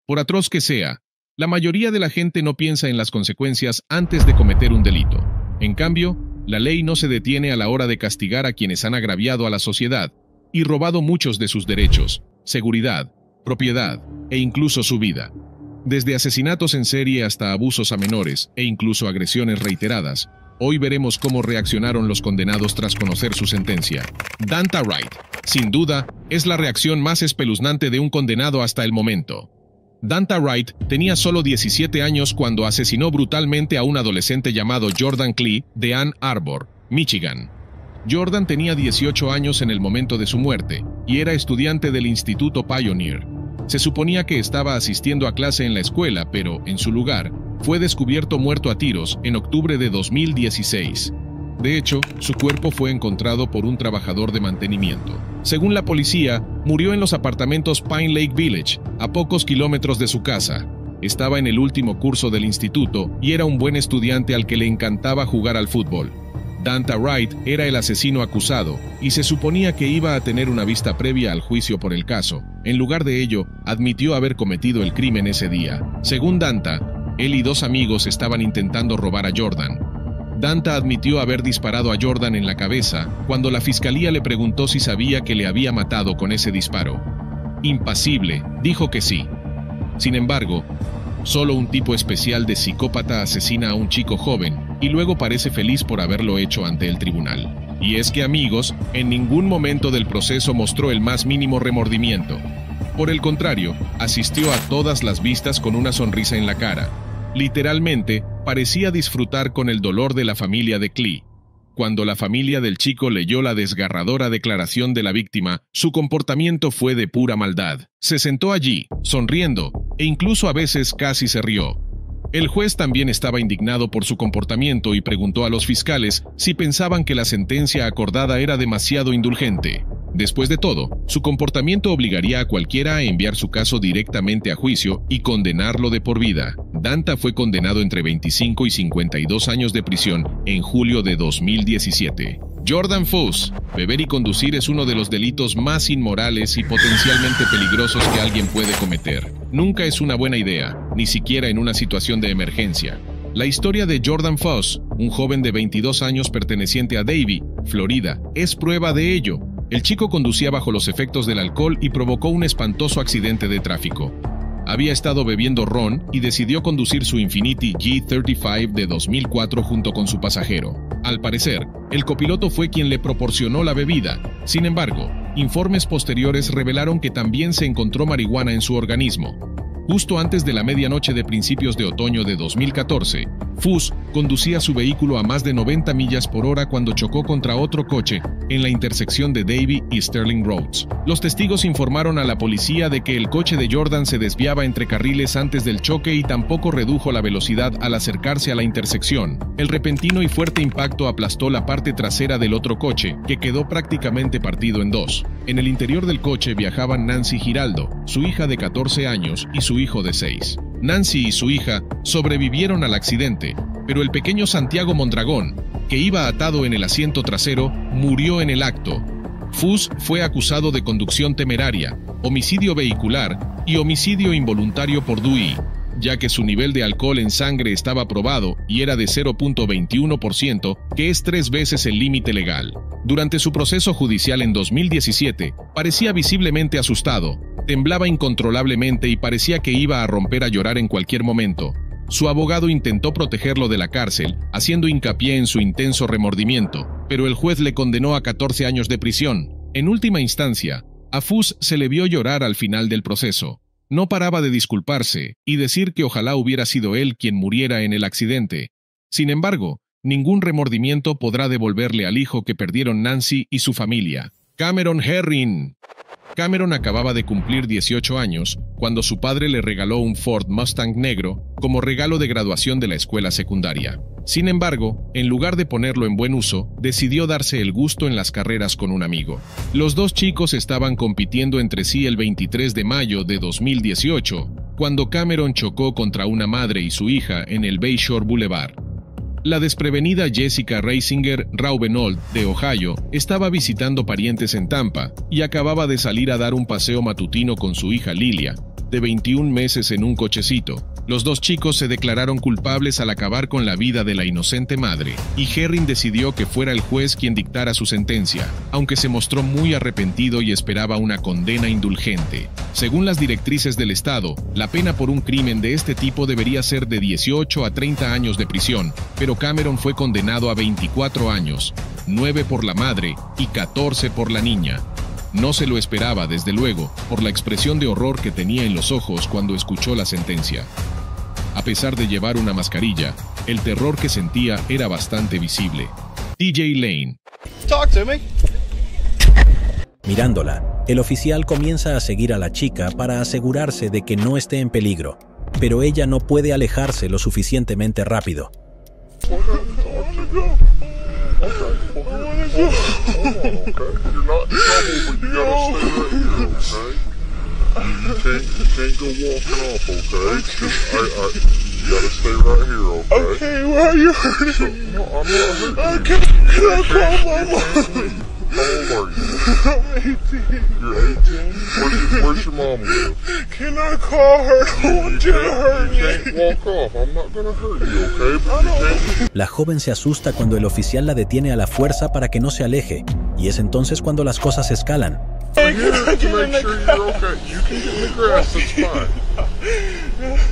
Por atroz que sea, la mayoría de la gente no piensa en las consecuencias antes de cometer un delito. En cambio, la ley no se detiene a la hora de castigar a quienes han agraviado a la sociedad y robado muchos de sus derechos, seguridad, propiedad e incluso su vida. Desde asesinatos en serie hasta abusos a menores e incluso agresiones reiteradas, hoy veremos cómo reaccionaron los condenados tras conocer su sentencia. Danta Wright, sin duda, es la reacción más espeluznante de un condenado hasta el momento. Danta Wright tenía solo 17 años cuando asesinó brutalmente a un adolescente llamado Jordan Klee de Ann Arbor, Michigan. Jordan tenía 18 años en el momento de su muerte y era estudiante del Instituto Pioneer. Se suponía que estaba asistiendo a clase en la escuela, pero, en su lugar, fue descubierto muerto a tiros en octubre de 2016. De hecho, su cuerpo fue encontrado por un trabajador de mantenimiento. Según la policía, murió en los apartamentos Pine Lake Village, a pocos kilómetros de su casa. Estaba en el último curso del instituto y era un buen estudiante al que le encantaba jugar al fútbol. Danta Wright era el asesino acusado y se suponía que iba a tener una vista previa al juicio por el caso. En lugar de ello, admitió haber cometido el crimen ese día. Según Danta, él y dos amigos estaban intentando robar a Jordan. Danta admitió haber disparado a Jordan en la cabeza cuando la fiscalía le preguntó si sabía que le había matado con ese disparo. Impasible, dijo que sí. Sin embargo, solo un tipo especial de psicópata asesina a un chico joven y luego parece feliz por haberlo hecho ante el tribunal. Y es que, amigos, en ningún momento del proceso mostró el más mínimo remordimiento. Por el contrario, asistió a todas las vistas con una sonrisa en la cara. Literalmente, parecía disfrutar con el dolor de la familia de Klee. Cuando la familia del chico leyó la desgarradora declaración de la víctima, su comportamiento fue de pura maldad. Se sentó allí, sonriendo, e incluso a veces casi se rió. El juez también estaba indignado por su comportamiento y preguntó a los fiscales si pensaban que la sentencia acordada era demasiado indulgente. Después de todo, su comportamiento obligaría a cualquiera a enviar su caso directamente a juicio y condenarlo de por vida. Danta fue condenado entre 25 y 52 años de prisión en julio de 2017. Jordan Foss. Beber y conducir es uno de los delitos más inmorales y potencialmente peligrosos que alguien puede cometer. Nunca es una buena idea, ni siquiera en una situación de emergencia. La historia de Jordan Foss, un joven de 22 años perteneciente a Davie, Florida, es prueba de ello. El chico conducía bajo los efectos del alcohol y provocó un espantoso accidente de tráfico. Había estado bebiendo ron y decidió conducir su Infiniti G35 de 2004 junto con su pasajero. Al parecer, el copiloto fue quien le proporcionó la bebida. Sin embargo, informes posteriores revelaron que también se encontró marihuana en su organismo. Justo antes de la medianoche de principios de otoño de 2014, Foss conducía su vehículo a más de 90 millas por hora cuando chocó contra otro coche en la intersección de Davie y Sterling Roads. Los testigos informaron a la policía de que el coche de Jordan se desviaba entre carriles antes del choque y tampoco redujo la velocidad al acercarse a la intersección. El repentino y fuerte impacto aplastó la parte trasera del otro coche, que quedó prácticamente partido en dos. En el interior del coche viajaban Nancy Giraldo, su hija de 14 años y su hijo de 6. Nancy y su hija sobrevivieron al accidente, pero el pequeño Santiago Mondragón, que iba atado en el asiento trasero, murió en el acto. Foss fue acusado de conducción temeraria, homicidio vehicular y homicidio involuntario por DUI, ya que su nivel de alcohol en sangre estaba probado y era de 0.21%, que es 3 veces el límite legal. Durante su proceso judicial en 2017, parecía visiblemente asustado, temblaba incontrolablemente y parecía que iba a romper a llorar en cualquier momento. Su abogado intentó protegerlo de la cárcel, haciendo hincapié en su intenso remordimiento, pero el juez le condenó a 14 años de prisión. En última instancia, a Foss se le vio llorar al final del proceso. No paraba de disculparse y decir que ojalá hubiera sido él quien muriera en el accidente. Sin embargo, ningún remordimiento podrá devolverle al hijo que perdieron Nancy y su familia. Cameron Herring. Cameron acababa de cumplir 18 años cuando su padre le regaló un Ford Mustang negro como regalo de graduación de la escuela secundaria. Sin embargo, en lugar de ponerlo en buen uso, decidió darse el gusto en las carreras con un amigo. Los dos chicos estaban compitiendo entre sí el 23 de mayo de 2018, cuando Cameron chocó contra una madre y su hija en el Bayshore Boulevard. La desprevenida Jessica Reisinger Raubenold, de Ohio, estaba visitando parientes en Tampa y acababa de salir a dar un paseo matutino con su hija Lilia, de 21 meses en un cochecito. Los dos chicos se declararon culpables al acabar con la vida de la inocente madre, y Herring decidió que fuera el juez quien dictara su sentencia, aunque se mostró muy arrepentido y esperaba una condena indulgente. Según las directrices del Estado, la pena por un crimen de este tipo debería ser de 18 a 30 años de prisión, pero Cameron fue condenado a 24 años, 9 por la madre y 14 por la niña. No se lo esperaba, desde luego, por la expresión de horror que tenía en los ojos cuando escuchó la sentencia. A pesar de llevar una mascarilla, el terror que sentía era bastante visible. TJ Lane. Talk to me. Mirándola, el oficial comienza a seguir a la chica para asegurarse de que no esté en peligro, pero ella no puede alejarse lo suficientemente rápido. You gotta stay right here, okay? Okay, why are you hurting? No, I'm not hurting Okay, can I call my mom? How old are you? I'm 18. You're 18? Where's your mom live? Can I call her? I don't want you to hurt You me. can't walk off. I'm not gonna hurt you, okay? But you can't. La joven se asusta cuando el oficial la detiene a la fuerza para que no se aleje, y es entonces cuando las cosas escalan. I'm here to make sure you're okay. You can get in the grass, that's fine.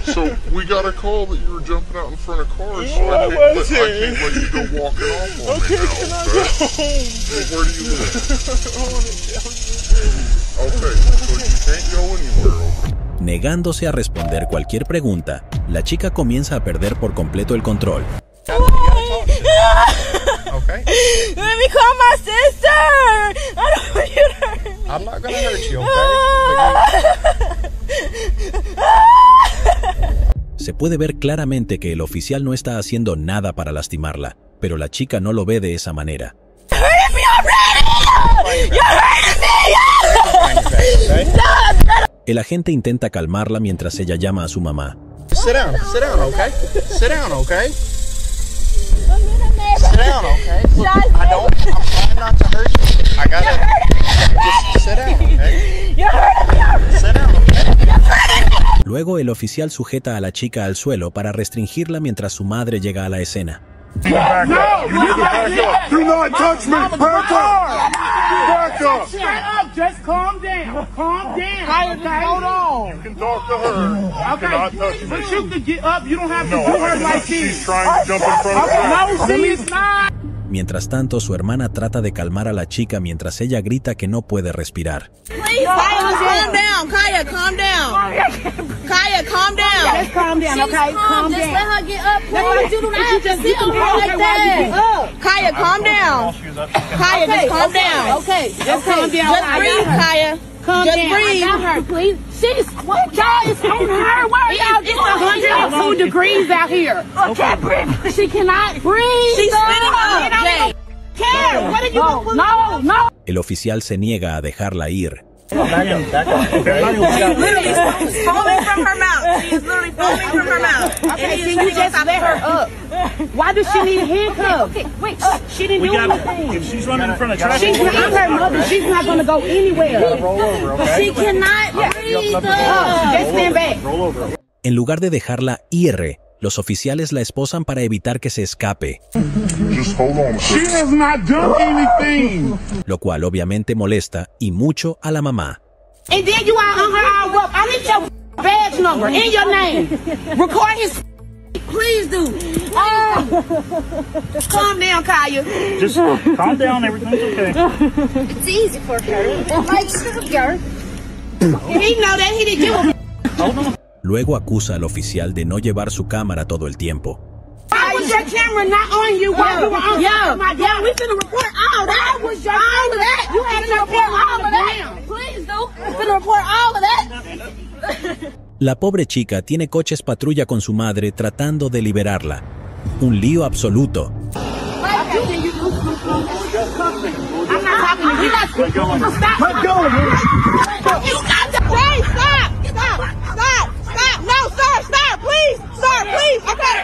So we got a call that you were jumping out in front of cars, so I can't let you go walking off on Okay, me now, can I okay? go home? Well, where do you live? I want to tell you. Okay, so you can't go anywhere, okay? Negándose a responder cualquier pregunta, la chica comienza a perder por completo el control. Okay. Let me call my sister. I don't want you to hurt me. I'm not gonna hurt you, okay? Se puede ver claramente que el oficial no está haciendo nada para lastimarla, pero la chica no lo ve de esa manera. You're hurting me already. You're hurting me. El agente intenta calmarla mientras ella llama a su mamá. Sit down, okay? Sit down, okay? Sit down, okay? Look, I'm trying not to hurt you. I gotta just sit down, okay? You're hurting me. Sit down, okay? Luego el oficial sujeta a la chica al suelo para restringirla mientras su madre llega a la escena. Back up. You need to back up. Do not touch me. Back up. Back up. Shut up. Just calm down. Calm down. Okay? Hold on. You can talk to her. You cannot touch me. But you can get up. You don't have to No, do I her like cannot. She's this. trying to jump in front of me. No, she is not. Mientras tanto, su hermana trata de calmar a la chica mientras ella grita que no puede respirar. Please, calm down. Kaya, calm down. Kaya, calm down. Just calm down, She's okay? calm. Just let her get up. Please, you do not have to sit on her like that. Kaya, calm down. Kaya, just calm down. Okay, just calm down. Just breathe, Kaya. Calm Just down. breathe. I got her, please. She's what? Y'all is on her. Where y'all? It's 102 degrees out here. I can't breathe. She cannot breathe. She's spitting up, Jay. Care. What are you? No, no. El oficial se niega a dejarla ir. She's literally foaming from her mouth. She's literally foaming from her mouth. Okay, can you just let her up? Why does she need handcuffs? Okay, wait. She didn't do anything. If she's running in front of traffic, She's not her mother. She's not going to go anywhere. roll over, okay? She cannot breathe. Just stand back. Roll over. En lugar de dejarla ir, los oficiales la esposan para evitar que se escape, Just hold on. She has not done anything. lo cual obviamente molesta y mucho a la mamá. And then you are on her all up. I need your badge number and your name. Record his. Please do. Calm down, Kaya. Just calm down, everything's okay. It's easy for her. Like, sugar. He know that he didn't give a. Hold on. Luego acusa al oficial de no llevar su cámara todo el tiempo. Why was your camera not on you while you were on Yeah, we finna report all that. Why was your all of that. You had to report all of that. Damn. Please do. We finna report all of that. La pobre chica tiene coches patrulla con su madre tratando de liberarla. Un lío absoluto. I'm not talking to you. Stop. Let go of her. You got to. Hey, stop. No, sir, please. Sir, please. Okay,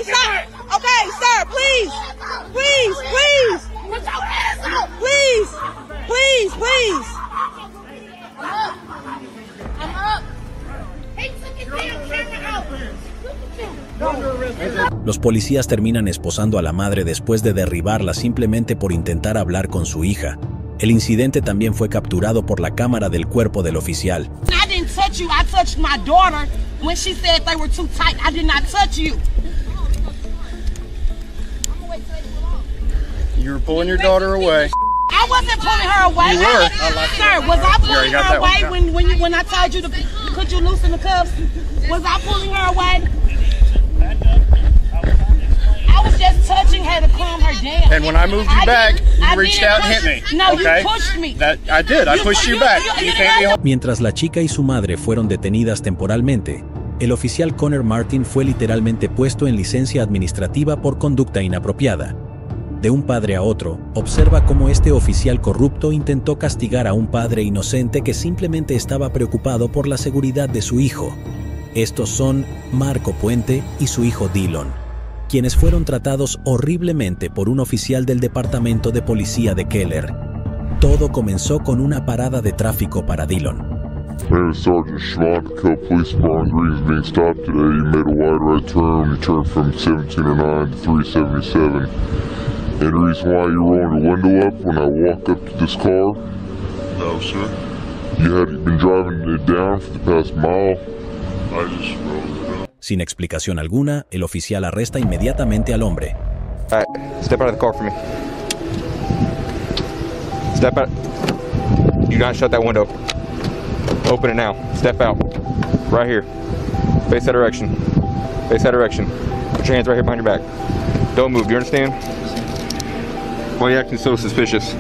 stop. Okay, sir, please. Put your hands up. Please. I'm up. Los policías terminan esposando a la madre después de derribarla simplemente por intentar hablar con su hija. El incidente también fue capturado por la cámara del cuerpo del oficial. I didn't touch you. I touched my daughter when she said they were too tight. I did not touch you. You were pulling your daughter away. I wasn't pulling her away. You were. Sir, was I You already pulling got her that one. away when I told you to could you loosen the cuffs? Was I pulling her away? I was just touching her to calm her down. And when I moved you back, you reached out and hit me. No, okay? you pushed me. That I did. I pushed you back. You can't be hold- Mientras la chica y su madre fueron detenidas temporalmente, el oficial Connor Martin fue literalmente puesto en licencia administrativa por conducta inapropiada. De un padre a otro, observa cómo este oficial corrupto intentó castigar a un padre inocente que simplemente estaba preocupado por la seguridad de su hijo. Estos son Marco Puente y su hijo Dillon, quienes fueron tratados horriblemente por un oficial del departamento de policía de Keller. Todo comenzó con una parada de tráfico para Dillon. My name is Sergeant Schmont, Kill Police Department Green is being stopped today. You made a wide right turn. You turned from 1709 to 377. And the reason why you rolled your window up when I walked up to this car? No, sir. You had been driving it down for the past mile. I just rolled it up. Sin explicación alguna, el oficial arresta inmediatamente al hombre. All right, step out of the car for me. Step out. Do not shut that window. Open it now. Step out. Right here. Face that direction. Face that direction. Put your hands right here behind your back. Don't move. Do you understand? Why are you acting so suspicious?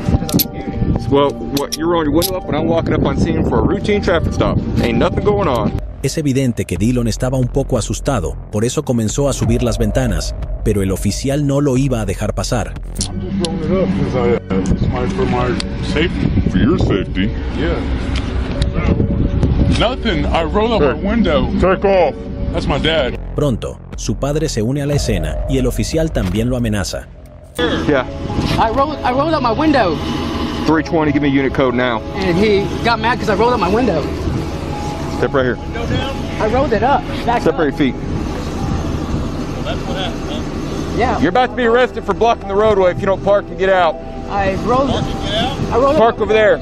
Well, you're rolling your window up when I'm walking up on scene for a routine traffic stop. Ain't nothing going on. Es evidente que Dillon estaba un poco asustado, por eso comenzó a subir las ventanas, pero el oficial no lo iba a dejar pasar. I'm just rolling it up because it's for my safety. For your safety? Yeah. Nothing. I rolled up my window. Take off. That's my dad. Pronto, su padre se une a la escena y el oficial también lo amenaza. Yeah. I rolled up my window, 320, give me unit code now. and he got mad because I rolled up my window. Step right here. I rolled it up. Back Step up. right your feet. Yeah. You're about to be arrested for blocking the roadway if you don't park and get out. I rolled Park up over there.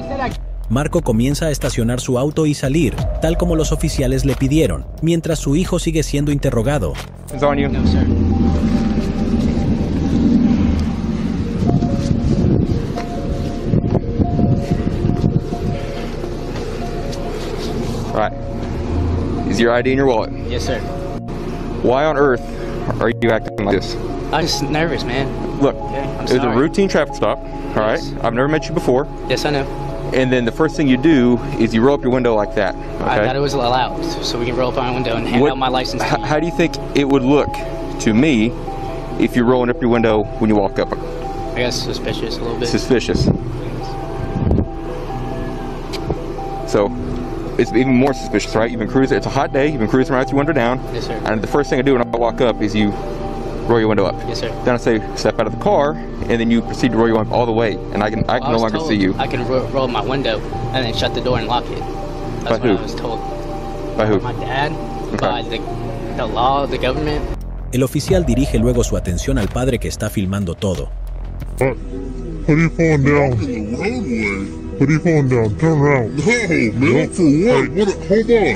Marco comienza a estacionar su auto y salir, tal como los oficiales le pidieron, mientras su hijo sigue siendo interrogado. It's on you. No, sir. All right. Is your ID in your wallet? Yes, sir. Why on earth are you acting like this? I'm just nervous, man. Look, Okay, I'm it was a sorry. routine traffic stop. All right. Yes. I've never met you before. Yes, I know. And then the first thing you do is you roll up your window like that. I Okay. thought it was allowed, so we can roll up my window and hand What- out my license. to you. How do you think it would look to me if you're rolling up your window when you walk up? I guess suspicious a little bit. Suspicious. So it's even more suspicious, right? You've been cruising. It's a hot day. You've been cruising around with your window down. Yes, sir. And the first thing I do when I walk up is you roll your window up. Yes, sir. Then I say step out of the car, and then you proceed to roll your window up all the way, and I can I no was longer told see you. I can roll up my window and then shut the door and lock it. That's By what who? I was told. By who? My dad, Okay. by the law, the government. El oficial dirige luego su atención al padre que está filmando todo. What are you falling down? What are you falling down? Turn around. No, man, for what? Hold on.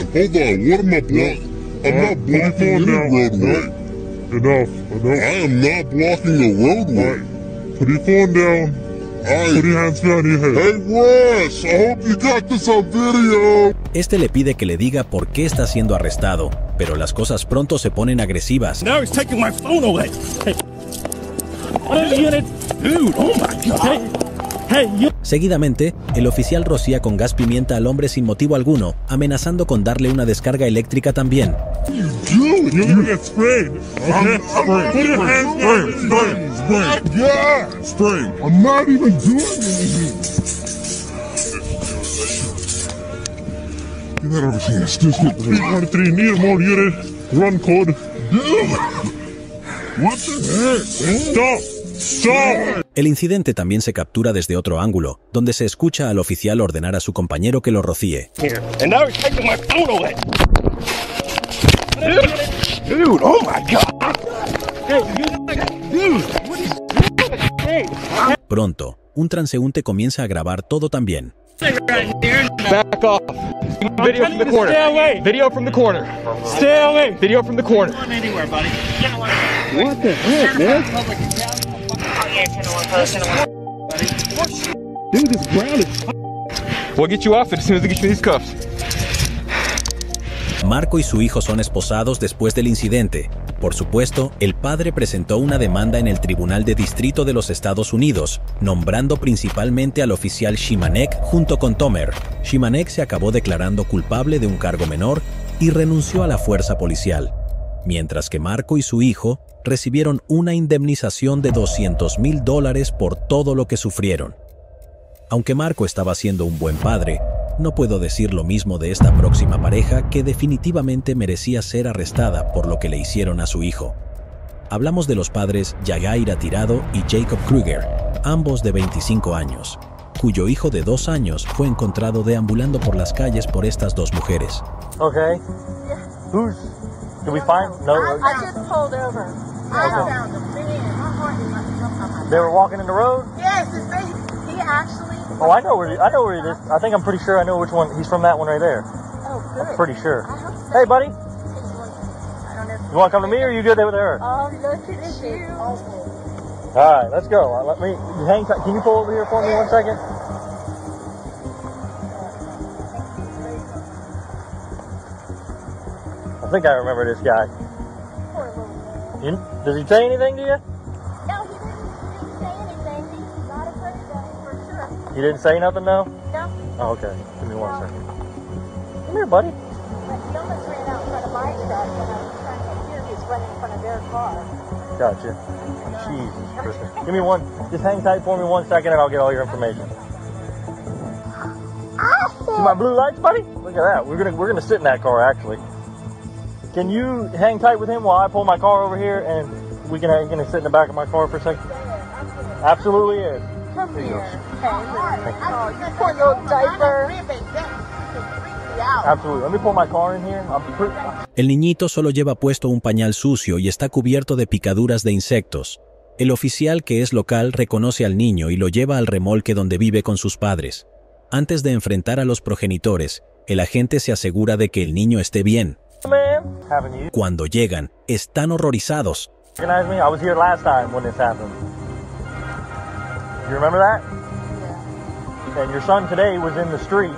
What am I blocking? I'm not blocking any roadway. Enough. I am not blocking the roadway. Put your phone down. Put your hands behind your head. Hey, Russ, I hope you got this on video. Este le pide que le diga por qué está siendo arrestado, pero las cosas pronto se ponen agresivas. Now he's taking my phone away. Hey. What are you gonna... Dude, oh my God. Hey, you... Seguidamente, el oficial rocía con gas pimienta al hombre sin motivo alguno, amenazando con darle una descarga eléctrica también. Dude, you're gonna get sprayed. Okay? Put your hands down. Spray. Yeah. Spray. I'm not even doing anything. Get that over here. Excuse me. 3 need more unit. Run code. Dude. What the heck? Stop. El incidente también se captura desde otro ángulo, donde se escucha al oficial ordenar a su compañero que lo rocíe. Here. And now he's taking my phone away. Dude, oh my God. Hey, dude, what is hey. Pronto, un transeúnte comienza a grabar todo también. Back off. Video from the corner. Stay away. Video from the corner. Stay away. Video from the corner. Anywhere, buddy. What the heck, man? Dude, this ground is... We'll get you off it as soon as we get you these cuffs. Marco y su hijo son esposados después del incidente. Por supuesto, el padre presentó una demanda en el Tribunal de Distrito de los Estados Unidos, nombrando principalmente al oficial Shimanek junto con Tomer. Shimanek se acabó declarando culpable de un cargo menor y renunció a la fuerza policial, mientras que Marco y su hijo recibieron una indemnización de $200,000 por todo lo que sufrieron. Aunque Marco estaba siendo un buen padre, no puedo decir lo mismo de esta próxima pareja que definitivamente merecía ser arrestada por lo que le hicieron a su hijo. Hablamos de los padres Yagaira Tirado y Jacob Kruger, ambos de 25 años, cuyo hijo de 2 años fue encontrado deambulando por las calles por estas dos mujeres. Okay. Who's... Did we find... No. I just pulled over. I found them. They were walking in the road? Yes, he actually... Oh, I know where it is. I think I'm pretty sure I know which one. He's from that one right there. Oh, good. I'm pretty sure. Hey, buddy. I don't know. You want to come to me or are you good with her? Oh, look at you. All right, let's go. Let me hang tight. Can you pull over here for me 1 second? I think I remember this guy. Does he say anything to you? No, he didn't say anything. He's not afraid of them, for sure. He didn't say nothing, though? No. Oh, okay. Give me 1 second. Come here, buddy. But he almost ran out in front of my truck when I was trying to hear he was running in front of their car. Gotcha. Jesus Christmas. Give me one. Just hang tight for me 1 second and I'll get all your information. See my blue lights, buddy? Look at that. We're gonna sit in that car, actually. Can you hang tight with him while I pull my car over here and you can sit in the back of my car for a second? Absolutely is. Come here. Oh, you poor little diaper. Absolutely. Let me pull my car in here. El niñito solo lleva puesto un pañal sucio y está cubierto de picaduras de insectos. El oficial, que es local, reconoce al niño y lo lleva al remolque donde vive con sus padres. Antes de enfrentar a los progenitores, el agente se asegura de que el niño esté bien. Cuando llegan, están horrorizados. Recognize me? I was here last time when this happened. You remember that? Yeah. And your son today was in the street,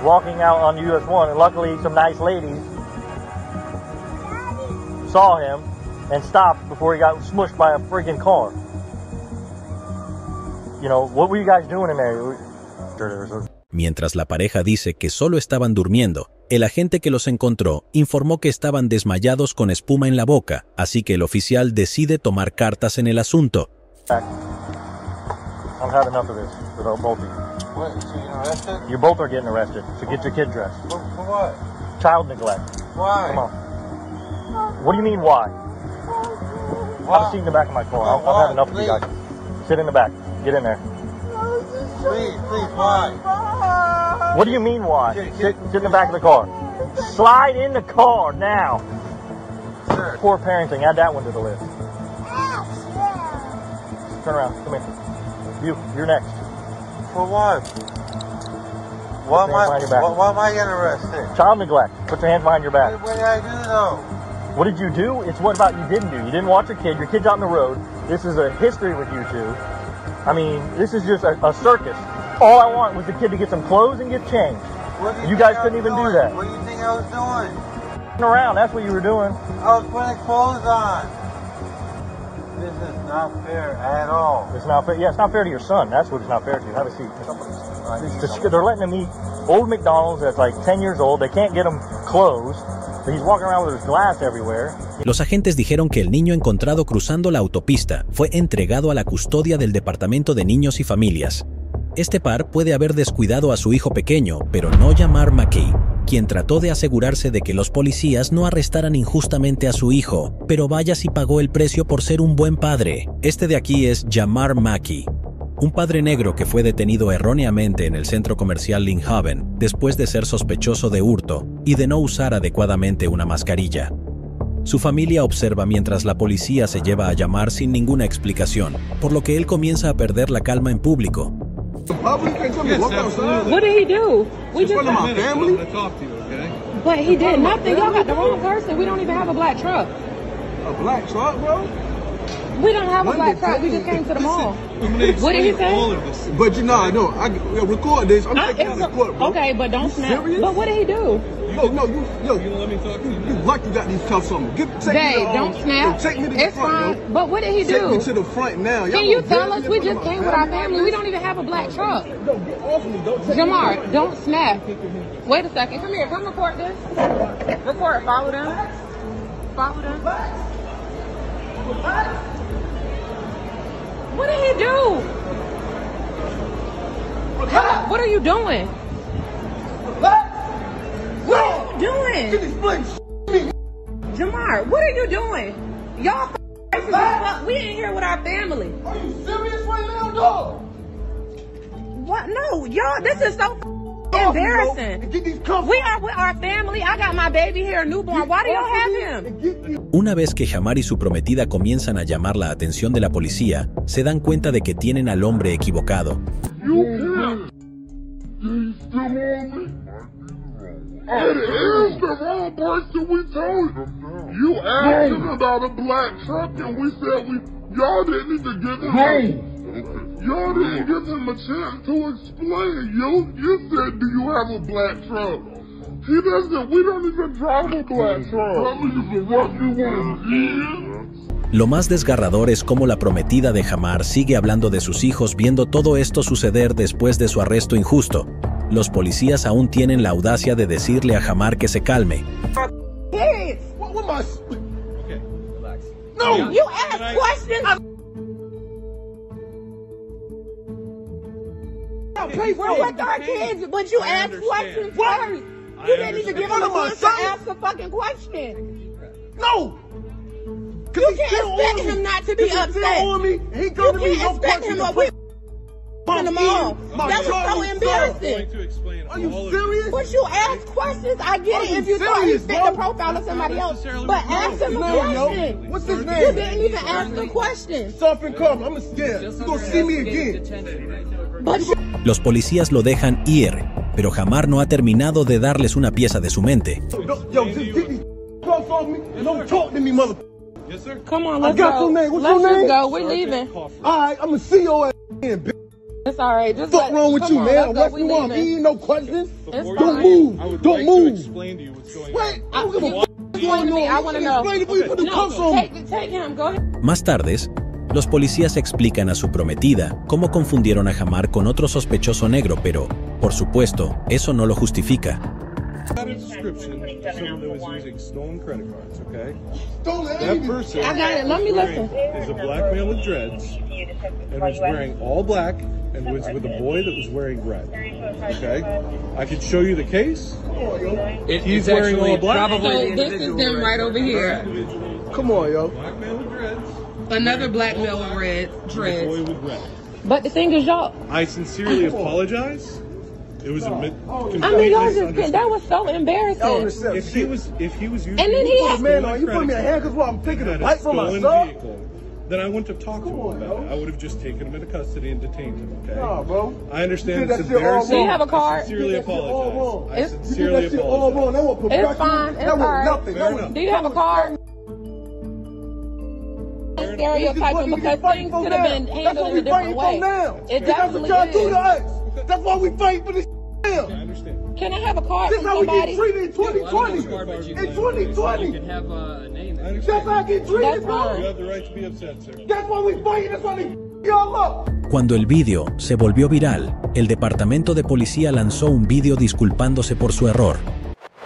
walking out on US 1, and luckily some nice ladies saw him and stopped before he got smushed by a freaking car. You know, what were you guys doing in there? Mientras la pareja dice que solo estaban durmiendo, el agente que los encontró informó que estaban desmayados con espuma en la boca, así que el oficial decide tomar cartas en el asunto. I've had enough of this with both of you. What, so you're arrested? You both are getting arrested, so get your kid dressed. For what? Child neglect. Why? Come on. What do you mean, why? Have a seat in the back of my car. I've had enough of you guys. Sit in the back. Get in there. Please, why? What do you mean, why? Sit in the back of the car. Slide in the car, now. Sure. Poor parenting. Add that one to the list. Turn around. Come here. You're next. For what? Why am I getting arrested? Child neglect. Put your hands behind your back. What did I do, though? What did you do? It's what about you didn't do. You didn't watch your kid. Your kid's out on the road. This is a history with you two. I mean, this is just a circus. All I want was the kid to get some clothes and get changed. You guys couldn't even do that. What do you think I was doing? Around, that's what you were doing. I was putting clothes on. This is not fair at all. It's not fair. Yeah, it's not fair to your son. That's what it's not fair to. Have a seat. They're letting him eat old McDonald's that's like 10 years old. They can't get him clothes. He's walking around with his glass everywhere. Los agentes dijeron que el niño encontrado cruzando la autopista fue entregado a la custodia del Departamento de Niños y Familias. Este par puede haber descuidado a su hijo pequeño, pero no Jamar Mackey, quien trató de asegurarse de que los policías no arrestaran injustamente a su hijo, pero vaya si pagó el precio por ser un buen padre. Este de aquí es Jamar Mackey, un padre negro que fue detenido erróneamente en el centro comercial Lynn Haven después de ser sospechoso de hurto y de no usar adecuadamente una mascarilla. Su familia observa mientras la policía se lleva a Yamar sin ninguna explicación, por lo que él comienza a perder la calma en público. What did he do? We just my family. But he did nothing. Y'all got the wrong person. We don't even have a black truck. A black truck, bro? We don't have a black truck. We just came to the mall. What did he say? But you know, I know. I record this. I'm taking this report, bro. Okay, but don't snap. Serious? But what did he do? You let me talk to you. You lucky you got these cuffs on me. Babe, don't snap. Take me to the it's front, fine. But what did he do? Take me to the front now. Can you tell us? We just came with our family. We don't even have a black truck. No, get off me. Don't take Jamar, don't snap. Wait a second. Come here. Come record this. Record. Follow them. Follow them. What did he do? What are you doing? What are you doing? Jamar, what are you doing? Y'all we ain't here with our family. Are you serious right now, dog? What? No, y'all, this is so embarrassing. We are with our family. I got my baby here, a newborn. Why do y'all have him? Una vez que Jamar y su prometida comienzan a llamar la atención de la policía, se dan cuenta de que tienen al hombre equivocado. It is the wrong person we told you. You asked him about a black truck and we said y'all didn't even give him y'all didn't give him a chance to explain. You said, do you have a black truck? He doesn't, we don't even drive a black truck. What you want, Lo más desgarrador es cómo la prometida de Jamar sigue hablando de sus hijos viendo todo esto suceder después de su arresto injusto. Los policías aún tienen la audacia de decirle a Jamar que se calme. Hey, what my... Okay, relax. No, you ask questions. We're with our kids, but you ask questions first. You didn't even give him a chance to ask a fucking question. No. You can't expect him not to be upset. He can't expect him to on the mall. That was so embarrassing. Are you serious? But you ask questions. I get it if you thought he fit the profile of somebody else. But ask him a question. What's his name? You didn't even ask the question. Soft and calm. I'm scared. You're gonna see me again. Los policías lo dejan ir, pero Jamar no ha terminado de darles una pieza de su mente. Yo, just get these cuffs off me and don't talk to me, mother. Yes, sir. Come on, let's go. Let's just go. We're leaving. All right, I'm gonna see your ass again, bitch. It's all right. Just what's wrong with you, man? What you want? Me, no questions. Don't move. Don't move. Explain to you what's going Wait, I don't give a fuck what's going on. I want to know. Explain it before you put the cuffs on me. Take him. Go ahead. Más tarde, los policías explican a su prometida cómo confundieron a Jamar con otro sospechoso negro, pero, por supuesto, eso no lo justifica. Got a description of someone that was using stolen credit cards, okay? That person I got it. Let me listen. is a black male with dreads and was wearing all black and was with a boy that was wearing red. Okay? I could show you the case. He's wearing all black. So this is them right over here. Come on, yo. Black male with dreads. Another black male with red dreads. Boy with red. But the thing is, y'all. I sincerely apologize. It was a I mean, y'all just that was so embarrassing. If he was using, And then he had you put me in handcuffs while I'm taking a bite from my stolen vehicle, then I wouldn't have talked to him about it. I would have just taken him into custody and detained him. Okay? Nah, bro. I understand You it's did that shit all embarrassing. Do you have a card? I sincerely apologize. I You did sincerely that shit all wrong. That was apologize. It's fine. It's That all was right. nothing. That was Do you have a card? Stereotyping because things could have been handled in a different way. It definitely is. That's why we fight for this now. I understand. Can I have a card This from how we get somebody? treated in 2020. In 2020. You can have a name. That's how I get treated, That's bro. fine. You have the right to be upset, sir. That's why we fighting. That's why they y'all up. Cuando el vídeo se volvió viral, el departamento de policía lanzó un vídeo disculpándose por su error.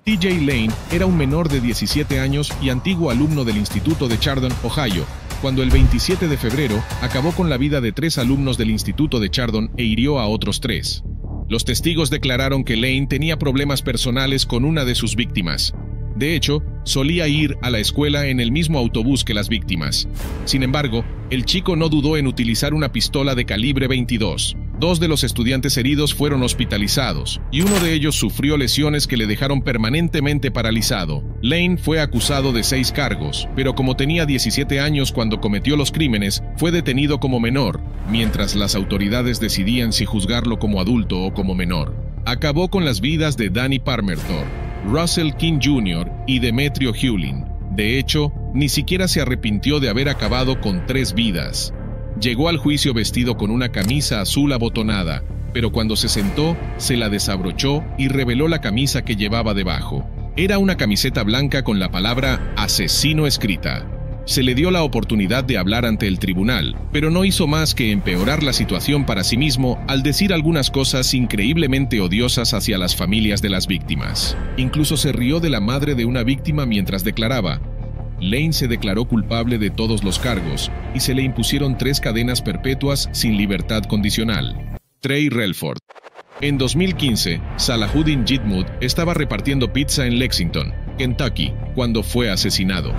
TJ Lane era un menor de 17 años y antiguo alumno del Instituto de Chardon, Ohio, cuando el 27 de febrero acabó con la vida de 3 alumnos del Instituto de Chardon e hirió a otros 3. Los testigos declararon que Lane tenía problemas personales con una de sus víctimas. De hecho, solía ir a la escuela en el mismo autobús que las víctimas. Sin embargo, el chico no dudó en utilizar una pistola de calibre 22. 2 de los estudiantes heridos fueron hospitalizados, y uno de ellos sufrió lesiones que le dejaron permanentemente paralizado. Lane fue acusado de 6 cargos, pero como tenía 17 años cuando cometió los crímenes, fue detenido como menor, mientras las autoridades decidían si juzgarlo como adulto o como menor. Acabó con las vidas de Danny Parmertor, Russell King Jr. y Demetrio Hewlin. De hecho, ni siquiera se arrepintió de haber acabado con 3 vidas. Llegó al juicio vestido con una camisa azul abotonada, pero cuando se sentó, se la desabrochó y reveló la camisa que llevaba debajo. Era una camiseta blanca con la palabra asesino escrita. Se le dio la oportunidad de hablar ante el tribunal, pero no hizo más que empeorar la situación para sí mismo al decir algunas cosas increíblemente odiosas hacia las familias de las víctimas. Incluso se rió de la madre de una víctima mientras declaraba: Lane se declaró culpable de todos los cargos y se le impusieron 3 cadenas perpetuas sin libertad condicional. Trey Relford. En 2015, Salahuddin Jidmood estaba repartiendo pizza en Lexington, Kentucky, cuando fue asesinado.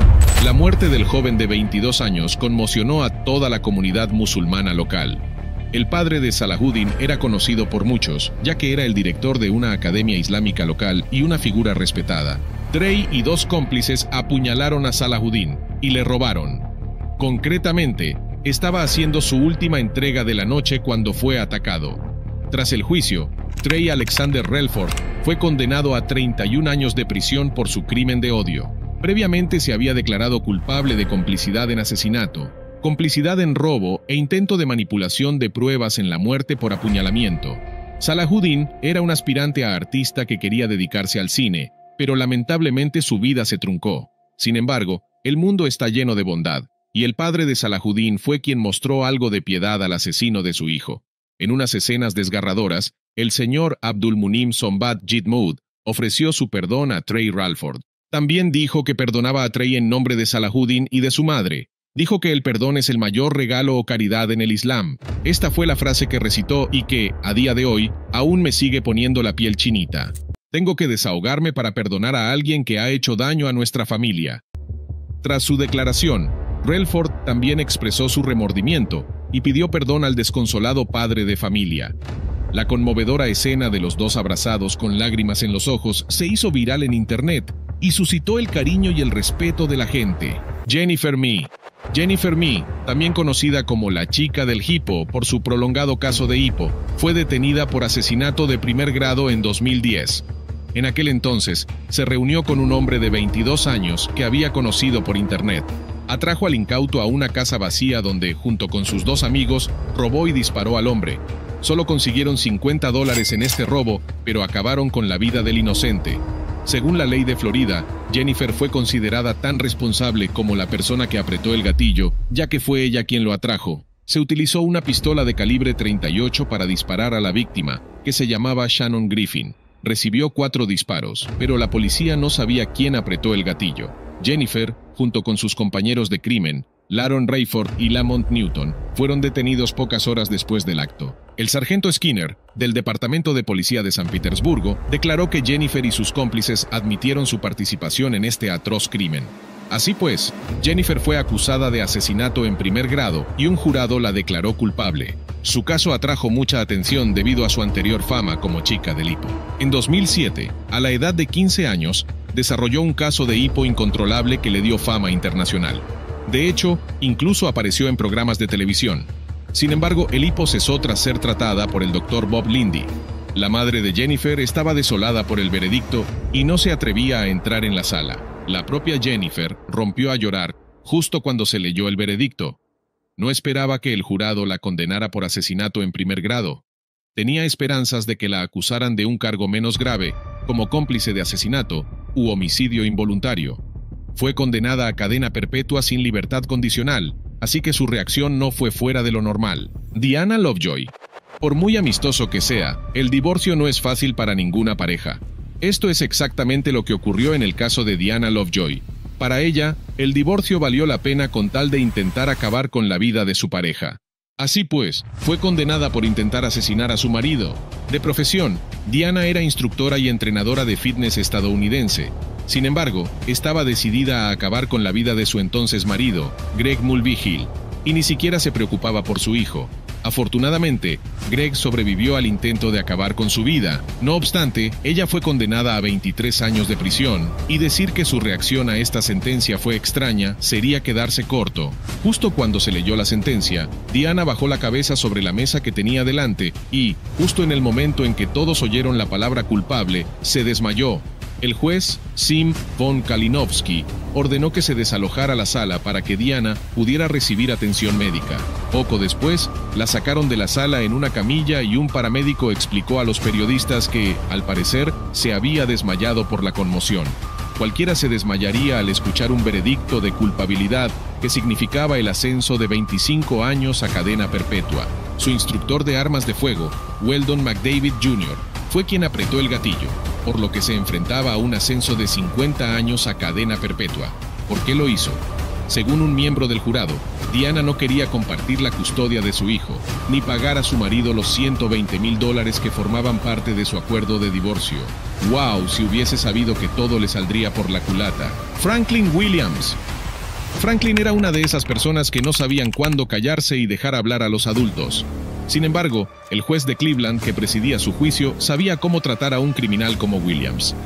La muerte del joven de 22 años conmocionó a toda la comunidad musulmana local. El padre de Salahuddin era conocido por muchos, ya que era el director de una academia islámica local y una figura respetada. Trey y 2 cómplices apuñalaron a Salahuddin y le robaron. Concretamente, estaba haciendo su última entrega de la noche cuando fue atacado. Tras el juicio, Trey Alexander Relford fue condenado a 31 años de prisión por su crimen de odio. Previamente se había declarado culpable de complicidad en asesinato, complicidad en robo e intento de manipulación de pruebas en la muerte por apuñalamiento. Salahuddin era un aspirante a artista que quería dedicarse al cine, pero lamentablemente su vida se truncó. Sin embargo, el mundo está lleno de bondad, y el padre de Salahuddin fue quien mostró algo de piedad al asesino de su hijo. En unas escenas desgarradoras, el señor Abdulmunim Sombat Jidmood ofreció su perdón a Trey Relford. También dijo que perdonaba a Trey en nombre de Salahuddin y de su madre. Dijo que el perdón es el mayor regalo o caridad en el Islam. Esta fue la frase que recitó y que, a día de hoy, aún me sigue poniendo la piel chinita. Tengo que desahogarme para perdonar a alguien que ha hecho daño a nuestra familia. Tras su declaración, Relford también expresó su remordimiento y pidió perdón al desconsolado padre de familia. La conmovedora escena de los 2 abrazados con lágrimas en los ojos se hizo viral en internet y suscitó el cariño y el respeto de la gente. Jennifer Mee, también conocida como la chica del hipo por su prolongado caso de hipo, fue detenida por asesinato de primer grado en 2010. En aquel entonces, se reunió con un hombre de 22 años que había conocido por internet. Atrajo al incauto a una casa vacía donde, junto con sus 2 amigos, robó y disparó al hombre. Solo consiguieron $50 en este robo, pero acabaron con la vida del inocente. Según la ley de Florida, Jennifer fue considerada tan responsable como la persona que apretó el gatillo, ya que fue ella quien lo atrajo. Se utilizó una pistola de calibre .38 para disparar a la víctima, que se llamaba Shannon Griffin. Recibió 4 disparos, pero la policía no sabía quién apretó el gatillo. Jennifer, junto con sus compañeros de crimen, Laron Rayford y Lamont Newton, fueron detenidos pocas horas después del acto. El sargento Skinner, del Departamento de Policía de San Petersburgo, declaró que Jennifer y sus cómplices admitieron su participación en este atroz crimen. Así pues, Jennifer fue acusada de asesinato en primer grado y un jurado la declaró culpable. Su caso atrajo mucha atención debido a su anterior fama como chica del hipo. En 2007, a la edad de 15 años, desarrolló un caso de hipo incontrolable que le dio fama internacional. De hecho, incluso apareció en programas de televisión. Sin embargo, el hipo cesó tras ser tratada por el Dr. Bob Lindy. La madre de Jennifer estaba desolada por el veredicto y no se atrevía a entrar en la sala. La propia Jennifer rompió a llorar justo cuando se leyó el veredicto. No esperaba que el jurado la condenara por asesinato en primer grado. Tenía esperanzas de que la acusaran de un cargo menos grave, como cómplice de asesinato u homicidio involuntario. Fue condenada a cadena perpetua sin libertad condicional, así que su reacción no fue fuera de lo normal. Diana Lovejoy. Por muy amistoso que sea, el divorcio no es fácil para ninguna pareja. Esto es exactamente lo que ocurrió en el caso de Diana Lovejoy. Para ella, el divorcio valió la pena con tal de intentar acabar con la vida de su pareja. Así pues, fue condenada por intentar asesinar a su marido. De profesión, Diana era instructora y entrenadora de fitness estadounidense. Sin embargo, estaba decidida a acabar con la vida de su entonces marido, Greg Mulvihill, y ni siquiera se preocupaba por su hijo. Afortunadamente, Gregg sobrevivió al intento de acabar con su vida. No obstante, ella fue condenada a 23 años de prisión, y decir que su reacción a esta sentencia fue extraña sería quedarse corto. Justo cuando se leyó la sentencia, Diana bajó la cabeza sobre la mesa que tenía delante y, justo en el momento en que todos oyeron la palabra culpable, se desmayó. El juez, Sim von Kalinowski, ordenó que se desalojara la sala para que Diana pudiera recibir atención médica. Poco después, la sacaron de la sala en una camilla y un paramédico explicó a los periodistas que, al parecer, se había desmayado por la conmoción. Cualquiera se desmayaría al escuchar un veredicto de culpabilidad que significaba el ascenso de 25 años a cadena perpetua. Su instructor de armas de fuego, Weldon McDavid Jr., fue quien apretó el gatillo, por lo que se enfrentaba a un ascenso de 50 años a cadena perpetua. ¿Por qué lo hizo? Según un miembro del jurado, Diana no quería compartir la custodia de su hijo, ni pagar a su marido los $120,000 que formaban parte de su acuerdo de divorcio. ¡Wow! Si hubiese sabido que todo le saldría por la culata. Franklin Williams. Franklin era una de esas personas que no sabían cuándo callarse y dejar hablar a los adultos. Sin embargo, el juez de Cleveland que presidía su juicio sabía cómo tratar a un criminal como Williams.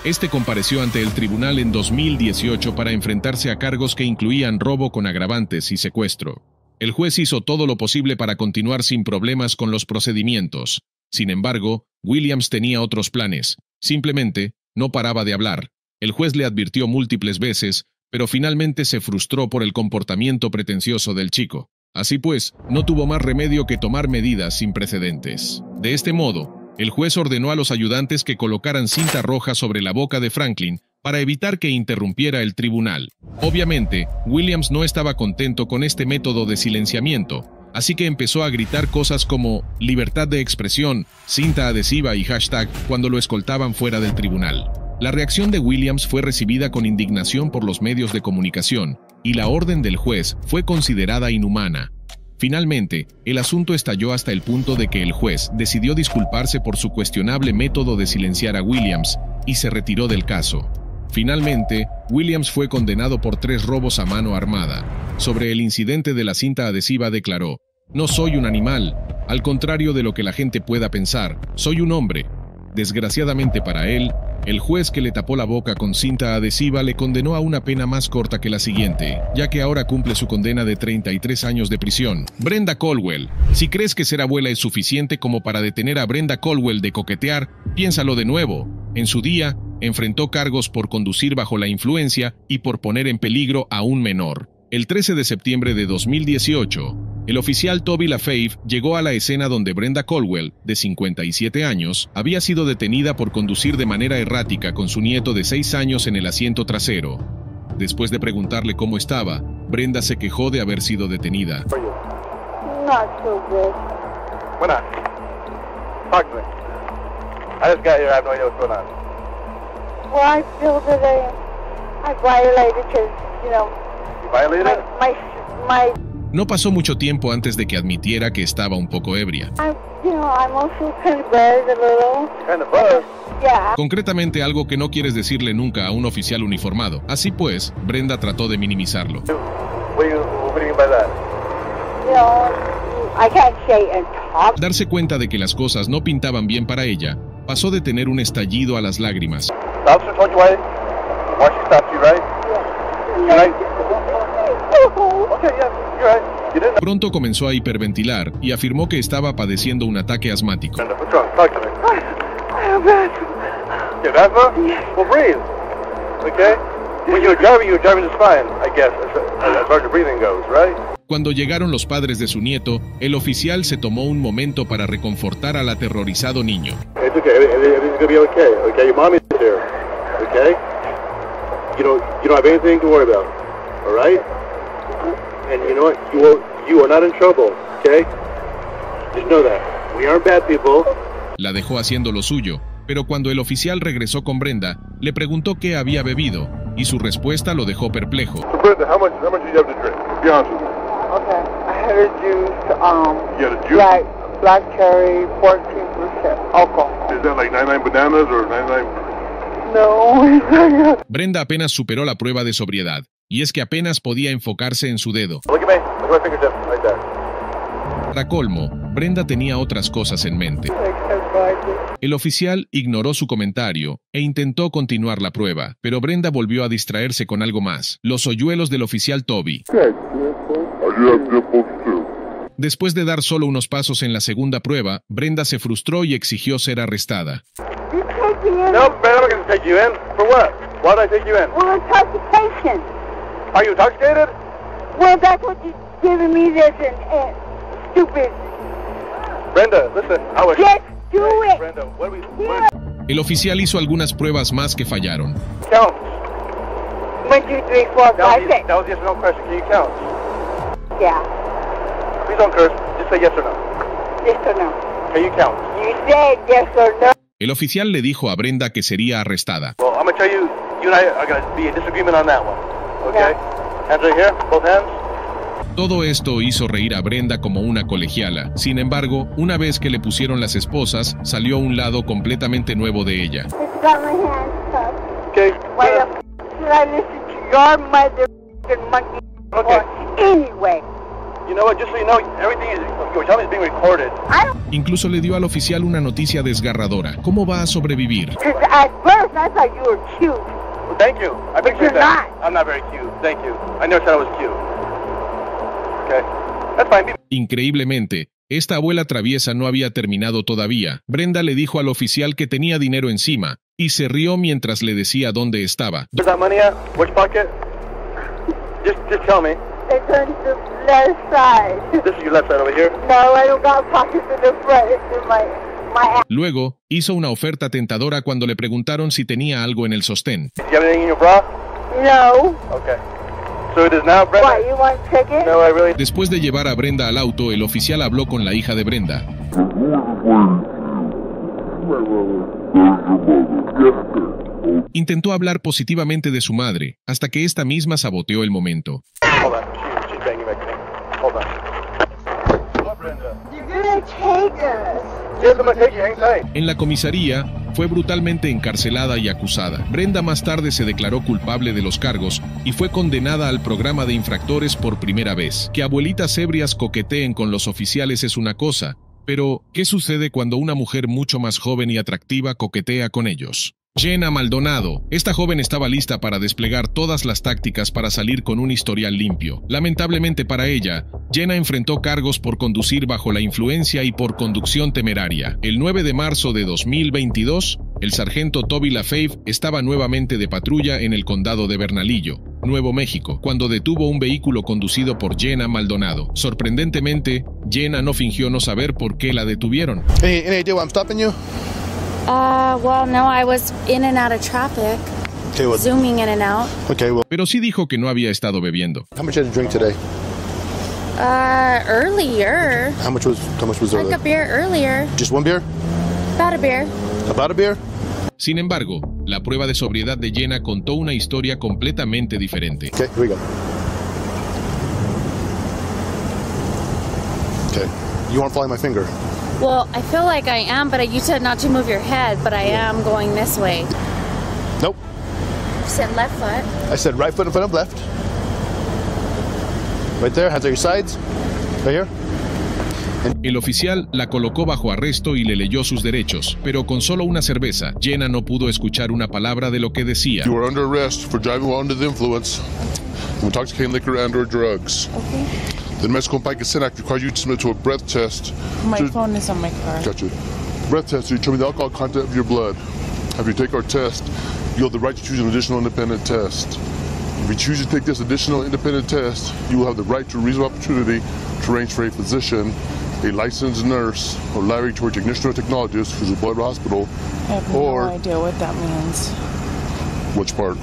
Este compareció ante el tribunal en 2018 para enfrentarse a cargos que incluían robo con agravantes y secuestro. El juez hizo todo lo posible para continuar sin problemas con los procedimientos. Sin embargo, Williams tenía otros planes. Simplemente, no paraba de hablar. El juez le advirtió múltiples veces, pero finalmente se frustró por el comportamiento pretencioso del chico. Así pues, no tuvo más remedio que tomar medidas sin precedentes. De este modo, el juez ordenó a los ayudantes que colocaran cinta roja sobre la boca de Franklin para evitar que interrumpiera el tribunal. Obviamente, Williams no estaba contento con este método de silenciamiento, así que empezó a gritar cosas como libertad de expresión, cinta adhesiva y hashtag cuando lo escoltaban fuera del tribunal. La reacción de Williams fue recibida con indignación por los medios de comunicación, y la orden del juez fue considerada inhumana. Finalmente, el asunto estalló hasta el punto de que el juez decidió disculparse por su cuestionable método de silenciar a Williams y se retiró del caso. Finalmente, Williams fue condenado por 3 robos a mano armada. Sobre el incidente de la cinta adhesiva declaró: "No soy un animal, al contrario de lo que la gente pueda pensar, soy un hombre". Desgraciadamente para él, el juez que le tapó la boca con cinta adhesiva le condenó a una pena más corta que la siguiente, ya que ahora cumple su condena de 33 años de prisión. Brenda Colwell. Si crees que ser abuela es suficiente como para detener a Brenda Colwell de coquetear, piénsalo de nuevo. En su día, enfrentó cargos por conducir bajo la influencia y por poner en peligro a un menor. El 13 de septiembre de 2018, el oficial Toby LaFave llegó a la escena donde Brenda Colwell, de 57 años, había sido detenida por conducir de manera errática con su nieto de 6 años en el asiento trasero. Después de preguntarle cómo estaba, Brenda se quejó de haber sido detenida. Not so good. Why not? Talk to me. I just got here. I have no idea what's going on. Well, I feel that I violated his, You violated? my No pasó mucho tiempo antes de que admitiera que estaba un poco ebria. I'm also kind of buzzed a little. Kind of buzzed? Yeah. Concretamente algo que no quieres decirle nunca a un oficial uniformado. Así pues, Brenda trató de minimizarlo. What do you mean by that? I can't say and talk. Darse cuenta de que las cosas no pintaban bien para ella, pasó de tener un estallido a las lágrimas. The officer told you why she stopped you, right? You right? Okay, yeah, you're right. You didn't know. Pronto comenzó a hiperventilar y afirmó que estaba padeciendo un ataque asmático. What's wrong? Talk to me. I have asthma. You have asthma? Well, breathe. Okay? When you're driving just fine, I guess, as far as your breathing goes, right? Cuando llegaron los padres de su nieto, el oficial se tomó un momento para reconfortar al aterrorizado niño. It's okay. Everything's gonna be okay. Okay, your mommy's there. Okay? You don't have anything to worry about. All right? And you know what? You are not in trouble. Okay? Just know that. We aren't bad people. La dejó haciendo lo suyo, pero cuando el oficial regresó con Brenda, le preguntó qué había bebido, y su respuesta lo dejó perplejo. So Brenda, how much did you have to drink? Be honest with me. Okay, I had a juice, You had a juice? black cherry, 14% alcohol. Is that like 99 bananas or 99? No. Brenda apenas superó la prueba de sobriedad, y es que apenas podía enfocarse en su dedo. Look at me. Look at my fingertip. Right there. Para colmo, Brenda tenía otras cosas en mente. El oficial ignoró su comentario e intentó continuar la prueba, pero Brenda volvió a distraerse con algo más: los hoyuelos del oficial Toby. Después de dar solo unos pasos en la segunda prueba, Brenda se frustró y exigió ser arrestada. No, Brenda, I'm going to take you in. For what? Why did I take you in? Well, intoxication. Are you intoxicated? Well, that's what you're giving me this stupid. Brenda, listen, I was... Just do it. Brenda, what do we... El oficial hizo algunas pruebas más que fallaron. Count. 1, 2, 3, 4, 5, 6. That was yes or no question. Can you count? Yeah. Please don't curse. Just say yes or no. Yes or no. Can you count? You said yes or no. El oficial le dijo a Brenda que sería arrestada. Well, I'm going to tell you, you and I are going to be in disagreement on that one. Okay? Yeah. Hands right here. Both hands. Todo esto hizo reír a Brenda como una colegiala. Sin embargo, una vez que le pusieron las esposas, salió un lado completamente nuevo de ella. It's got my hands up. Okay. Why the f*** should I listen to your mother monkey? Okay. Anyway. You know what? Just so you know, everything you're telling me is being recorded. Incluso le dio al oficial una noticia desgarradora. ¿Cómo va a sobrevivir? Because at first I thought you were cute. Well, thank you. I appreciate that. I'm not very cute. Thank you. I never said I was cute. Okay. That's fine. Increíblemente, esta abuela traviesa no había terminado todavía. Brenda le dijo al oficial que tenía dinero encima y se rió mientras le decía dónde estaba. Where's that money at? Which pocket? Just tell me. It's on the left side. This is your left side over here? No, I don't got pockets in the front. It's in my ass. Luego, hizo una oferta tentadora cuando le preguntaron si tenía algo en el sostén. Do you have anything in your bra? No. Okay. So it is now, Brenda? What, you want to take it? No, I really... Después de llevar a Brenda al auto, el oficial habló con la hija de Brenda. Intentó hablar positivamente de su madre, hasta que esta misma saboteó el momento. Hold on. She's banging back to me. Hold on. Oh, Brenda. You're gonna take us. Yes, I'm gonna take you. Hang tight. En la comisaría, fue brutalmente encarcelada y acusada. Brenda más tarde se declaró culpable de los cargos y fue condenada al programa de infractores por primera vez. Que abuelitas ebrias coqueteen con los oficiales es una cosa, pero ¿qué sucede cuando una mujer mucho más joven y atractiva coquetea con ellos? Jenna Maldonado. Esta joven estaba lista para desplegar todas las tácticas para salir con un historial limpio. Lamentablemente para ella, Jenna enfrentó cargos por conducir bajo la influencia y por conducción temeraria. El 9 de marzo de 2022, el sargento Toby LaFave estaba nuevamente de patrulla en el condado de Bernalillo, Nuevo México, cuando detuvo un vehículo conducido por Jenna Maldonado. Sorprendentemente, Jenna no fingió no saber por qué la detuvieron. Any idea why I'm stopping you? Well, no, I was in and out of traffic. Okay, well, zooming in and out. Okay, well. Pero sí dijo que no había estado bebiendo. How much did you drink today? Earlier. How much was earlier? Like a beer earlier. Just one beer? About a beer. About a beer? Sin embargo, la prueba de sobriedad de Jenna contó una historia completamente diferente. Okay, here we go. Okay, you want to follow my finger? Well, I feel like I am, but you said not to move your head, but I am going this way. Nope. You said left foot. I said right foot in front of left. Right there, hands on your sides. Right here. El oficial la colocó bajo arresto y le leyó sus derechos, pero con solo una cerveza, Jenna no pudo escuchar una palabra de lo que decía. You are under arrest for driving while under the influence of intoxicating liquor and/or drugs. Okay. The Mexico Bike Consent Act requires you to submit to a breath test. My phone is on my car. Gotcha. Breath test to determine the alcohol content of your blood. After you take our test, you have the right to choose an additional independent test. If you choose to take this additional independent test, you will have the right to a reasonable opportunity to arrange for a physician, a licensed nurse, or laboratory technician or technologist who's a blood hospital. I have no idea what that means. Which part?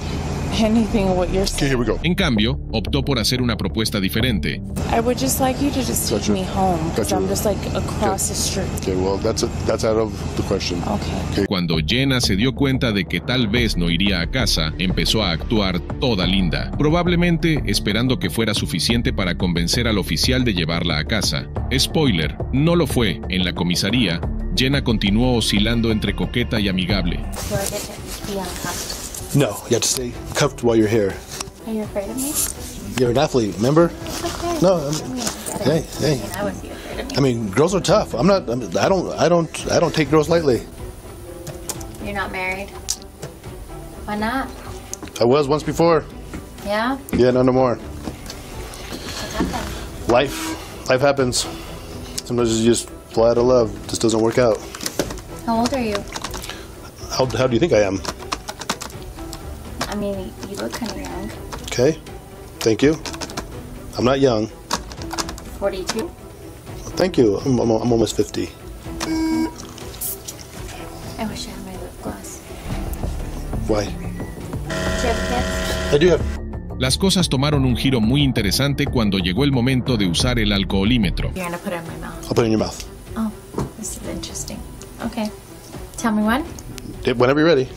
Anything what you're Okay, saying. here we go. En cambio, optó por hacer una propuesta diferente. I would just like you to just take Gotcha. me home, because Gotcha. I'm just like across the street. Okay, well, that's out of the question. Okay. Cuando Jenna se dio cuenta de que tal vez no iría a casa, empezó a actuar toda linda, probablemente esperando que fuera suficiente para convencer al oficial de llevarla a casa. Spoiler, no lo fue. En la comisaría, Jenna continuó oscilando entre coqueta y amigable. No, you have to stay cuffed while you're here. Are you afraid of me? You're an athlete, remember? Okay. No, I'm hey. I wouldn't be afraid. to me. I mean, girls are tough. I don't take girls lightly. You're not married? Why not? I was once before. Yeah? Yeah, no more. What happened? Life happens. Sometimes you just fly out of love. Just doesn't work out. How old are you? How do you think I am? I mean, you look kind of young. Okay. Thank you. I'm not young. 42? Thank you. I'm almost 50. I wish I had my lip gloss. Why? Do you have kids? I do have. Las cosas tomaron un giro muy interesante cuando llegó el momento de usar el alcoholímetro. You're gonna put it in my mouth. I'll put it in your mouth. Oh, this is interesting. Okay. Tell me when. Whenever you're ready.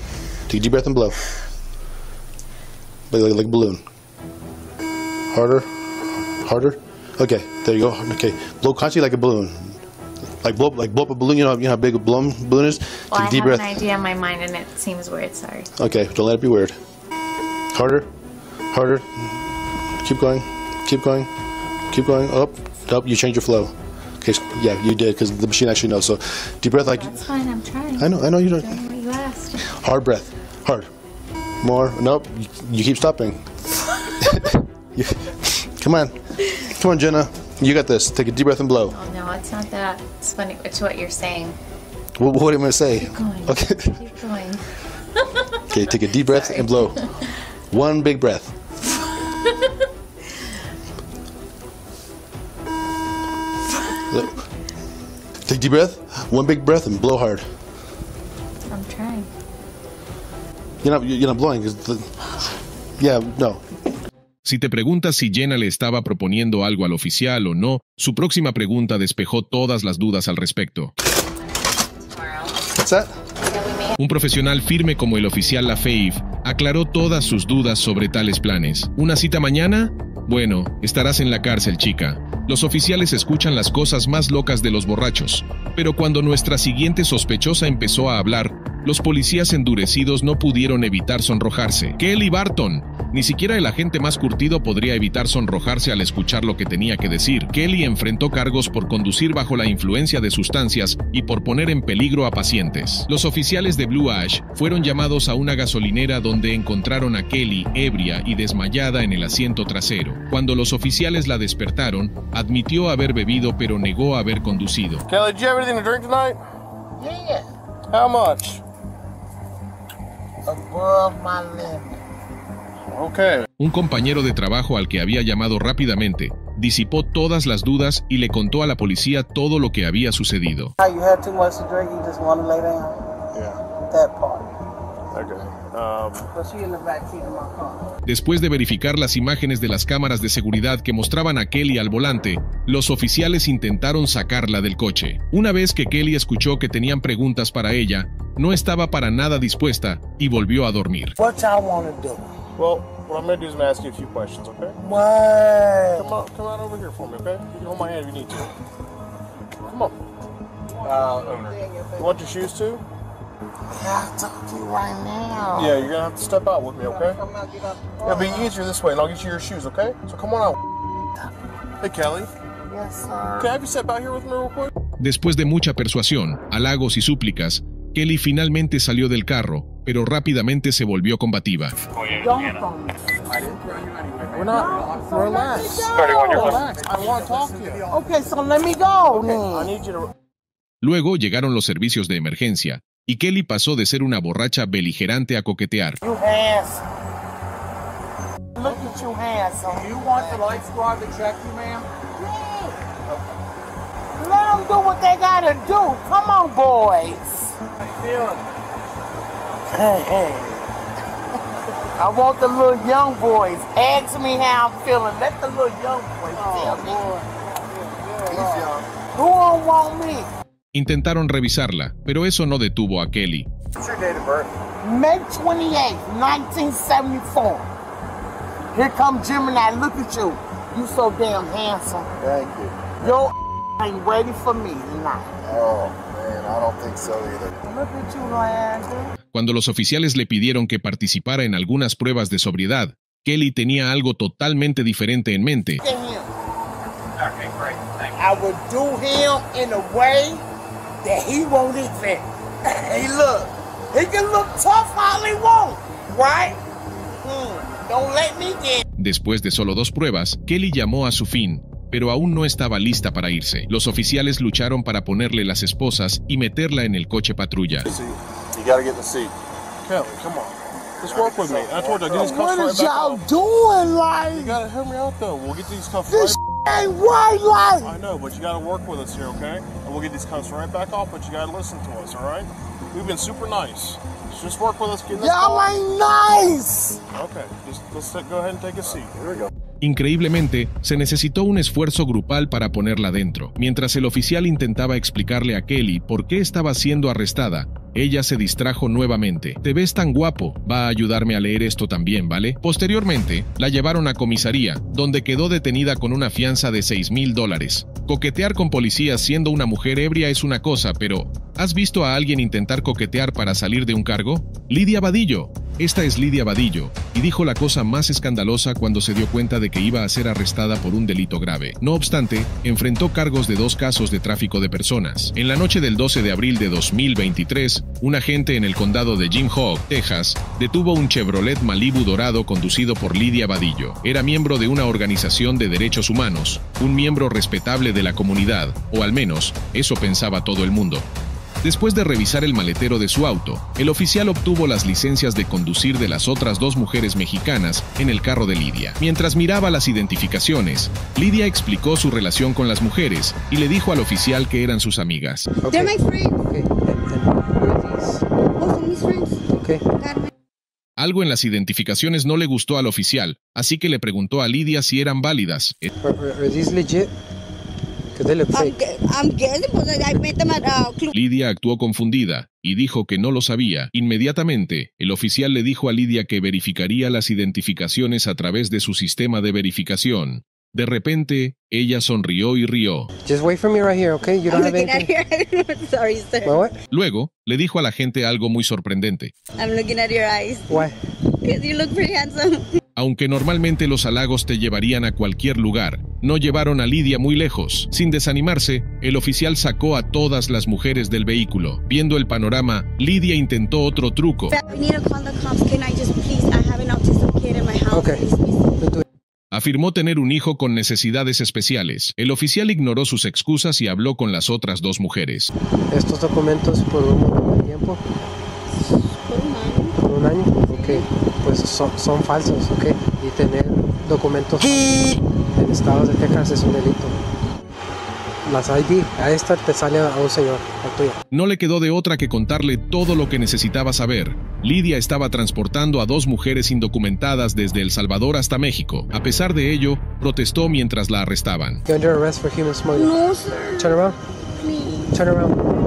Take a deep breath and blow. Like a balloon. Harder. Okay, there you go. Okay, blow constantly like a balloon. Like blow up a balloon. You know how big a balloon is. Well, Take a deep I have breath. an idea in my mind, and it seems weird. Sorry. Okay, don't let it be weird. Harder. Keep going. Up. You change your flow. Okay, yeah, you did because the machine actually knows. So, deep breath like. That's fine. I'm trying. I know you don't. Doing what you asked. Hard breath. Hard. More. Nope. You keep stopping. Come on, Jenna. You got this. Take a deep breath and blow. Oh no, it's not that. It's funny. It's what you're saying. What am I going to say? Keep going. Okay. Keep going. Okay, take a deep breath and blow. One big breath. Take a deep breath, one big breath, and blow hard. I'm trying. You're not blowing. Yeah, no. Si te preguntas si Jenna le estaba proponiendo algo al oficial o no, su próxima pregunta despejó todas las dudas al respecto. What's that? Un profesional firme como el oficial Lafave aclaró todas sus dudas sobre tales planes. ¿Una cita mañana? Bueno, estarás en la cárcel, chica. Los oficiales escuchan las cosas más locas de los borrachos. Pero cuando nuestra siguiente sospechosa empezó a hablar, los policías endurecidos no pudieron evitar sonrojarse. Kelly Barton. Ni siquiera el agente más curtido podría evitar sonrojarse al escuchar lo que tenía que decir. Kelly enfrentó cargos por conducir bajo la influencia de sustancias y por poner en peligro a pacientes. Los oficiales de Blue Ash fueron llamados a una gasolinera donde encontraron a Kelly ebria y desmayada en el asiento trasero. Cuando los oficiales la despertaron, admitió haber bebido pero negó haber conducido. Kelly, did you have anything to drink tonight? Yeah. How much? Above my limit. Okay. Un compañero de trabajo al que había llamado rápidamente disipó todas las dudas y le contó a la policía todo lo que había sucedido. You had too much to drink, you just want to lay down? Yeah. That part. Okay. But she in the backseat of my car. Después de verificar las imágenes de las cámaras de seguridad que mostraban a Kelly al volante, los oficiales intentaron sacarla del coche. Una vez que Kelly escuchó que tenían preguntas para ella, no estaba para nada dispuesta y volvió a dormir. What y'all want to do? Well, what I'm going to do is I'm going to ask you a few questions, okay? What? Come on over here for me, okay? You can hold my hand if you need to. Come on. You want your shoes too? I'll talk to you right now. Yeah, you're going to have to step out with me, okay? It'll be easier this way, and I'll get you your shoes, okay? So come on out. Hey, Kelly. Yes, sir. Can I have you step out here with me real quick? Después de mucha persuasión, halagos y súplicas, Kelly finalmente salió del carro, pero rápidamente se volvió combativa. We're not. Relax. Relax. I want to talk to you. Okay, so let me go then. I need you to... Luego llegaron los servicios de emergencia, y Kelly pasó de ser una borracha beligerante a coquetear. You handsome. Look at you handsome. You want the light squad to check you, ma'am? Let them do what they gotta do. Come on, boys. Hey. I want the little young boys. Ask me how I'm feeling. Let the little young boys tell me. He's young. Who don't want me? Intentaron revisarla, pero eso no detuvo a Kelly. What's your date of birth? May 28th, 1974. Here come Gemini. Look at you. You so damn handsome. Thank you. Your ain't ready for me tonight. Oh, man, I don't think so either. Look at you, Landon. Cuando los oficiales le pidieron que participara en algunas pruebas de sobriedad, Kelly tenía algo totalmente diferente en mente. Okay, great. Thank you. I would do him in a way that he won't accept. Hey, look, he can look tough all he wants, right? Don't let me get. Después de solo 2 pruebas, Kelly llamó a su fin, pero aún no estaba lista para irse. Los oficiales lucharon para ponerle las esposas y meterla en el coche patrulla. You gotta get the seat. Kelly, come on. Just work with me. I told you, get these cuffs What right is back y'all off. doing, like? You gotta help me out though. We'll get these cuffs This right. ain't right, like. I know, but you gotta work with us here, okay? And we'll get these cuffs right back off, but you gotta listen to us, all right? We've been super nice. Just work with us, get in this Y'all car. ain't nice. Okay, let's go ahead and take a seat. Here we go. Increíblemente, se necesitó un esfuerzo grupal para ponerla dentro. Mientras el oficial intentaba explicarle a Kelly por qué estaba siendo arrestada, ella se distrajo nuevamente. «Te ves tan guapo, va a ayudarme a leer esto también, ¿vale?» Posteriormente, la llevaron a comisaría, donde quedó detenida con una fianza de $6,000. Coquetear con policías siendo una mujer ebria es una cosa, pero ¿has visto a alguien intentar coquetear para salir de un cargo? Lidia Vadillo. Esta es Lidia Vadillo, y dijo la cosa más escandalosa cuando se dio cuenta de que iba a ser arrestada por un delito grave. No obstante, enfrentó cargos de 2 casos de tráfico de personas. En la noche del 12 de abril de 2023, un agente en el condado de Jim Hogg, Texas, detuvo un Chevrolet Malibu dorado conducido por Lidia Vadillo. Era miembro de una organización de derechos humanos, un miembro respetable de la comunidad, o al menos, eso pensaba todo el mundo. Después de revisar el maletero de su auto, el oficial obtuvo las licencias de conducir de las otras 2 mujeres mexicanas en el carro de Lidia. Mientras miraba las identificaciones, Lidia explicó su relación con las mujeres y le dijo al oficial que eran sus amigas. They're my friends. Okay. And who are these? Oh, son mis friends. Okay. Algo en las identificaciones no le gustó al oficial, así que le preguntó a Lidia si eran válidas. Are these legit? Because they look fake. I'm guessing because I met them at Club. Lidia actuó confundida y dijo que no lo sabía. Inmediatamente, el oficial le dijo a Lidia que verificaría las identificaciones a través de su sistema de verificación. De repente, ella sonrió y rió. Just wait for me right here, okay? You don't have anything. Sorry, sir. What? Luego, le dijo a la gente algo muy sorprendente. I'm looking at your eyes. Why? Because you look pretty handsome. Aunque normalmente los halagos te llevarían a cualquier lugar, no llevaron a Lidia muy lejos. Sin desanimarse, el oficial sacó a todas las mujeres del vehículo. Viendo el panorama, Lidia intentó otro truco. I need to call the cops. Can I just please? I have an autistic kid in my house. Okay. Afirmó tener un hijo con necesidades especiales. El oficial ignoró sus excusas y habló con las otras 2 mujeres. ¿Estos documentos por un tiempo? ¿Por un año? Ok, pues son falsos, ok. Y tener documentos en estados de Texas es un delito. Las ID, a esta te sale a un señor, a tuya. No le quedó de otra que contarle todo lo que necesitaba saber. Lidia estaba transportando a 2 mujeres indocumentadas desde El Salvador hasta México. A pesar de ello, protestó mientras la arrestaban. You're under arrest for human smuggling. No, sir. Turn around. Please. Turn around.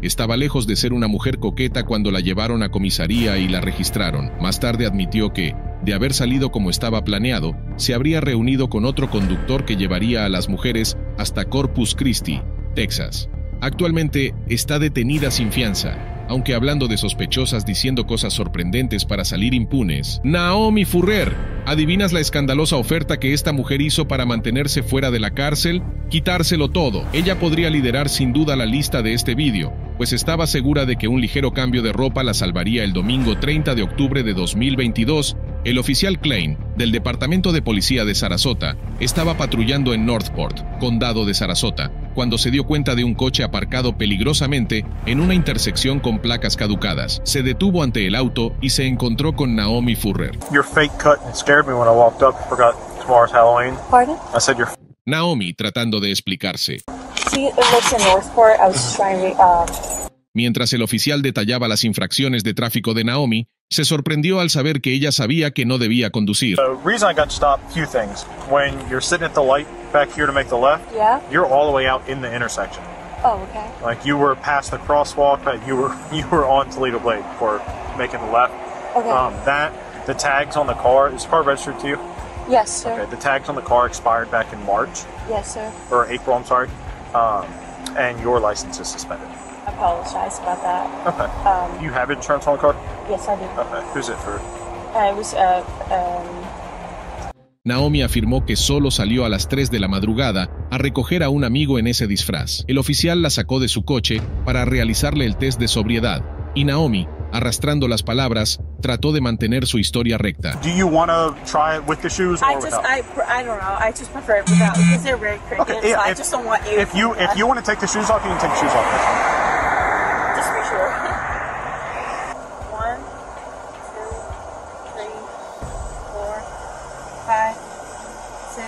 Estaba lejos de ser una mujer coqueta cuando la llevaron a comisaría y la registraron. Más tarde admitió que, de haber salido como estaba planeado, se habría reunido con otro conductor que llevaría a las mujeres hasta Corpus Christi, Texas. Actualmente está detenida sin fianza, aunque hablando de sospechosas diciendo cosas sorprendentes para salir impunes. Naomi Furrer, ¿adivinas la escandalosa oferta que esta mujer hizo para mantenerse fuera de la cárcel? Quitárselo todo. Ella podría liderar sin duda la lista de este vídeo, pues estaba segura de que un ligero cambio de ropa la salvaría el domingo 30 de octubre de 2022. El oficial Klein, del Departamento de Policía de Sarasota, estaba patrullando en Northport, condado de Sarasota, cuando se dio cuenta de un coche aparcado peligrosamente en una intersección con placas caducadas. Se detuvo ante el auto y se encontró con Naomi Furrer. Your fake cut scared me when I walked up. Forgot tomorrow's Halloween. Pardon? I said your. Naomi tratando de explicarse. See, it looks in Northport. I was just trying to. Mientras el oficial detallaba las infracciones de tráfico de Naomi, se sorprendió al saber que ella sabía que no debía conducir. The reason I got stopped, few things. When you're sitting at the light back here to make the left, Yeah. you're all the way out in the intersection. Oh, okay. Like you were past the crosswalk, but you were on Toledo Blade for making the left. Okay. The tags on the car, is the car registered to you? Yes, sir. Okay, the tags on the car expired back in March, Yes, sir. or April, I'm sorry, and your license is suspended. I apologize about that. Okay. You have insurance on the car? Yes, I do. Okay. Who's it for? It was Naomi afirmó que solo salió a las 3 de la madrugada a recoger a un amigo en ese disfraz. El oficial la sacó de su coche para realizarle el test de sobriedad, y Naomi, arrastrando las palabras, trató de mantener su historia recta. Do you want to try it with the shoes or without? I don't know. I just prefer it without because they're very cricket. Okay, I just don't want you. If you want to take the shoes off, you can take the shoes off. Just be sure. 1, 2, 3, 4, 5, 6.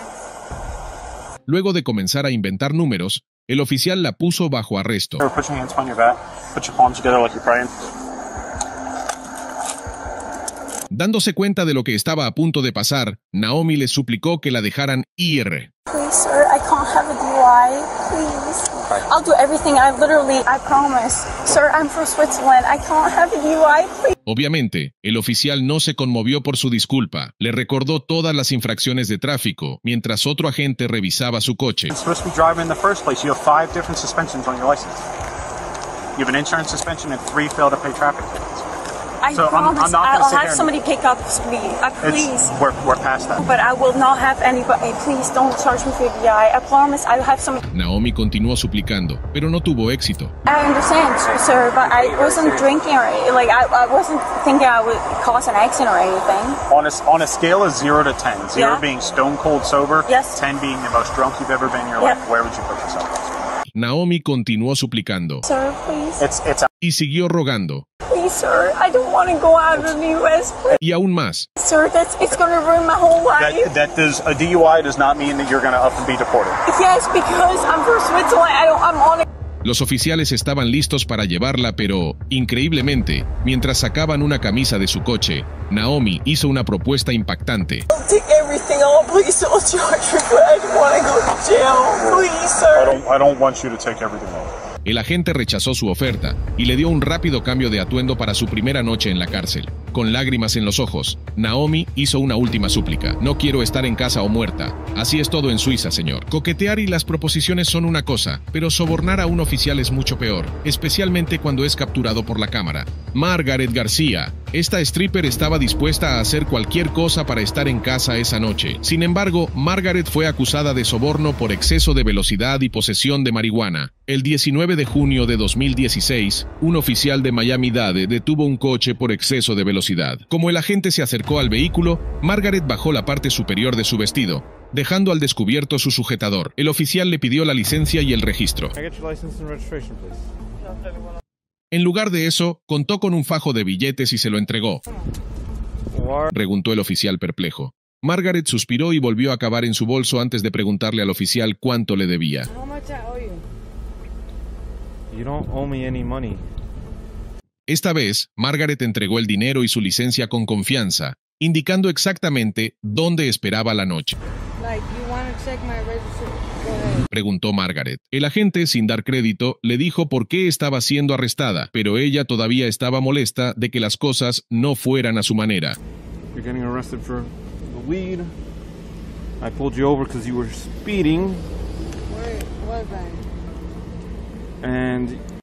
Luego de comenzar a inventar números, el oficial la puso bajo arresto. Put your hands behind your back. Put your palms together like you're praying. Dándose cuenta de lo que estaba a punto de pasar, Naomi les suplicó que la dejaran ir. Please, sir, I can't have a DUI. Please. I'll do everything. I promise. Sir, I'm from Switzerland. I can't have a DUI. Please. Obviamente, el oficial no se conmovió por su disculpa. Le recordó todas las infracciones de tráfico, mientras otro agente revisaba su coche. You're supposed to be driving in the first place. You have 5 different suspensions on your license. You have an insurance suspension and 3 fail to pay traffic tickets. I promise I'll have somebody pick up me. Please. We're past that. But I will not have anybody. Please don't charge me for DUI. I promise I'll have somebody. Naomi continuó suplicando, pero no tuvo éxito. I understand, sir, but I wasn't drinking or like I wasn't thinking I would cause an accident or anything. On a scale of 0 to 10, 0 being stone cold sober, 10 being the most drunk you've ever been in your life, where would you put yourself? Naomi continuó suplicando. Sir, please. Y siguió rogando. Please, sir, I don't want to go out of the U.S. Please. Y aún más. Sir, it's going to ruin my whole life. A DUI does not mean that you're going to up and be deported. Yes, because I'm from Switzerland. I'm on it. Los oficiales estaban listos para llevarla, pero, increíblemente, mientras sacaban una camisa de su coche, Naomi hizo una propuesta impactante. Take everything off, please don't charge me, but I don't want to go to jail. Please, sir. I don't want you to take everything off. El agente rechazó su oferta y le dio un rápido cambio de atuendo para su primera noche en la cárcel. Con lágrimas en los ojos, Naomi hizo una última súplica. No quiero estar en casa o muerta. Así es todo en Suiza, señor. Coquetear y las proposiciones son una cosa, pero sobornar a un oficial es mucho peor, especialmente cuando es capturado por la cámara. Margaret García. Esta stripper estaba dispuesta a hacer cualquier cosa para estar en casa esa noche. Sin embargo, Margaret fue acusada de soborno por exceso de velocidad y posesión de marihuana. El 19 de junio de 2016, un oficial de Miami-Dade detuvo un coche por exceso de velocidad. Como el agente se acercó al vehículo, Margaret bajó la parte superior de su vestido, dejando al descubierto su sujetador. El oficial le pidió la licencia y el registro. En lugar de eso, contó con un fajo de billetes y se lo entregó. Preguntó el oficial perplejo. Margaret suspiró y volvió a cavar en su bolso antes de preguntarle al oficial cuánto le debía. Esta vez, Margaret entregó el dinero y su licencia con confianza, indicando exactamente dónde esperaba la noche. Preguntó Margaret. El agente, sin dar crédito, le dijo por qué estaba siendo arrestada, pero ella todavía estaba molesta de que las cosas no fueran a su manera.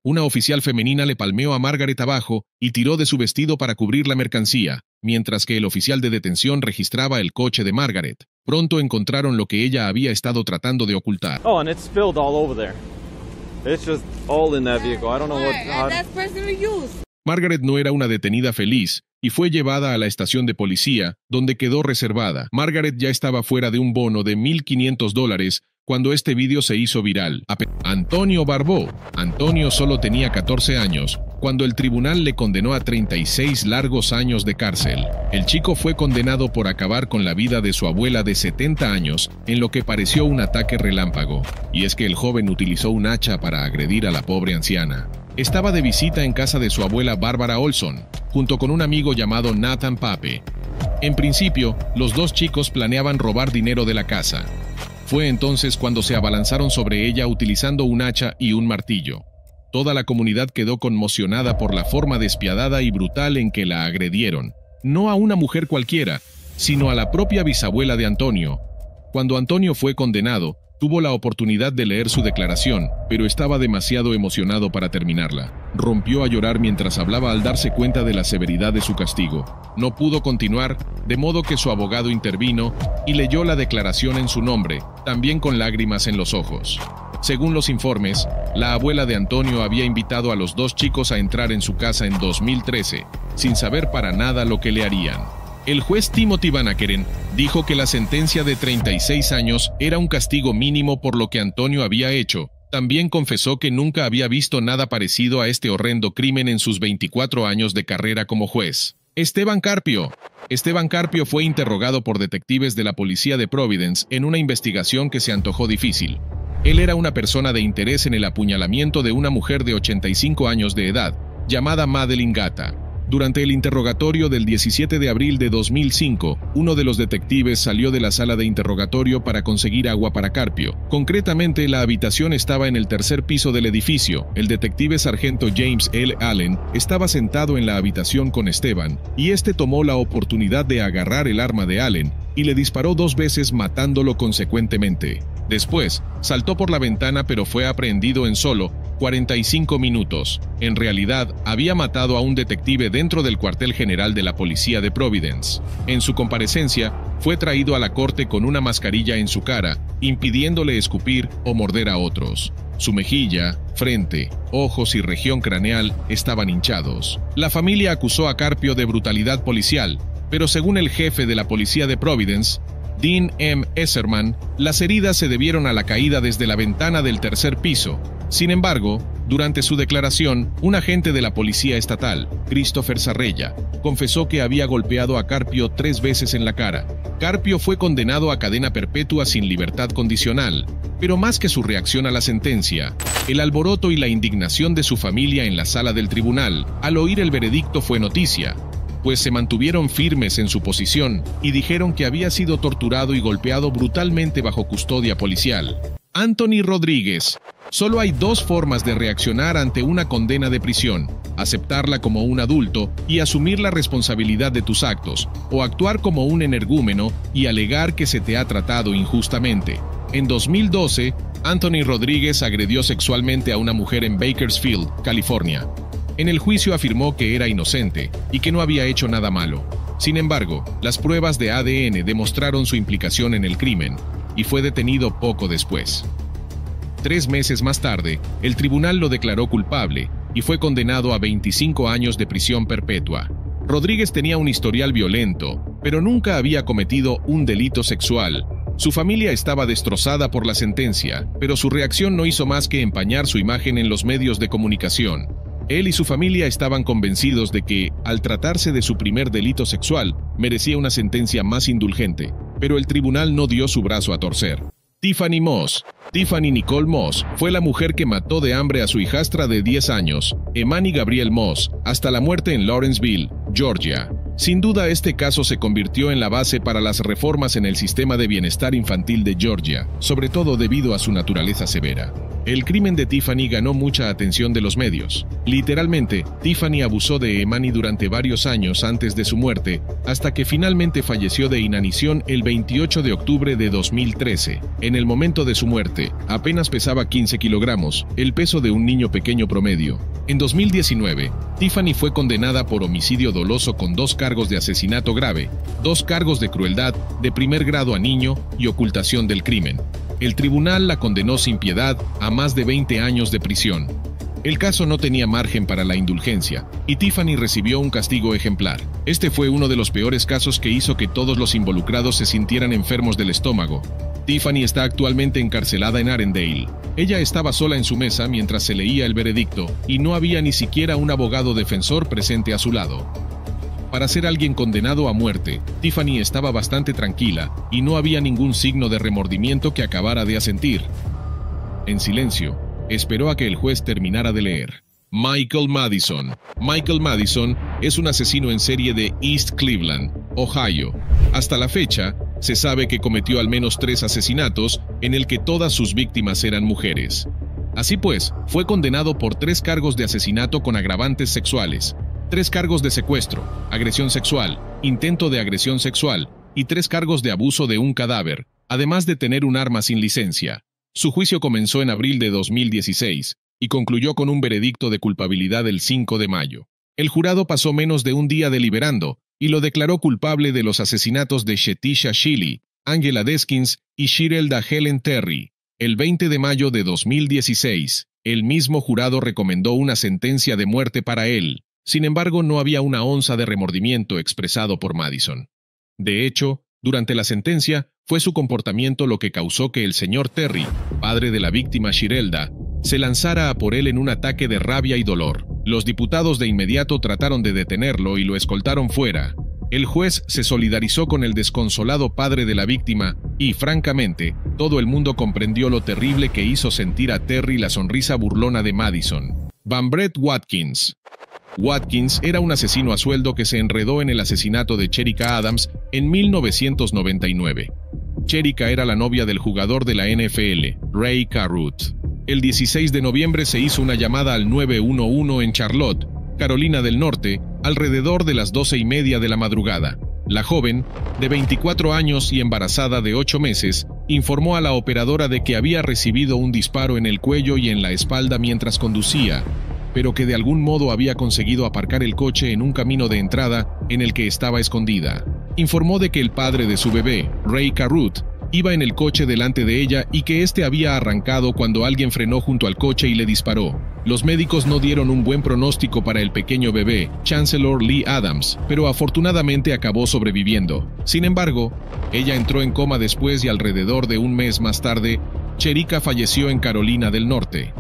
Una oficial femenina le palmeó a Margaret abajo y tiró de su vestido para cubrir la mercancía, mientras que el oficial de detención registraba el coche de Margaret. Pronto encontraron lo que ella había estado tratando de ocultar. Oh, and it's spilled all over there. It's just all in that vehicle. I don't know what. That's personal use. Margaret no era una detenida feliz y fue llevada a la estación de policía, donde quedó reservada. Margaret ya estaba fuera de un bono de $1,500 cuando este vídeo se hizo viral. Antonio Barbó. Antonio solo tenía 14 años, cuando el tribunal le condenó a 36 largos años de cárcel. El chico fue condenado por acabar con la vida de su abuela de 70 años, en lo que pareció un ataque relámpago. Y es que el joven utilizó un hacha para agredir a la pobre anciana. Estaba de visita en casa de su abuela Bárbara Olson, junto con un amigo llamado Nathan Pape. En principio, los dos chicos planeaban robar dinero de la casa. Fue entonces cuando se abalanzaron sobre ella utilizando un hacha y un martillo. Toda la comunidad quedó conmocionada por la forma despiadada y brutal en que la agredieron. No a una mujer cualquiera, sino a la propia bisabuela de Antonio. Cuando Antonio fue condenado, Tuvo la oportunidad de leer su declaración, pero estaba demasiado emocionado para terminarla. Rompió a llorar mientras hablaba al darse cuenta de la severidad de su castigo. No pudo continuar, de modo que su abogado intervino y leyó la declaración en su nombre, también con lágrimas en los ojos. Según los informes, la abuela de Antonio había invitado a los dos chicos a entrar en su casa en 2013, sin saber para nada lo que le harían. El juez Timothy Van Ackeren dijo que la sentencia de 36 años era un castigo mínimo por lo que Antonio había hecho. También confesó que nunca había visto nada parecido a este horrendo crimen en sus 24 años de carrera como juez. Esteban Carpio fue interrogado por detectives de la policía de Providence en una investigación que se antojó difícil. Él era una persona de interés en el apuñalamiento de una mujer de 85 años de edad, llamada Madeline Gata. Durante el interrogatorio del 17 de abril de 2005, uno de los detectives salió de la sala de interrogatorio para conseguir agua para Carpio. Concretamente, la habitación estaba en el tercer piso del edificio. El detective sargento James L. Allen estaba sentado en la habitación con Esteban, y este tomó la oportunidad de agarrar el arma de Allen y le disparó 2 veces matándolo consecuentemente. Después, saltó por la ventana pero fue aprehendido en solo 45 minutos. En realidad, había matado a un detective dentro del cuartel general de la policía de Providence. En su comparecencia, fue traído a la corte con una mascarilla en su cara, impidiéndole escupir o morder a otros. Su mejilla, frente, ojos y región craneal estaban hinchados. La familia acusó a Carpio de brutalidad policial, pero según el jefe de la policía de Providence, Dean M. Esserman, las heridas se debieron a la caída desde la ventana del tercer piso. Sin embargo, durante su declaración, un agente de la policía estatal, Christopher Sarrella, confesó que había golpeado a Carpio 3 veces en la cara. Carpio fue condenado a cadena perpetua sin libertad condicional, pero más que su reacción a la sentencia, el alboroto y la indignación de su familia en la sala del tribunal al oír el veredicto fue noticia, pues se mantuvieron firmes en su posición y dijeron que había sido torturado y golpeado brutalmente bajo custodia policial. Anthony Rodríguez. Solo hay 2 formas de reaccionar ante una condena de prisión: aceptarla como un adulto y asumir la responsabilidad de tus actos, o actuar como un energúmeno y alegar que se te ha tratado injustamente. En 2012, Anthony Rodríguez agredió sexualmente a una mujer en Bakersfield, California. En el juicio afirmó que era inocente y que no había hecho nada malo. Sin embargo, las pruebas de ADN demostraron su implicación en el crimen y fue detenido poco después. 3 meses más tarde, el tribunal lo declaró culpable y fue condenado a 25 años de prisión perpetua. Rodríguez tenía un historial violento, pero nunca había cometido un delito sexual. Su familia estaba destrozada por la sentencia, pero su reacción no hizo más que empañar su imagen en los medios de comunicación. Él y su familia estaban convencidos de que, al tratarse de su primer delito sexual, merecía una sentencia más indulgente, pero el tribunal no dio su brazo a torcer. Tiffany Moss. Tiffany Nicole Moss fue la mujer que mató de hambre a su hijastra de 10 años, Emani Gabriel Moss, hasta la muerte en Lawrenceville, Georgia. Sin duda, este caso se convirtió en la base para las reformas en el sistema de bienestar infantil de Georgia, sobre todo debido a su naturaleza severa. El crimen de Tiffany ganó mucha atención de los medios. Literalmente, Tiffany abusó de Emani durante varios años antes de su muerte, hasta que finalmente falleció de inanición el 28 de octubre de 2013. En el momento de su muerte, apenas pesaba 15 kilogramos, el peso de un niño pequeño promedio. En 2019, Tiffany fue condenada por homicidio doloso con 2 cargos de asesinato grave, 2 cargos de crueldad de primer grado a niño y ocultación del crimen. El tribunal la condenó sin piedad a más de 20 años de prisión. El caso no tenía margen para la indulgencia, y Tiffany recibió un castigo ejemplar. Este fue uno de los peores casos que hizo que todos los involucrados se sintieran enfermos del estómago. Tiffany está actualmente encarcelada en Arendale. Ella estaba sola en su mesa mientras se leía el veredicto, y no había ni siquiera un abogado defensor presente a su lado. Para ser alguien condenado a muerte, Tiffany estaba bastante tranquila y no había ningún signo de remordimiento que acabara de asentir. En silencio, esperó a que el juez terminara de leer. Michael Madison. Michael Madison es un asesino en serie de East Cleveland, Ohio. Hasta la fecha, se sabe que cometió al menos 3 asesinatos en el que todas sus víctimas eran mujeres. Así pues, fue condenado por 3 cargos de asesinato con agravantes sexuales, 3 cargos de secuestro, agresión sexual, intento de agresión sexual y 3 cargos de abuso de un cadáver, además de tener un arma sin licencia. Su juicio comenzó en abril de 2016 y concluyó con un veredicto de culpabilidad el 5 de mayo. El jurado pasó menos de un día deliberando y lo declaró culpable de los asesinatos de Shetisha Shili, Angela Deskins y Shirelda Helen Terry. El 20 de mayo de 2016, el mismo jurado recomendó una sentencia de muerte para él. Sin embargo, no había una onza de remordimiento expresado por Madison. De hecho, durante la sentencia, fue su comportamiento lo que causó que el señor Terry, padre de la víctima Shirelda, se lanzara a por él en un ataque de rabia y dolor. Los diputados de inmediato trataron de detenerlo y lo escoltaron fuera. El juez se solidarizó con el desconsolado padre de la víctima y, francamente, todo el mundo comprendió lo terrible que hizo sentir a Terry la sonrisa burlona de Madison. Van Brett Watkins. Watkins era un asesino a sueldo que se enredó en el asesinato de Cherika Adams en 1999. Cherika era la novia del jugador de la NFL, Ray Carruth. El 16 de noviembre se hizo una llamada al 911 en Charlotte, Carolina del Norte, alrededor de las 12:30 de la madrugada. La joven, de 24 años y embarazada de 8 meses, informó a la operadora de que había recibido un disparo en el cuello y en la espalda mientras conducía, pero que de algún modo había conseguido aparcar el coche en un camino de entrada en el que estaba escondida. Informó de que el padre de su bebé, Ray Carruth, iba en el coche delante de ella y que éste había arrancado cuando alguien frenó junto al coche y le disparó. Los médicos no dieron un buen pronóstico para el pequeño bebé, Chancellor Lee Adams, pero afortunadamente acabó sobreviviendo. Sin embargo, ella entró en coma después y alrededor de un mes más tarde, Cherika falleció en Carolina del Norte.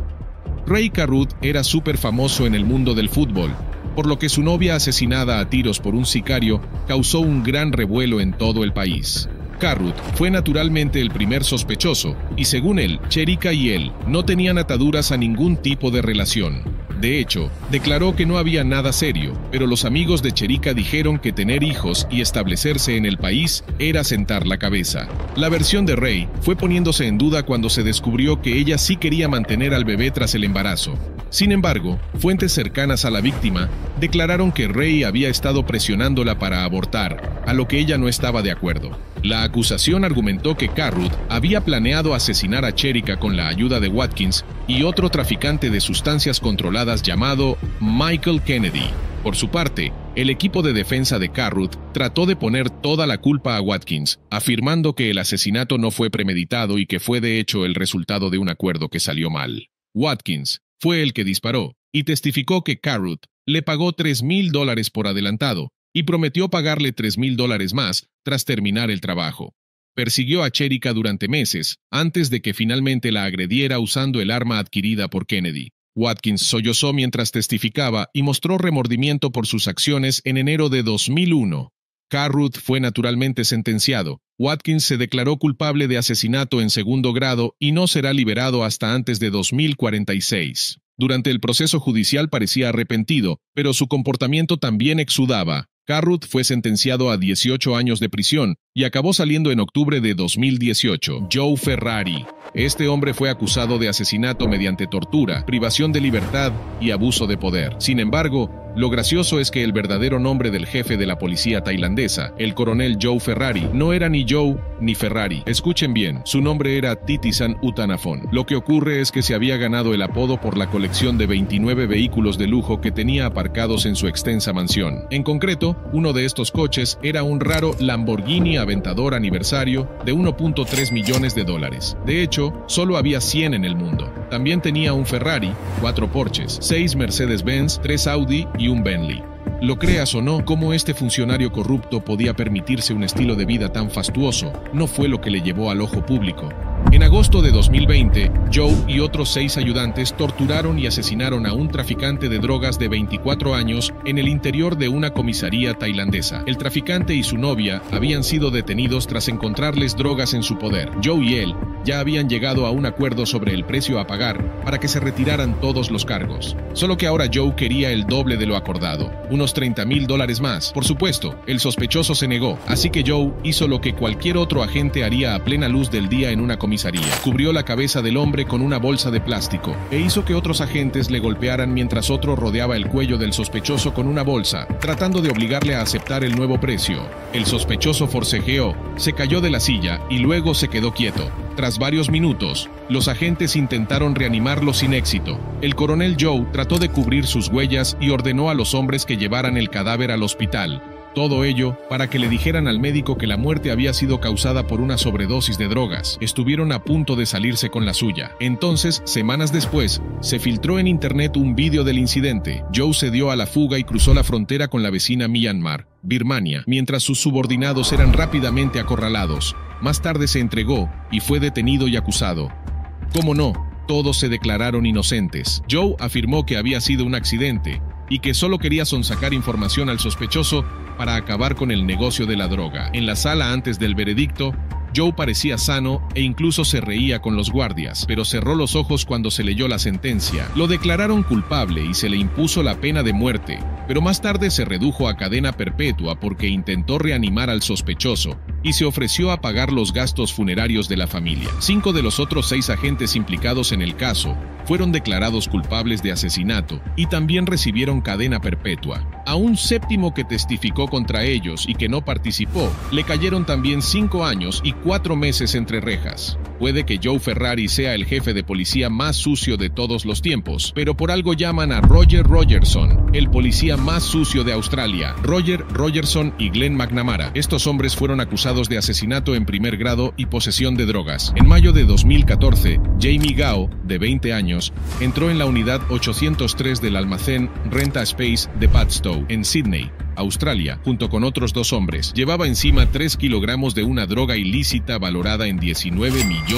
Ray Carruth era súper famoso en el mundo del fútbol, por lo que su novia asesinada a tiros por un sicario causó un gran revuelo en todo el país. Carruth fue naturalmente el primer sospechoso, y según él, Cherika y él no tenían ataduras a ningún tipo de relación. De hecho, declaró que no había nada serio, pero los amigos de Cherika dijeron que tener hijos y establecerse en el país era sentar la cabeza. La versión de Ray fue poniéndose en duda cuando se descubrió que ella sí quería mantener al bebé tras el embarazo. Sin embargo, fuentes cercanas a la víctima declararon que Ray había estado presionándola para abortar, a lo que ella no estaba de acuerdo. La acusación argumentó que Carruth había planeado asesinar a Cherika con la ayuda de Watkins y otro traficante de sustancias controladas llamado Michael Kennedy. Por su parte, el equipo de defensa de Carruth trató de poner toda la culpa a Watkins, afirmando que el asesinato no fue premeditado y que fue de hecho el resultado de un acuerdo que salió mal. Watkins fue el que disparó y testificó que Carruth le pagó $3,000 por adelantado y prometió pagarle $3,000 más tras terminar el trabajo. Persiguió a Cherika durante meses, antes de que finalmente la agrediera usando el arma adquirida por Kennedy. Watkins sollozó mientras testificaba y mostró remordimiento por sus acciones en enero de 2001. Carruth fue naturalmente sentenciado. Watkins se declaró culpable de asesinato en segundo grado y no será liberado hasta antes de 2046. Durante el proceso judicial parecía arrepentido, pero su comportamiento también exudaba. Carruth fue sentenciado a 18 años de prisión y acabó saliendo en octubre de 2018. Joe Ferrari. Este hombre fue acusado de asesinato mediante tortura, privación de libertad y abuso de poder. Sin embargo, lo gracioso es que el verdadero nombre del jefe de la policía tailandesa, el coronel Joe Ferrari, no era ni Joe ni Ferrari. Escuchen bien, su nombre era Titisan Utanafon. Lo que ocurre es que se había ganado el apodo por la colección de 29 vehículos de lujo que tenía aparcados en su extensa mansión. En concreto, uno de estos coches era un raro Lamborghini Aventador aniversario de $1.3 millones. De hecho, solo había 100 en el mundo. También tenía un Ferrari, 4 Porsches, 6 Mercedes-Benz, 3 Audi y un Bentley. Lo creas o no, cómo este funcionario corrupto podía permitirse un estilo de vida tan fastuoso, no fue lo que le llevó al ojo público. En agosto de 2020, Joe y otros 6 ayudantes torturaron y asesinaron a un traficante de drogas de 24 años en el interior de una comisaría tailandesa. El traficante y su novia habían sido detenidos tras encontrarles drogas en su poder. Joe y él ya habían llegado a un acuerdo sobre el precio a pagar para que se retiraran todos los cargos. Solo que ahora Joe quería el doble de lo acordado, unos $30,000 más. Por supuesto, el sospechoso se negó, así que Joe hizo lo que cualquier otro agente haría a plena luz del día en una comisaría. Cubrió la cabeza del hombre con una bolsa de plástico e hizo que otros agentes le golpearan mientras otro rodeaba el cuello del sospechoso con una bolsa, tratando de obligarle a aceptar el nuevo precio. El sospechoso forcejeó, se cayó de la silla y luego se quedó quieto. Tras varios minutos, los agentes intentaron reanimarlo sin éxito. El coronel Joe trató de cubrir sus huellas y ordenó a los hombres que llevaran el cadáver al hospital. Todo ello para que le dijeran al médico que la muerte había sido causada por una sobredosis de drogas. Estuvieron a punto de salirse con la suya. Entonces, semanas después, se filtró en internet un vídeo del incidente. Joe se dio a la fuga y cruzó la frontera con la vecina Myanmar, Birmania, mientras sus subordinados eran rápidamente acorralados. Más tarde se entregó y fue detenido y acusado. ¿Cómo no? Todos se declararon inocentes. Joe afirmó que había sido un accidente y que solo quería sonsacar información al sospechoso para acabar con el negocio de la droga. En la sala antes del veredicto, Joe parecía sano e incluso se reía con los guardias, pero cerró los ojos cuando se leyó la sentencia. Lo declararon culpable y se le impuso la pena de muerte, pero más tarde se redujo a cadena perpetua porque intentó reanimar al sospechoso y se ofreció a pagar los gastos funerarios de la familia. 5 de los otros 6 agentes implicados en el caso fueron declarados culpables de asesinato y también recibieron cadena perpetua. A un séptimo que testificó contra ellos y que no participó, le cayeron también 5 años y 4 meses entre rejas. Puede que Joe Ferrari sea el jefe de policía más sucio de todos los tiempos, pero por algo llaman a Roger Rogerson, el policía más sucio de Australia. Roger Rogerson y Glenn McNamara. Estos hombres fueron acusados de asesinato en primer grado y posesión de drogas. En mayo de 2014, Jamie Gao, de 20 años, entró en la unidad 803 del almacén Renta Space de Padstow, en Sydney, Australia, junto con otros 2 hombres. Llevaba encima 3 kilogramos de una droga ilícita valorada en $19 millones.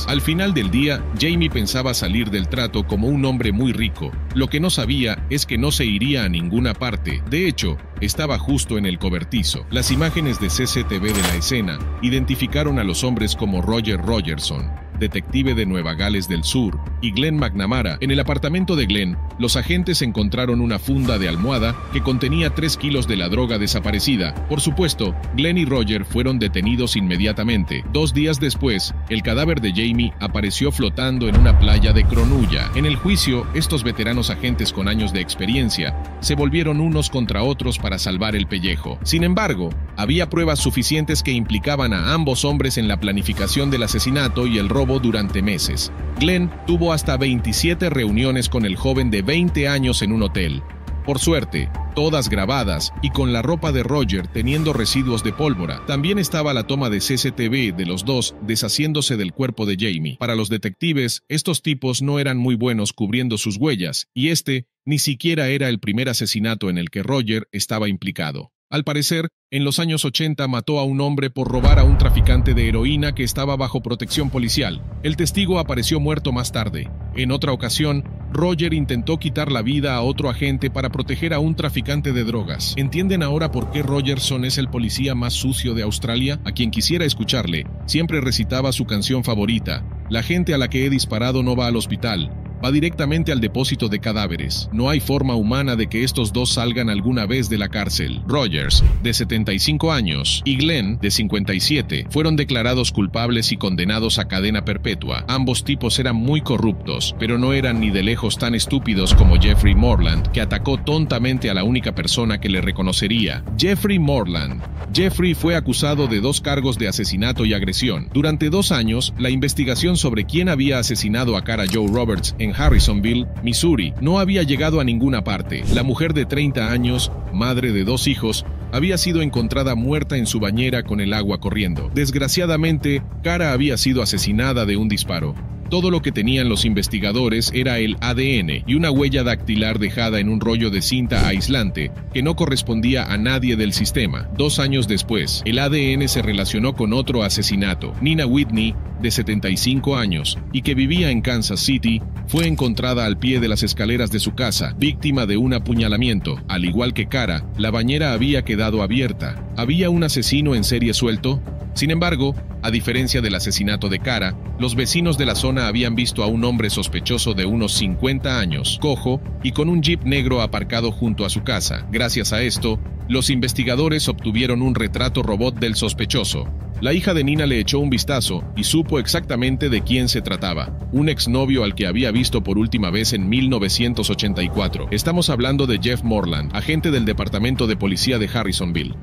Al final del día, Jamie pensaba salir del trato como un hombre muy rico. Lo que no sabía es que no se iría a ninguna parte. De hecho, estaba justo en el cobertizo. Las imágenes de CCTV de la escena identificaron a los hombres como Roger Rogerson, detective de Nueva Gales del Sur, y Glenn McNamara. En el apartamento de Glenn, los agentes encontraron una funda de almohada que contenía 3 kilos de la droga desaparecida. Por supuesto, Glenn y Roger fueron detenidos inmediatamente. 2 días después, el cadáver de Jamie apareció flotando en una playa de Cronulla. En el juicio, estos veteranos agentes con años de experiencia se volvieron unos contra otros para salvar el pellejo. Sin embargo, había pruebas suficientes que implicaban a ambos hombres en la planificación del asesinato y el robo durante meses. Glenn tuvo hasta 27 reuniones con el joven de 20 años en un hotel. Por suerte, todas grabadas y con la ropa de Roger teniendo residuos de pólvora. También estaba la toma de CCTV de los dos deshaciéndose del cuerpo de Jamie. Para los detectives, estos tipos no eran muy buenos cubriendo sus huellas, y este ni siquiera era el primer asesinato en el que Roger estaba implicado. Al parecer, en los años 80 mató a un hombre por robar a un traficante de heroína que estaba bajo protección policial. El testigo apareció muerto más tarde. En otra ocasión, Roger intentó quitar la vida a otro agente para proteger a un traficante de drogas. ¿Entienden ahora por qué Rogerson es el policía más sucio de Australia? A quien quisiera escucharle, siempre recitaba su canción favorita: "La gente a la que he disparado no va al hospital, va directamente al depósito de cadáveres. No hay forma humana de que estos dos salgan alguna vez de la cárcel". Rogers, de 75 años, y Glenn, de 57, fueron declarados culpables y condenados a cadena perpetua. Ambos tipos eran muy corruptos, pero no eran ni de lejos tan estúpidos como Jeffrey Morland, que atacó tontamente a la única persona que le reconocería. Jeffrey Morland. Jeffrey fue acusado de 2 cargos de asesinato y agresión. Durante 2 años, la investigación sobre quién había asesinado a Cara Joe Roberts en Harrisonville, Missouri, no había llegado a ninguna parte. La mujer de 30 años, madre de 2 hijos, había sido encontrada muerta en su bañera con el agua corriendo. Desgraciadamente, Cara había sido asesinada de un disparo. Todo lo que tenían los investigadores era el ADN y una huella dactilar dejada en un rollo de cinta aislante que no correspondía a nadie del sistema. 2 años después, el ADN se relacionó con otro asesinato. Nina Whitney, de 75 años, y que vivía en Kansas City, fue encontrada al pie de las escaleras de su casa, víctima de un apuñalamiento. Al igual que Cara, la bañera había quedado abierta. ¿Había un asesino en serie suelto? Sin embargo, a diferencia del asesinato de Cara, los vecinos de la zona habían visto a un hombre sospechoso de unos 50 años, cojo y con un jeep negro aparcado junto a su casa. Gracias a esto, los investigadores obtuvieron un retrato robot del sospechoso. La hija de Nina le echó un vistazo y supo exactamente de quién se trataba: un exnovio al que había visto por última vez en 1984. Estamos hablando de Jeff Morland, agente del Departamento de Policía de Harrisonville.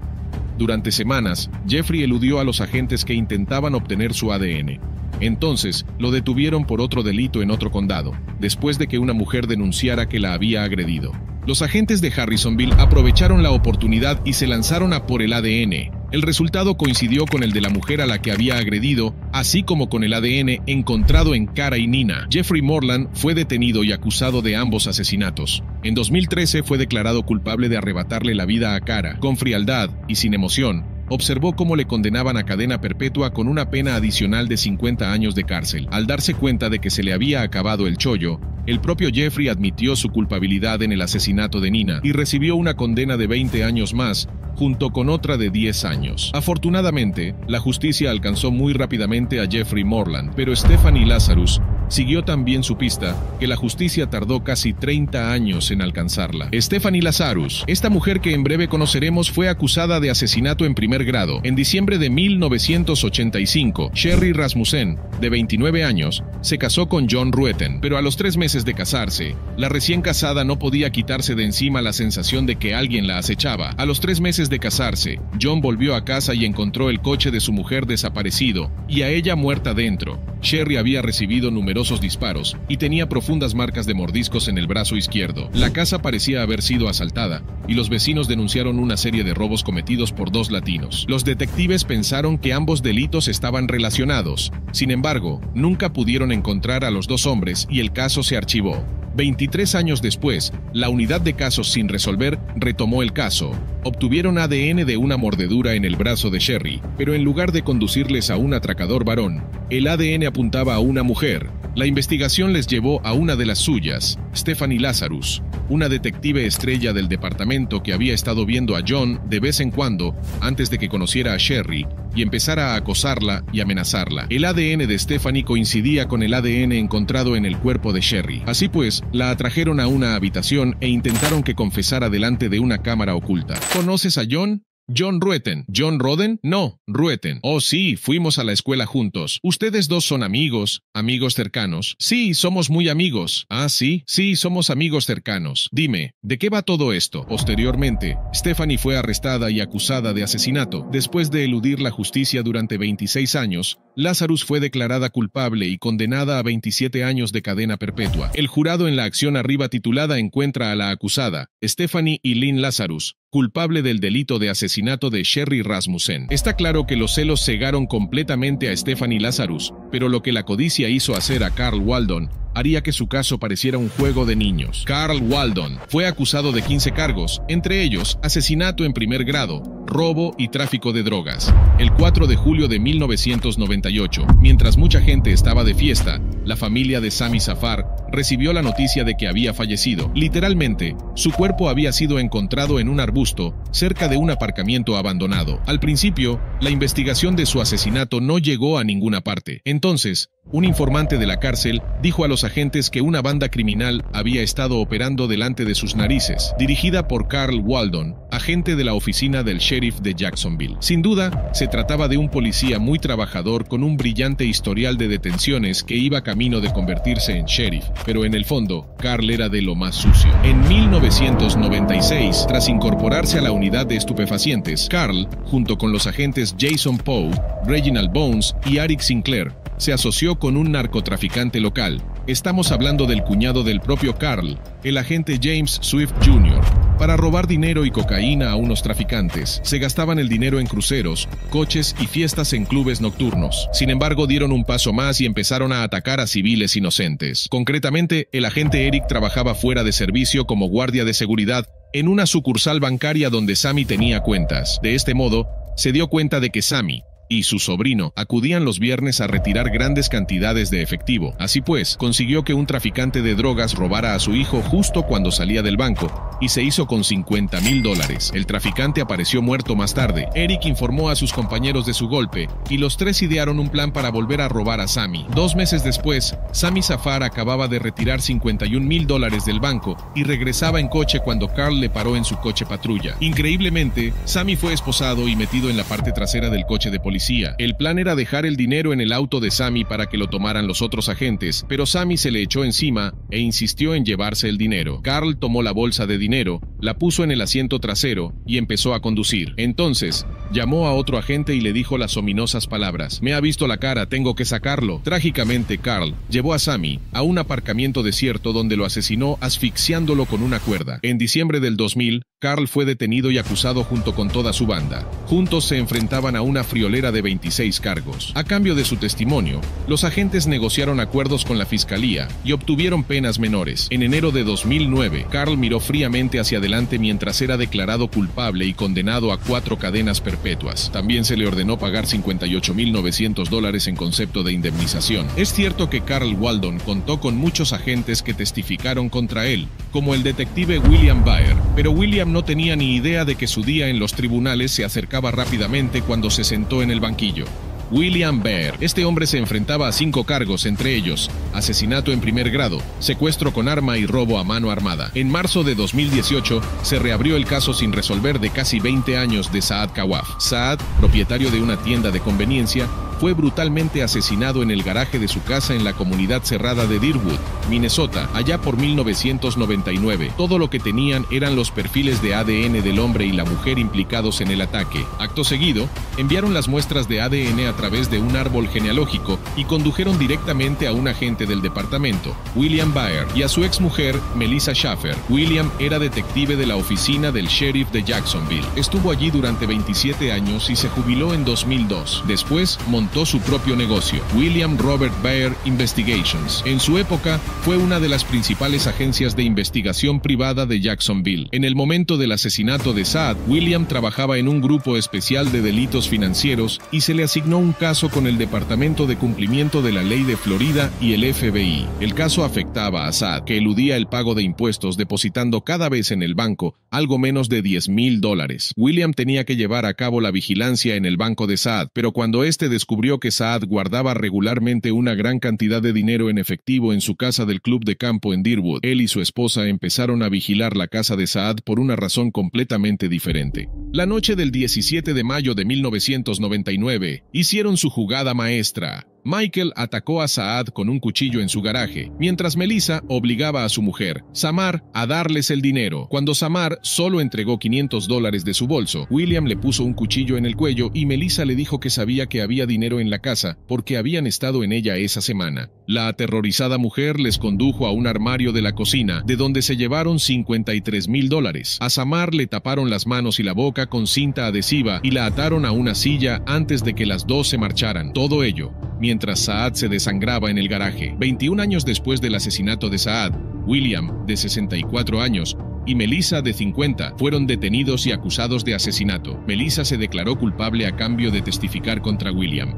Durante semanas, Jeffrey eludió a los agentes que intentaban obtener su ADN. Entonces, lo detuvieron por otro delito en otro condado, después de que una mujer denunciara que la había agredido. Los agentes de Harrisonville aprovecharon la oportunidad y se lanzaron a por el ADN. El resultado coincidió con el de la mujer a la que había agredido, así como con el ADN encontrado en Cara y Nina. Jeffrey Morland fue detenido y acusado de ambos asesinatos. En 2013 fue declarado culpable de arrebatarle la vida a Cara. Con frialdad y sin emoción, observó cómo le condenaban a cadena perpetua con una pena adicional de 50 años de cárcel. Al darse cuenta de que se le había acabado el chollo, el propio Jeffrey admitió su culpabilidad en el asesinato de Nina y recibió una condena de 20 años más, junto con otra de 10 años. Afortunadamente, la justicia alcanzó muy rápidamente a Jeffrey Morland, pero Stephanie Lazarus siguió tan bien su pista que la justicia tardó casi 30 años en alcanzarla. Stephanie Lazarus, esta mujer que en breve conoceremos, fue acusada de asesinato en primer grado. En diciembre de 1985, Sherry Rasmussen, de 29 años, se casó con John Rueten, pero a los 3 meses de casarse, la recién casada no podía quitarse de encima la sensación de que alguien la acechaba. A los 3 meses de casarse, John volvió a casa y encontró el coche de su mujer desaparecido y a ella muerta dentro. Sherry había recibido numerosos disparos y tenía profundas marcas de mordiscos en el brazo izquierdo. La casa parecía haber sido asaltada y los vecinos denunciaron una serie de robos cometidos por 2 latinos. Los detectives pensaron que ambos delitos estaban relacionados. Sin embargo, nunca pudieron encontrar a los 2 hombres y el caso se archivó. 23 años después, la unidad de casos sin resolver retomó el caso. Obtuvieron ADN de una mordedura en el brazo de Sherry, pero en lugar de conducirles a un atracador varón, el ADN apuntaba a una mujer. La investigación les llevó a una de las suyas, Stephanie Lazarus, una detective estrella del departamento que había estado viendo a John de vez en cuando antes de que conociera a Sherry y empezara a acosarla y amenazarla. El ADN de Stephanie coincidía con el ADN encontrado en el cuerpo de Sherry. Así pues, la atrajeron a una habitación e intentaron que confesara delante de una cámara oculta. ¿Conoces a John? John Rueten. ¿John Roden? No, Rueten. Oh sí, fuimos a la escuela juntos. ¿Ustedes 2 son amigos? ¿Amigos cercanos? Sí, somos muy amigos. Ah, sí, somos amigos cercanos. Dime, ¿de qué va todo esto? Posteriormente, Stephanie fue arrestada y acusada de asesinato. Después de eludir la justicia durante 26 años, Lazarus fue declarada culpable y condenada a 27 años de cadena perpetua. El jurado en la acción arriba titulada encuentra a la acusada, Stephanie Eileen Lazarus, culpable del delito de asesinato de Sherry Rasmussen. Está claro que los celos cegaron completamente a Stephanie Lazarus, pero lo que la codicia hizo hacer a Carl Waldon haría que su caso pareciera un juego de niños. Carl Waldon fue acusado de 15 cargos, entre ellos asesinato en primer grado, robo y tráfico de drogas. El 4 de julio de 1998, mientras mucha gente estaba de fiesta, la familia de Sami Safar recibió la noticia de que había fallecido. Literalmente, su cuerpo había sido encontrado en un arbusto cerca de un aparcamiento abandonado. Al principio, la investigación de su asesinato no llegó a ninguna parte. Entonces, un informante de la cárcel dijo a los agentes que una banda criminal había estado operando delante de sus narices, dirigida por Carl Waldon, agente de la oficina del sheriff de Jacksonville. Sin duda, se trataba de un policía muy trabajador con un brillante historial de detenciones que iba camino de convertirse en sheriff, pero en el fondo, Carl era de lo más sucio. En 1996, tras incorporarse a la unidad de estupefacientes, Carl, junto con los agentes Jason Poe, Reginald Bones y Eric Sinclair, se asoció con un narcotraficante local. Estamos hablando del cuñado del propio Carl, el agente James Swift Jr., para robar dinero y cocaína a unos traficantes. Se gastaban el dinero en cruceros, coches y fiestas en clubes nocturnos. Sin embargo, dieron un paso más y empezaron a atacar a civiles inocentes. Concretamente, el agente Eric trabajaba fuera de servicio como guardia de seguridad en una sucursal bancaria donde Sammy tenía cuentas. De este modo, se dio cuenta de que Sammy y su sobrino acudían los viernes a retirar grandes cantidades de efectivo. Así pues, consiguió que un traficante de drogas robara a su hijo justo cuando salía del banco y se hizo con $50,000. El traficante apareció muerto más tarde. Eric informó a sus compañeros de su golpe y los 3 idearon un plan para volver a robar a Sammy. 2 meses después, Sami Safar acababa de retirar $51,000 del banco y regresaba en coche cuando Carl le paró en su coche patrulla. Increíblemente, Sammy fue esposado y metido en la parte trasera del coche de policía. policía. El plan era dejar el dinero en el auto de Sammy para que lo tomaran los otros agentes, pero Sammy se le echó encima e insistió en llevarse el dinero. Carl tomó la bolsa de dinero, la puso en el asiento trasero y empezó a conducir. Entonces, llamó a otro agente y le dijo las ominosas palabras: "Me ha visto la cara, tengo que sacarlo". Trágicamente, Carl llevó a Sammy a un aparcamiento desierto donde lo asesinó asfixiándolo con una cuerda. En diciembre del 2000, Carl fue detenido y acusado junto con toda su banda. Juntos se enfrentaban a una friolera de 26 cargos. A cambio de su testimonio, los agentes negociaron acuerdos con la fiscalía y obtuvieron penas menores. En enero de 2009, Carl miró fríamente hacia adelante mientras era declarado culpable y condenado a 4 cadenas perpetuas. También se le ordenó pagar $58,900 en concepto de indemnización. Es cierto que Carl Waldon contó con muchos agentes que testificaron contra él, como el detective William Baer, pero William no tenía ni idea de que su día en los tribunales se acercaba rápidamente cuando se sentó en el banquillo. William Baer. Este hombre se enfrentaba a 5 cargos, entre ellos asesinato en primer grado, secuestro con arma y robo a mano armada. En marzo de 2018 se reabrió el caso sin resolver de casi 20 años de Saad Kawaf. Saad, propietario de una tienda de conveniencia, fue brutalmente asesinado en el garaje de su casa en la comunidad cerrada de Deerwood, Minnesota, allá por 1999. Todo lo que tenían eran los perfiles de ADN del hombre y la mujer implicados en el ataque. Acto seguido, enviaron las muestras de ADN a través de un árbol genealógico y condujeron directamente a un agente del departamento, William Baer, y a su exmujer, Melissa Schaffer. William era detective de la oficina del sheriff de Jacksonville. Estuvo allí durante 27 años y se jubiló en 2002. Después, montó su propio negocio, William Robert Baer Investigations. En su época, fue una de las principales agencias de investigación privada de Jacksonville. En el momento del asesinato de Saad, William trabajaba en un grupo especial de delitos financieros y se le asignó un caso con el Departamento de Cumplimiento de la Ley de Florida y el FBI. El caso afectaba a Saad, que eludía el pago de impuestos depositando cada vez en el banco algo menos de $10,000. William tenía que llevar a cabo la vigilancia en el banco de Saad, pero cuando este descubrió que Saad guardaba regularmente una gran cantidad de dinero en efectivo en su casa del club de campo en Deerwood, él y su esposa empezaron a vigilar la casa de Saad por una razón completamente diferente. La noche del 17 de mayo de 1999, hicieron su jugada maestra. Michael atacó a Saad con un cuchillo en su garaje, mientras Melissa obligaba a su mujer, Samar, a darles el dinero. Cuando Samar solo entregó $500 de su bolso, William le puso un cuchillo en el cuello y Melissa le dijo que sabía que había dinero en la casa porque habían estado en ella esa semana. La aterrorizada mujer les condujo a un armario de la cocina, de donde se llevaron $53,000. A Samar le taparon las manos y la boca con cinta adhesiva y la ataron a una silla antes de que las dos se marcharan. Todo ello mientras Saad se desangraba en el garaje. 21 años después del asesinato de Saad, William, de 64 años, y Melissa, de 50, fueron detenidos y acusados de asesinato. Melissa se declaró culpable a cambio de testificar contra William.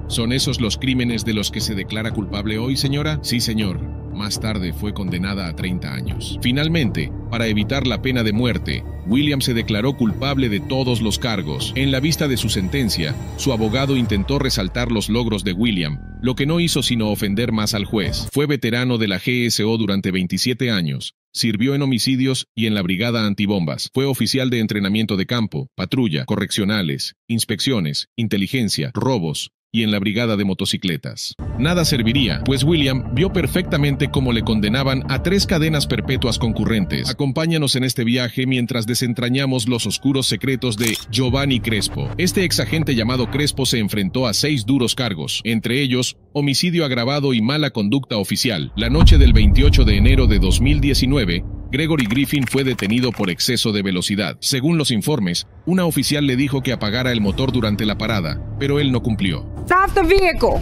¿Son esos los crímenes de los que se declara culpable hoy, señora? Sí, señor. Más tarde fue condenada a 30 años. Finalmente, para evitar la pena de muerte, William se declaró culpable de todos los cargos. En la vista de su sentencia, su abogado intentó resaltar los logros de William, lo que no hizo sino ofender más al juez. Fue veterano de la GSO durante 27 años. Sirvió en homicidios y en la brigada antibombas. Fue oficial de entrenamiento de campo, patrulla, correccionales, inspecciones, inteligencia, robos y en la brigada de motocicletas. Nada serviría, pues William vio perfectamente cómo le condenaban a 3 cadenas perpetuas concurrentes. Acompáñanos en este viaje mientras desentrañamos los oscuros secretos de Giovanni Crespo. Este exagente llamado Crespo se enfrentó a 6 duros cargos, entre ellos homicidio agravado y mala conducta oficial. La noche del 28 de enero de 2019, Gregory Griffin fue detenido por exceso de velocidad. Según los informes, una oficial le dijo que apagara el motor durante la parada, pero él no cumplió. Stop the vehicle.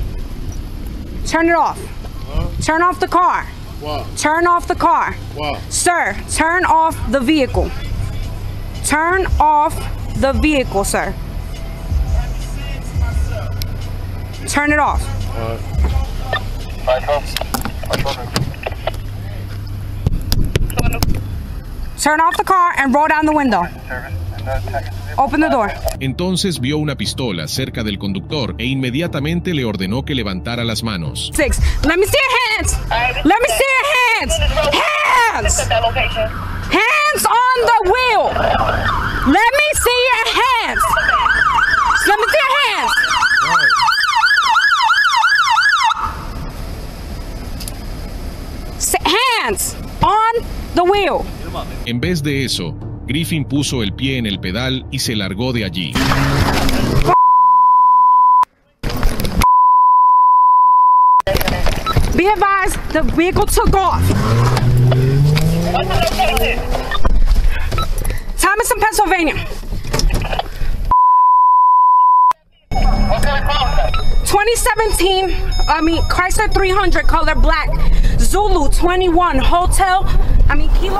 Turn it off. Turn off the car. What? Turn off the car. What? Sir, turn off the vehicle. Turn off the vehicle, sir. Turn it off. Turn off the car and roll down the window. Open the door. Entonces vio una pistola cerca del conductor e inmediatamente le ordenó que levantara las manos. 6. Let me see your hands. Let me see your hands. Hands. Hands on the wheel. Let me see your hands. Let me see your hands. hands on the wheel. En vez de eso, Griffin puso el pie en el pedal y se largó de allí. Be advised, the vehicle took off. Thomason, Pennsylvania. 2017, Chrysler 300, color black, Zulu 21, Kilo.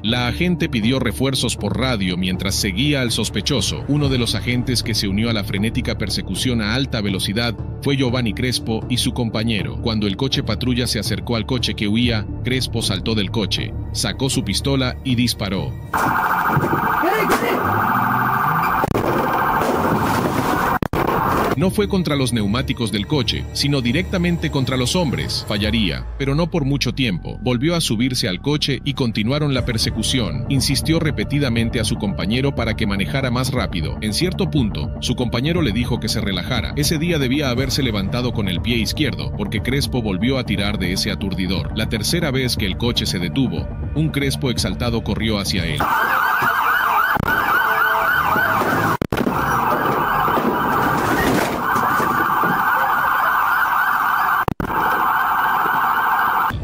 La agente pidió refuerzos por radio mientras seguía al sospechoso. Uno de los agentes que se unió a la frenética persecución a alta velocidad fue Giovanni Crespo y su compañero. Cuando el coche patrulla se acercó al coche que huía, Crespo saltó del coche, sacó su pistola y disparó. No fue contra los neumáticos del coche, sino directamente contra los hombres. Fallaría, pero no por mucho tiempo. Volvió a subirse al coche y continuaron la persecución. Insistió repetidamente a su compañero para que manejara más rápido. En cierto punto, su compañero le dijo que se relajara. Ese día debía haberse levantado con el pie izquierdo, porque Crespo volvió a tirar de ese aturdidor. La tercera vez que el coche se detuvo, un Crespo exaltado corrió hacia él.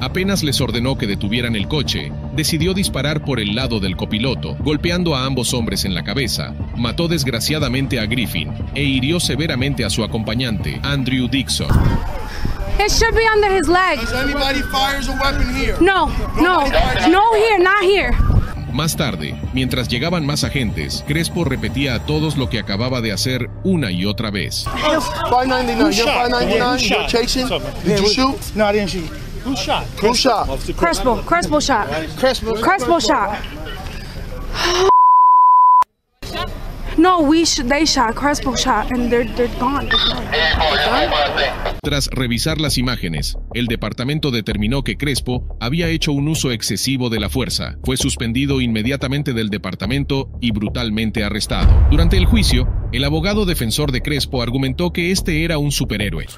Apenas les ordenó que detuvieran el coche, decidió disparar por el lado del copiloto, golpeando a ambos hombres en la cabeza. Mató desgraciadamente a Griffin e hirió severamente a su acompañante, Andrew Dixon. It should be under his leg. Does anybody fires a weapon here? No here, not here. Más tarde, mientras llegaban más agentes, Crespo repetía a todos lo que acababa de hacer una y otra vez. 599, you're 599, you're chasing. Did you shoot? No, I didn't shoot. Who shot? Who shot? Crespo shot. Crespo shot. No, they shot. Crespo shot, and they're gone. Tras revisar las imágenes, el departamento determinó que Crespo había hecho un uso excesivo de la fuerza. Fue suspendido inmediatamente del departamento y brutalmente arrestado. Durante el juicio, el abogado defensor de Crespo argumentó que este era un superhéroe.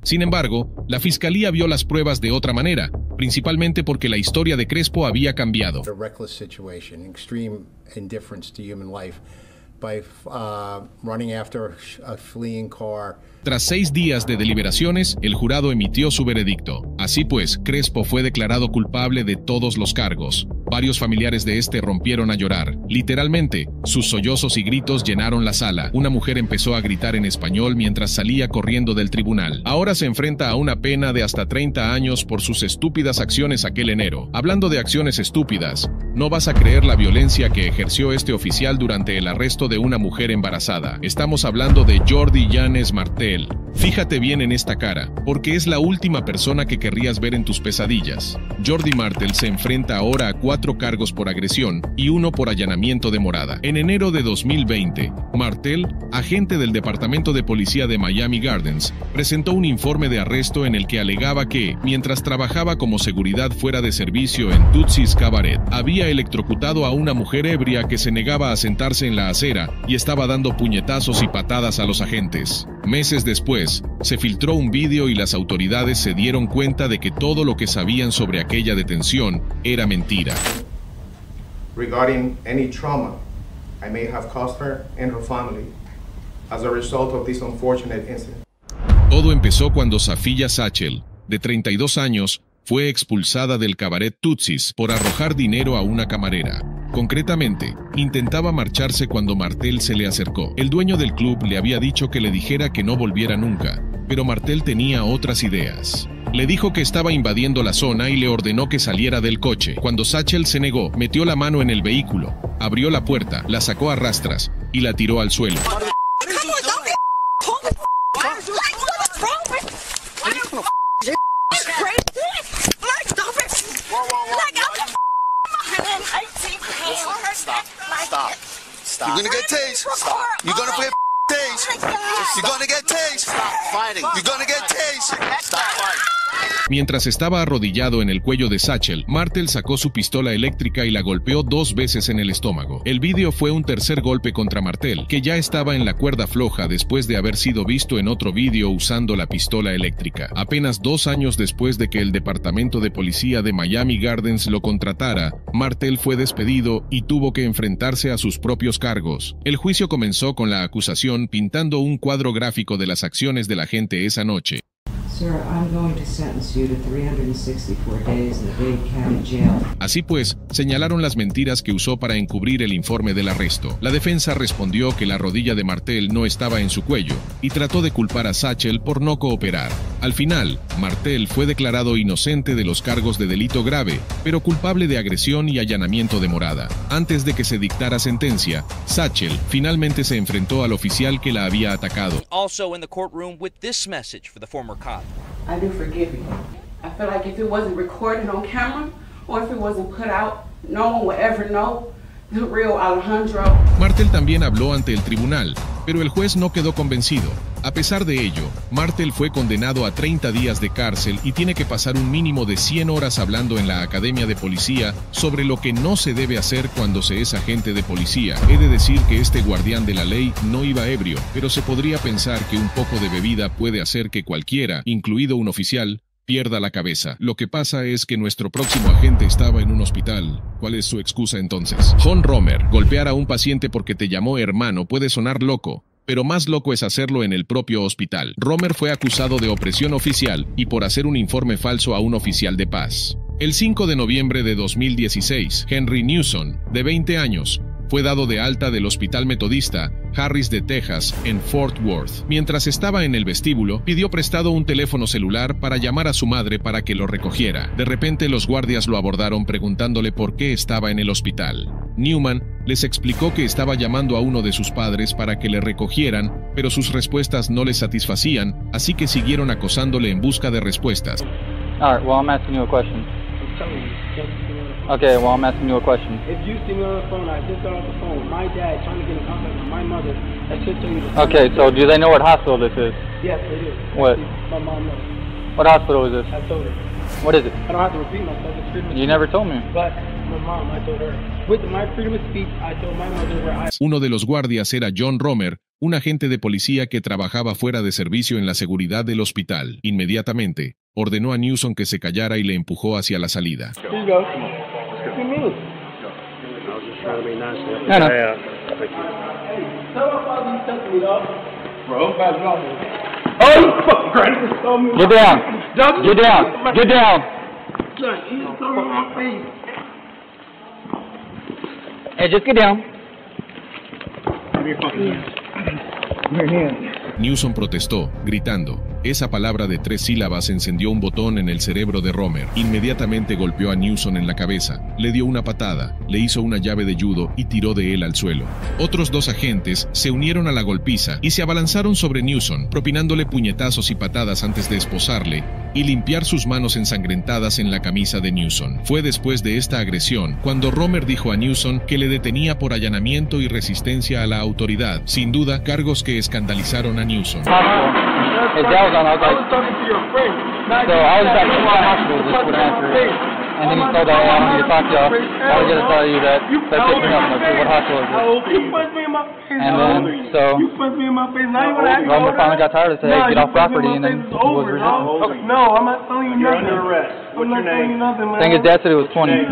Sin embargo, la fiscalía vio las pruebas de otra manera, principalmente porque la historia de Crespo había cambiado. Tras 6 días de deliberaciones, el jurado emitió su veredicto. Así pues, Crespo fue declarado culpable de todos los cargos. Varios familiares de este rompieron a llorar. Literalmente, sus sollozos y gritos llenaron la sala. Una mujer empezó a gritar en español mientras salía corriendo del tribunal. Ahora se enfrenta a una pena de hasta 30 años por sus estúpidas acciones aquel enero. Hablando de acciones estúpidas, no vas a creer la violencia que ejerció este oficial durante el arresto de una mujer embarazada. Estamos hablando de Jordi Yanes Martel. Fíjate bien en esta cara, porque es la última persona que querrías ver en tus pesadillas. Jordi Martel se enfrenta ahora a 4 cargos por agresión y 1 por allanamiento de morada. En enero de 2020, Martel, agente del Departamento de Policía de Miami Gardens, presentó un informe de arresto en el que alegaba que, mientras trabajaba como seguridad fuera de servicio en Tootsie's Cabaret, había electrocutado a una mujer ebria que se negaba a sentarse en la acera y estaba dando puñetazos y patadas a los agentes. Meses después, se filtró un vídeo y las autoridades se dieron cuenta de que todo lo que sabían sobre aquella detención era mentira. Regarding any trauma I may have caused her and her family as a result of this unfortunate incident. Todo empezó cuando Safiya Satchel, de 32 años, fue expulsada del cabaret Tootsie's por arrojar dinero a una camarera. Concretamente, intentaba marcharse cuando Martel se le acercó. El dueño del club le había dicho que le dijera que no volviera nunca, pero Martel tenía otras ideas. Le dijo que estaba invadiendo la zona y le ordenó que saliera del coche. Cuando Satchel se negó, metió la mano en el vehículo, abrió la puerta, la sacó a rastras y la tiró al suelo. Stop. You're gonna get tased. Stop. You're gonna play tased. You're gonna get tased. Stop fighting. You're gonna get tased. Stop fighting. Mientras estaba arrodillado en el cuello de Satchel, Martel sacó su pistola eléctrica y la golpeó 2 veces en el estómago. El vídeo fue un tercer golpe contra Martel, que ya estaba en la cuerda floja después de haber sido visto en otro vídeo usando la pistola eléctrica. Apenas 2 años después de que el Departamento de Policía de Miami Gardens lo contratara, Martel fue despedido y tuvo que enfrentarse a sus propios cargos. El juicio comenzó con la acusación pintando un cuadro gráfico de las acciones del agente esa noche. Sir, I'm going to sentence you to 364 days in the Dade County Jail. Así pues, señalaron las mentiras que usó para encubrir el informe del arresto. La defensa respondió que la rodilla de Martel no estaba en su cuello y trató de culpar a Satchel por no cooperar. Al final, Martel fue declarado inocente de los cargos de delito grave, pero culpable de agresión y allanamiento de morada. Antes de que se dictara sentencia, Satchel finalmente se enfrentó al oficial que la había atacado. Also in the courtroom with this message for the former cop. I do forgive you. I feel like if it wasn't recorded on camera or if it wasn't put out, no one would ever know the real Alejandro. Martel también habló ante el tribunal, pero el juez no quedó convencido. A pesar de ello, Martel fue condenado a 30 días de cárcel y tiene que pasar un mínimo de 100 horas hablando en la Academia de Policía sobre lo que no se debe hacer cuando se es agente de policía. He de decir que este guardián de la ley no iba ebrio, pero se podría pensar que un poco de bebida puede hacer que cualquiera, incluido un oficial, pierda la cabeza. Lo que pasa es que nuestro próximo agente estaba en un hospital. ¿Cuál es su excusa entonces? John Romer, golpear a un paciente porque te llamó hermano puede sonar loco, pero más loco es hacerlo en el propio hospital. Romer fue acusado de opresión oficial y por hacer un informe falso a un oficial de paz. El 5 de noviembre de 2016, Henry Newsom, de 20 años, fue dado de alta del Hospital Metodista Harris de Texas, en Fort Worth. Mientras estaba en el vestíbulo, pidió prestado un teléfono celular para llamar a su madre para que lo recogiera. De repente, los guardias lo abordaron preguntándole por qué estaba en el hospital. Newman les explicó que estaba llamando a uno de sus padres para que le recogieran, pero sus respuestas no les satisfacían, así que siguieron acosándole en busca de respuestas. All right, well, I'm asking you a question. Okay, well, I'm asking you a question. If you see me on the phone, I just got off the phone with my dad trying to get in contact with my mother. I should tell you the Okay, so do they know what hospital this is? Yes, they do. What? My mom knows. What hospital is this? I told her. What is it? I don't have to repeat myself. It's freedom of You never told me. But my mom, I told her. With my freedom of speech, I told my mother where I... Uno de los guardias era John Romer, un agente de policía que trabajaba fuera de servicio en la seguridad del hospital. Inmediatamente, ordenó a Newsom que se callara y le empujó hacia la salida. Here you go. What do you mean? I was just trying to be nice to you. No, no. Yeah, thank you. Tell my father you touched me, dog. Bro, I'm about to drop me. Oh, you fucking crazy. Get down. Get down. Get down. Son, you just told me my face. Hey, just get down. Give me your fucking hands. Give me your hands. Newsom protestó, gritando. Esa palabra de 3 sílabas encendió un botón en el cerebro de Romer. Inmediatamente golpeó a Newsom en la cabeza, le dio una patada, le hizo una llave de judo y tiró de él al suelo. Otros 2 agentes se unieron a la golpiza y se abalanzaron sobre Newsom, propinándole puñetazos y patadas antes de esposarle y limpiar sus manos ensangrentadas en la camisa de Newsom. Fue después de esta agresión cuando Romer dijo a Newsom que le detenía por allanamiento y resistencia a la autoridad, sin duda cargos que escandalizaron a Newsom. His dad was on. I was talking to your friend. So I was at the hospital just for answer. And then he told that I wanted to talk to y'all. I was gonna tell you that they picked me up. Like, what hospital is this? You punched me in my face. And then so you punched me in my face. Now you wanna ask me Romer finally got tired and said, "Hey, get off property," and then he was resisting. No, I'm not telling you nothing. You're under arrest. What's your name? I think his dad said it was 20.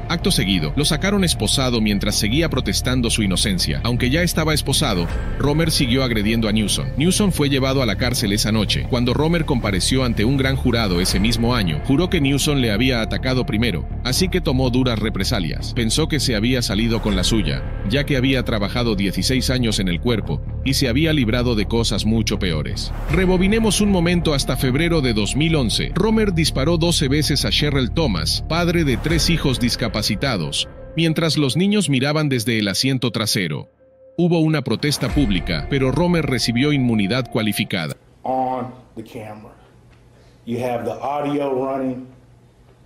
Acto seguido, lo sacaron esposado mientras seguía protestando su inocencia. Aunque ya estaba esposado, Romer siguió agrediendo a Newsom. Newsom fue llevado a la cárcel esa noche. Cuando Romer compareció ante un gran jurado ese mismo año, juró que Newsom le había atacado primero, así que tomó duras represalias. Pensó que se había salido con la suya, ya que había trabajado 16 años en el cuerpo y se había librado de cosas mucho peores. Rebobinemos un momento hasta febrero de 2011. Romer disparó 12 veces a Sherrell Thomas, padre de 3 hijos discapacitados, mientras los niños miraban desde el asiento trasero. Hubo una protesta pública, pero Romer recibió inmunidad cualificada. On the camera. You have the audio running,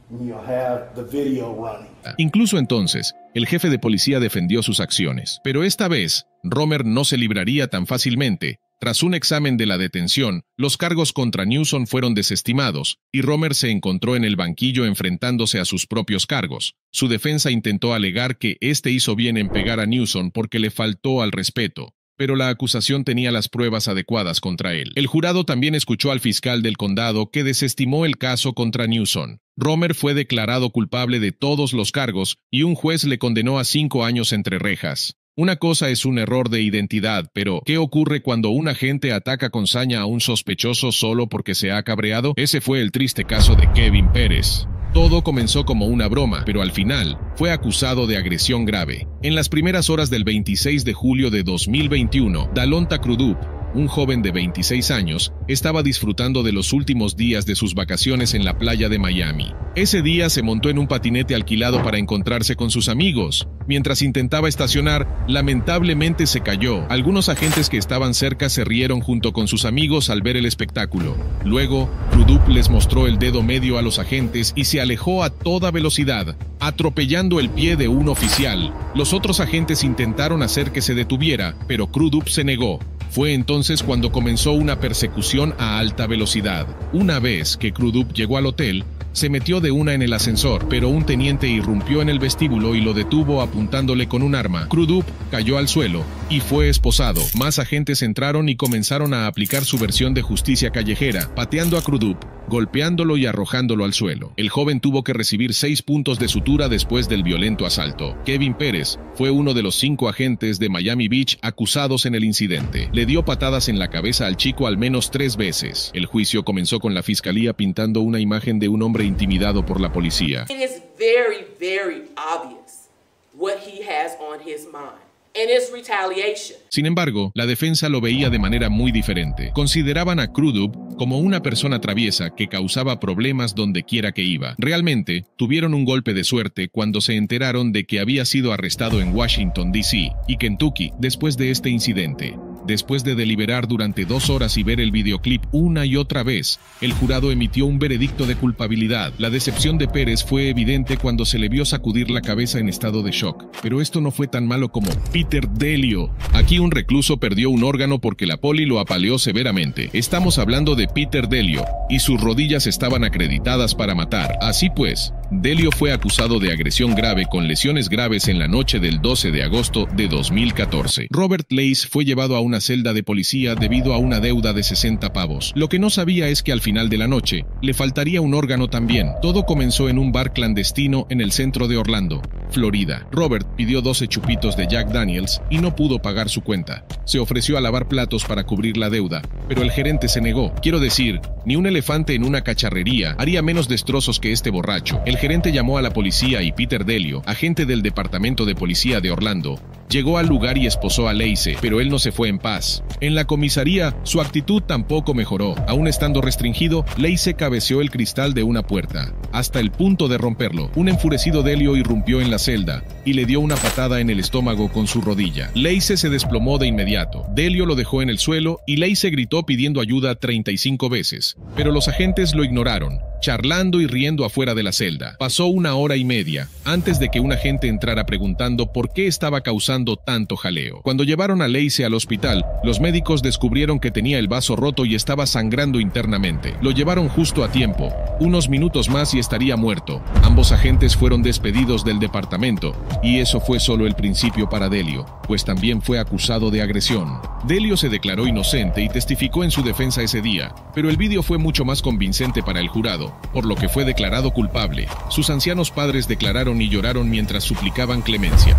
and you'll have the video running. Incluso entonces, el jefe de policía defendió sus acciones, pero esta vez, Romer no se libraría tan fácilmente, Tras un examen de la detención, los cargos contra Newsom fueron desestimados, y Romer se encontró en el banquillo enfrentándose a sus propios cargos. Su defensa intentó alegar que éste hizo bien en pegar a Newsom porque le faltó al respeto, pero la acusación tenía las pruebas adecuadas contra él. El jurado también escuchó al fiscal del condado que desestimó el caso contra Newsom. Romer fue declarado culpable de todos los cargos y un juez le condenó a 5 años entre rejas. Una cosa es un error de identidad, pero ¿qué ocurre cuando un agente ataca con saña a un sospechoso solo porque se ha cabreado? Ese fue el triste caso de Kevin Pérez. Todo comenzó como una broma, pero al final fue acusado de agresión grave. En las primeras horas del 26 de julio de 2021, Dalonta Crudup, un joven de 26 años, estaba disfrutando de los últimos días de sus vacaciones en la playa de Miami. Ese día se montó en un patinete alquilado para encontrarse con sus amigos. Mientras intentaba estacionar, lamentablemente se cayó. Algunos agentes que estaban cerca se rieron junto con sus amigos al ver el espectáculo. Luego, Crudup les mostró el dedo medio a los agentes y se alejó a toda velocidad, atropellando el pie de un oficial. Los otros agentes intentaron hacer que se detuviera, pero Crudup se negó. Fue entonces cuando comenzó una persecución a alta velocidad. Una vez que Crudup llegó al hotel, se metió de una en el ascensor, pero un teniente irrumpió en el vestíbulo y lo detuvo apuntándole con un arma. Crudup cayó al suelo y fue esposado. Más agentes entraron y comenzaron a aplicar su versión de justicia callejera, pateando a Crudup, golpeándolo y arrojándolo al suelo. El joven tuvo que recibir 6 puntos de sutura después del violento asalto. Kevin Pérez fue uno de los 5 agentes de Miami Beach acusados en el incidente. Le dio patadas en la cabeza al chico al menos 3 veces. El juicio comenzó con la fiscalía pintando una imagen de un hombre intimidado por la policía. It is very, very obvious what he has on his mind. And it's retaliation. Sin embargo, la defensa lo veía de manera muy diferente. Consideraban a Crudup como una persona traviesa que causaba problemas donde quiera que iba. Realmente, tuvieron un golpe de suerte cuando se enteraron de que había sido arrestado en Washington, D.C. y Kentucky después de este incidente. Después de deliberar durante 2 horas y ver el videoclip una y otra vez, el jurado emitió un veredicto de culpabilidad. La decepción de Pérez fue evidente cuando se le vio sacudir la cabeza en estado de shock. Pero esto no fue tan malo como Peter Delio. Aquí un recluso perdió un órgano porque la poli lo apaleó severamente. Estamos hablando de Peter Delio, y sus rodillas estaban acreditadas para matar. Así pues, Delio fue acusado de agresión grave con lesiones graves en la noche del 12 de agosto de 2014. Robert Lace fue llevado a una celda de policía debido a una deuda de 60 pavos. Lo que no sabía es que al final de la noche le faltaría un órgano también. Todo comenzó en un bar clandestino en el centro de Orlando, Florida. Robert pidió 12 chupitos de Jack Daniels y no pudo pagar su cuenta. Se ofreció a lavar platos para cubrir la deuda, pero el gerente se negó. Quiero decir, ni un elefante en una cacharrería haría menos destrozos que este borracho. El gerente llamó a la policía y Peter Delio, agente del departamento de policía de Orlando, llegó al lugar y esposó a Lace, pero él no se fue en paz. En la comisaría, su actitud tampoco mejoró. Aún estando restringido, Lace cabeceó el cristal de una puerta, hasta el punto de romperlo. Un enfurecido Delio irrumpió en la celda y le dio una patada en el estómago con su rodilla. Lace se desplomó de inmediato. Delio lo dejó en el suelo y Lace gritó pidiendo ayuda 35 veces, pero los agentes lo ignoraron, charlando y riendo afuera de la celda. Pasó 1 hora y media antes de que un agente entrara preguntando por qué estaba causando tanto jaleo. Cuando llevaron a Lace al hospital, los médicos descubrieron que tenía el vaso roto y estaba sangrando internamente. Lo llevaron justo a tiempo. Unos minutos más y estaría muerto. Ambos agentes fueron despedidos del departamento, y eso fue solo el principio para Delio, pues también fue acusado de agresión. Delio se declaró inocente y testificó en su defensa ese día, pero el vídeo fue mucho más convincente para el jurado, por lo que fue declarado culpable. Sus ancianos padres declararon y lloraron mientras suplicaban clemencia.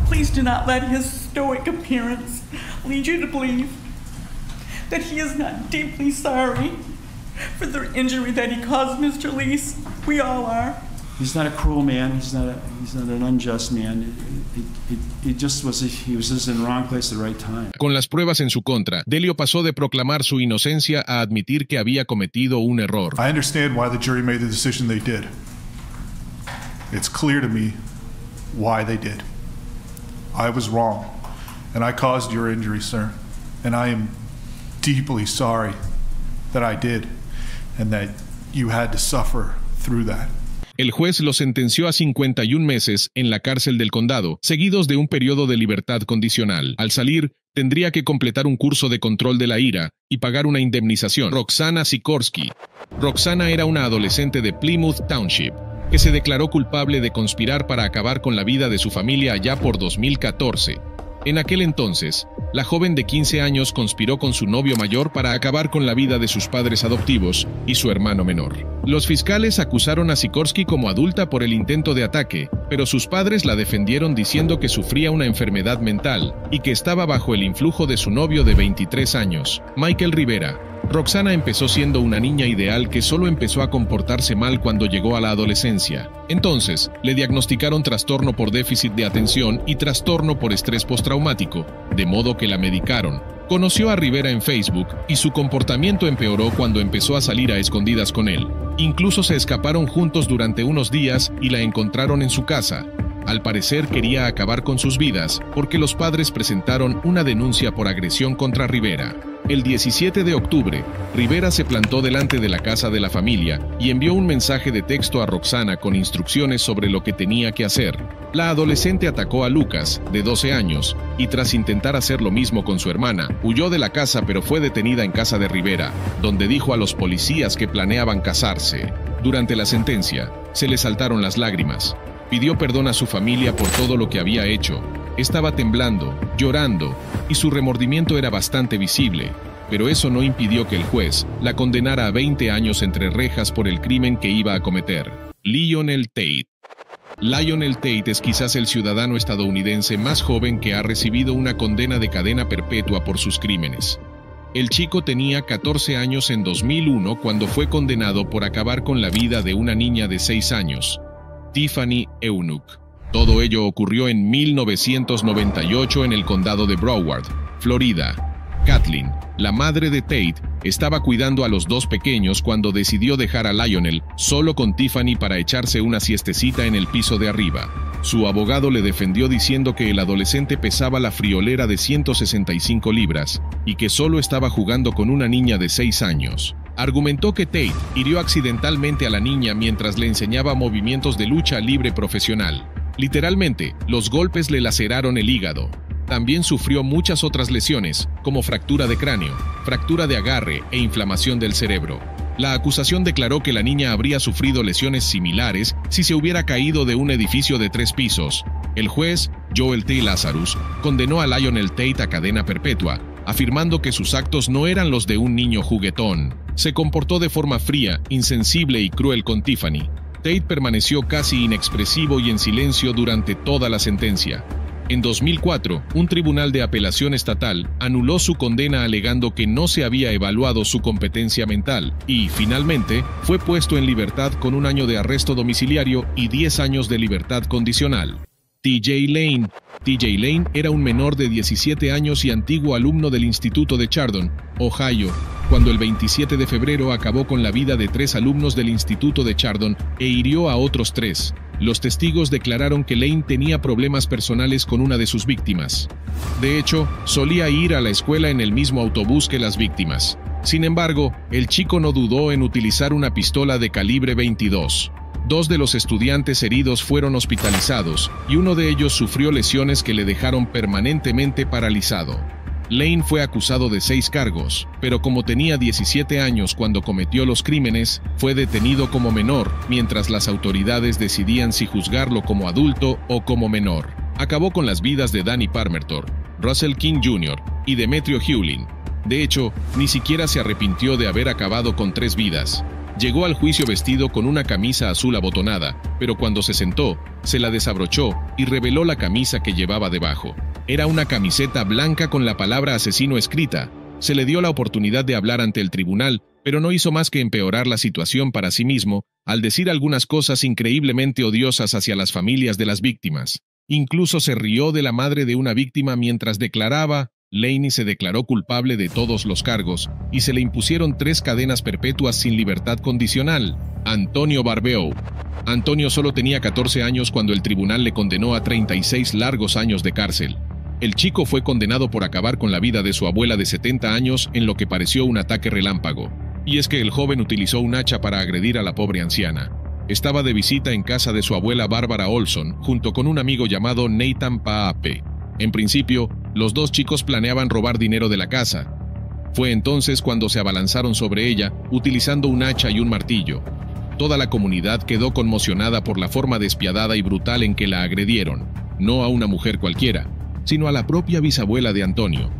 Please do not let his stoic appearance lead you to believe that he is not deeply sorry for the injury that he caused Mr. Lace. We all are. He's not a cruel man. He's not an unjust man. He was just in the wrong place at the right time. Con las pruebas en su contra, Delio pasó de proclamar su inocencia a admitir que había cometido un error. I understand why the jury made the decision they did. It's clear to me why they did. I was wrong, and I caused your injury, sir. And I am deeply sorry that I did, and that you had to suffer through that. El juez lo sentenció a 51 meses en la cárcel del condado, seguidos de un periodo de libertad condicional. Al salir, tendría que completar un curso de control de la ira y pagar una indemnización. Roxana Sikorsky. Roxana era una adolescente de Plymouth Township que se declaró culpable de conspirar para acabar con la vida de su familia allá por 2014. En aquel entonces, la joven de 15 años conspiró con su novio mayor para acabar con la vida de sus padres adoptivos y su hermano menor. Los fiscales acusaron a Sikorsky como adulta por el intento de ataque, pero sus padres la defendieron diciendo que sufría una enfermedad mental y que estaba bajo el influjo de su novio de 23 años, Michael Rivera. Roxana empezó siendo una niña ideal que solo empezó a comportarse mal cuando llegó a la adolescencia. Entonces, le diagnosticaron trastorno por déficit de atención y trastorno por estrés postraumático, de modo que la medicaron. Conoció a Rivera en Facebook y su comportamiento empeoró cuando empezó a salir a escondidas con él. Incluso se escaparon juntos durante unos días y la encontraron en su casa. Al parecer quería acabar con sus vidas porque los padres presentaron una denuncia por agresión contra Rivera. El 17 de octubre, Rivera se plantó delante de la casa de la familia y envió un mensaje de texto a Roxana con instrucciones sobre lo que tenía que hacer. La adolescente atacó a Lucas, de 12 años, y tras intentar hacer lo mismo con su hermana, huyó de la casa pero fue detenida en casa de Rivera, donde dijo a los policías que planeaban casarse. Durante la sentencia, se le saltaron las lágrimas. Pidió perdón a su familia por todo lo que había hecho. Estaba temblando, llorando, y su remordimiento era bastante visible, pero eso no impidió que el juez la condenara a 20 años entre rejas por el crimen que iba a cometer. Lionel Tate. Lionel Tate es quizás el ciudadano estadounidense más joven que ha recibido una condena de cadena perpetua por sus crímenes. El chico tenía 14 años en 2001 cuando fue condenado por acabar con la vida de una niña de 6 años, Tiffany Eunuch. Todo ello ocurrió en 1998 en el condado de Broward, Florida. Kathleen, la madre de Tate, estaba cuidando a los dos pequeños cuando decidió dejar a Lionel solo con Tiffany para echarse una siestecita en el piso de arriba. Su abogado le defendió diciendo que el adolescente pesaba la friolera de 165 libras y que solo estaba jugando con una niña de 6 años. Argumentó que Tate hirió accidentalmente a la niña mientras le enseñaba movimientos de lucha libre profesional. Literalmente, los golpes le laceraron el hígado. También sufrió muchas otras lesiones, como fractura de cráneo, fractura de agarre e inflamación del cerebro. La acusación declaró que la niña habría sufrido lesiones similares si se hubiera caído de un edificio de 3 pisos. El juez, Joel T. Lazarus, condenó a Lionel Tate a cadena perpetua, afirmando que sus actos no eran los de un niño juguetón. Se comportó de forma fría, insensible y cruel con Tiffany. Tate permaneció casi inexpresivo y en silencio durante toda la sentencia. En 2004, un tribunal de apelación estatal anuló su condena alegando que no se había evaluado su competencia mental y, finalmente, fue puesto en libertad con 1 año de arresto domiciliario y 10 años de libertad condicional. TJ Lane. TJ Lane era un menor de 17 años y antiguo alumno del Instituto de Chardon, Ohio, cuando el 27 de febrero acabó con la vida de 3 alumnos del Instituto de Chardon e hirió a otros 3. Los testigos declararon que Lane tenía problemas personales con una de sus víctimas. De hecho, solía ir a la escuela en el mismo autobús que las víctimas. Sin embargo, el chico no dudó en utilizar una pistola de calibre 22. 2 de los estudiantes heridos fueron hospitalizados y uno de ellos sufrió lesiones que le dejaron permanentemente paralizado. Lane fue acusado de 6 cargos, pero como tenía 17 años cuando cometió los crímenes, fue detenido como menor, mientras las autoridades decidían si juzgarlo como adulto o como menor. Acabó con las vidas de Danny Parmertor, Russell King Jr. y Demetrio Hewlin. De hecho, ni siquiera se arrepintió de haber acabado con 3 vidas. Llegó al juicio vestido con una camisa azul abotonada, pero cuando se sentó, se la desabrochó y reveló la camisa que llevaba debajo. Era una camiseta blanca con la palabra asesino escrita. Se le dio la oportunidad de hablar ante el tribunal, pero no hizo más que empeorar la situación para sí mismo al decir algunas cosas increíblemente odiosas hacia las familias de las víctimas. Incluso se rió de la madre de una víctima mientras declaraba: Laney se declaró culpable de todos los cargos y se le impusieron 3 cadenas perpetuas sin libertad condicional. Antonio Barbeau. Antonio solo tenía 14 años cuando el tribunal le condenó a 36 largos años de cárcel. El chico fue condenado por acabar con la vida de su abuela de 70 años en lo que pareció un ataque relámpago. Y es que el joven utilizó un hacha para agredir a la pobre anciana. Estaba de visita en casa de su abuela Bárbara Olson junto con un amigo llamado Nathan Paape. En principio, los dos chicos planeaban robar dinero de la casa. Fue entonces cuando se abalanzaron sobre ella, utilizando un hacha y un martillo. Toda la comunidad quedó conmocionada por la forma despiadada y brutal en que la agredieron, no a una mujer cualquiera, sino a la propia bisabuela de Antonio.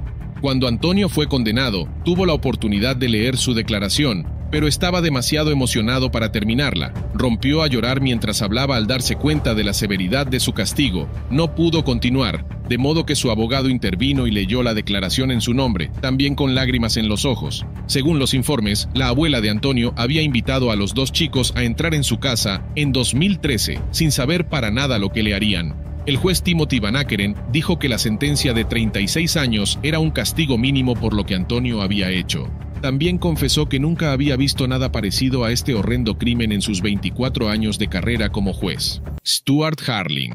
Cuando Antonio fue condenado, tuvo la oportunidad de leer su declaración, pero estaba demasiado emocionado para terminarla. Rompió a llorar mientras hablaba al darse cuenta de la severidad de su castigo. No pudo continuar, de modo que su abogado intervino y leyó la declaración en su nombre, también con lágrimas en los ojos. Según los informes, la abuela de Antonio había invitado a los dos chicos a entrar en su casa en 2013, sin saber para nada lo que le harían. El juez Timothy Van Ackeren dijo que la sentencia de 36 años era un castigo mínimo por lo que Antonio había hecho. También confesó que nunca había visto nada parecido a este horrendo crimen en sus 24 años de carrera como juez. Stuart Harling.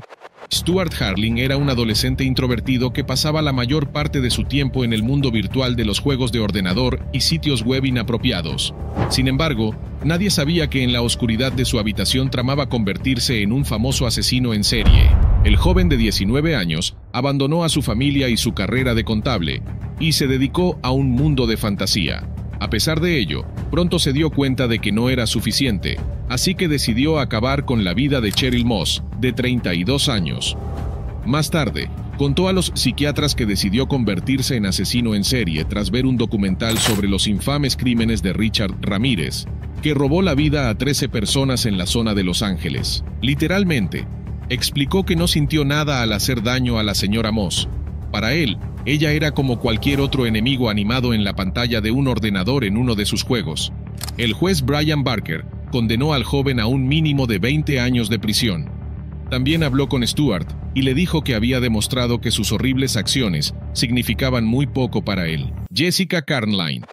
Stuart Harling era un adolescente introvertido que pasaba la mayor parte de su tiempo en el mundo virtual de los juegos de ordenador y sitios web inapropiados. Sin embargo, nadie sabía que en la oscuridad de su habitación tramaba convertirse en un famoso asesino en serie. El joven de 19 años abandonó a su familia y su carrera de contable y se dedicó a un mundo de fantasía. A pesar de ello, pronto se dio cuenta de que no era suficiente, así que decidió acabar con la vida de Cheryl Moss, de 32 años. Más tarde, contó a los psiquiatras que decidió convertirse en asesino en serie tras ver un documental sobre los infames crímenes de Richard Ramírez, que robó la vida a 13 personas en la zona de Los Ángeles. Literalmente, explicó que no sintió nada al hacer daño a la señora Moss. Para él, ella era como cualquier otro enemigo animado en la pantalla de un ordenador en uno de sus juegos. El juez Brian Barker condenó al joven a un mínimo de 20 años de prisión. También habló con Stuart y le dijo que había demostrado que sus horribles acciones significaban muy poco para él. Jessica Carnline.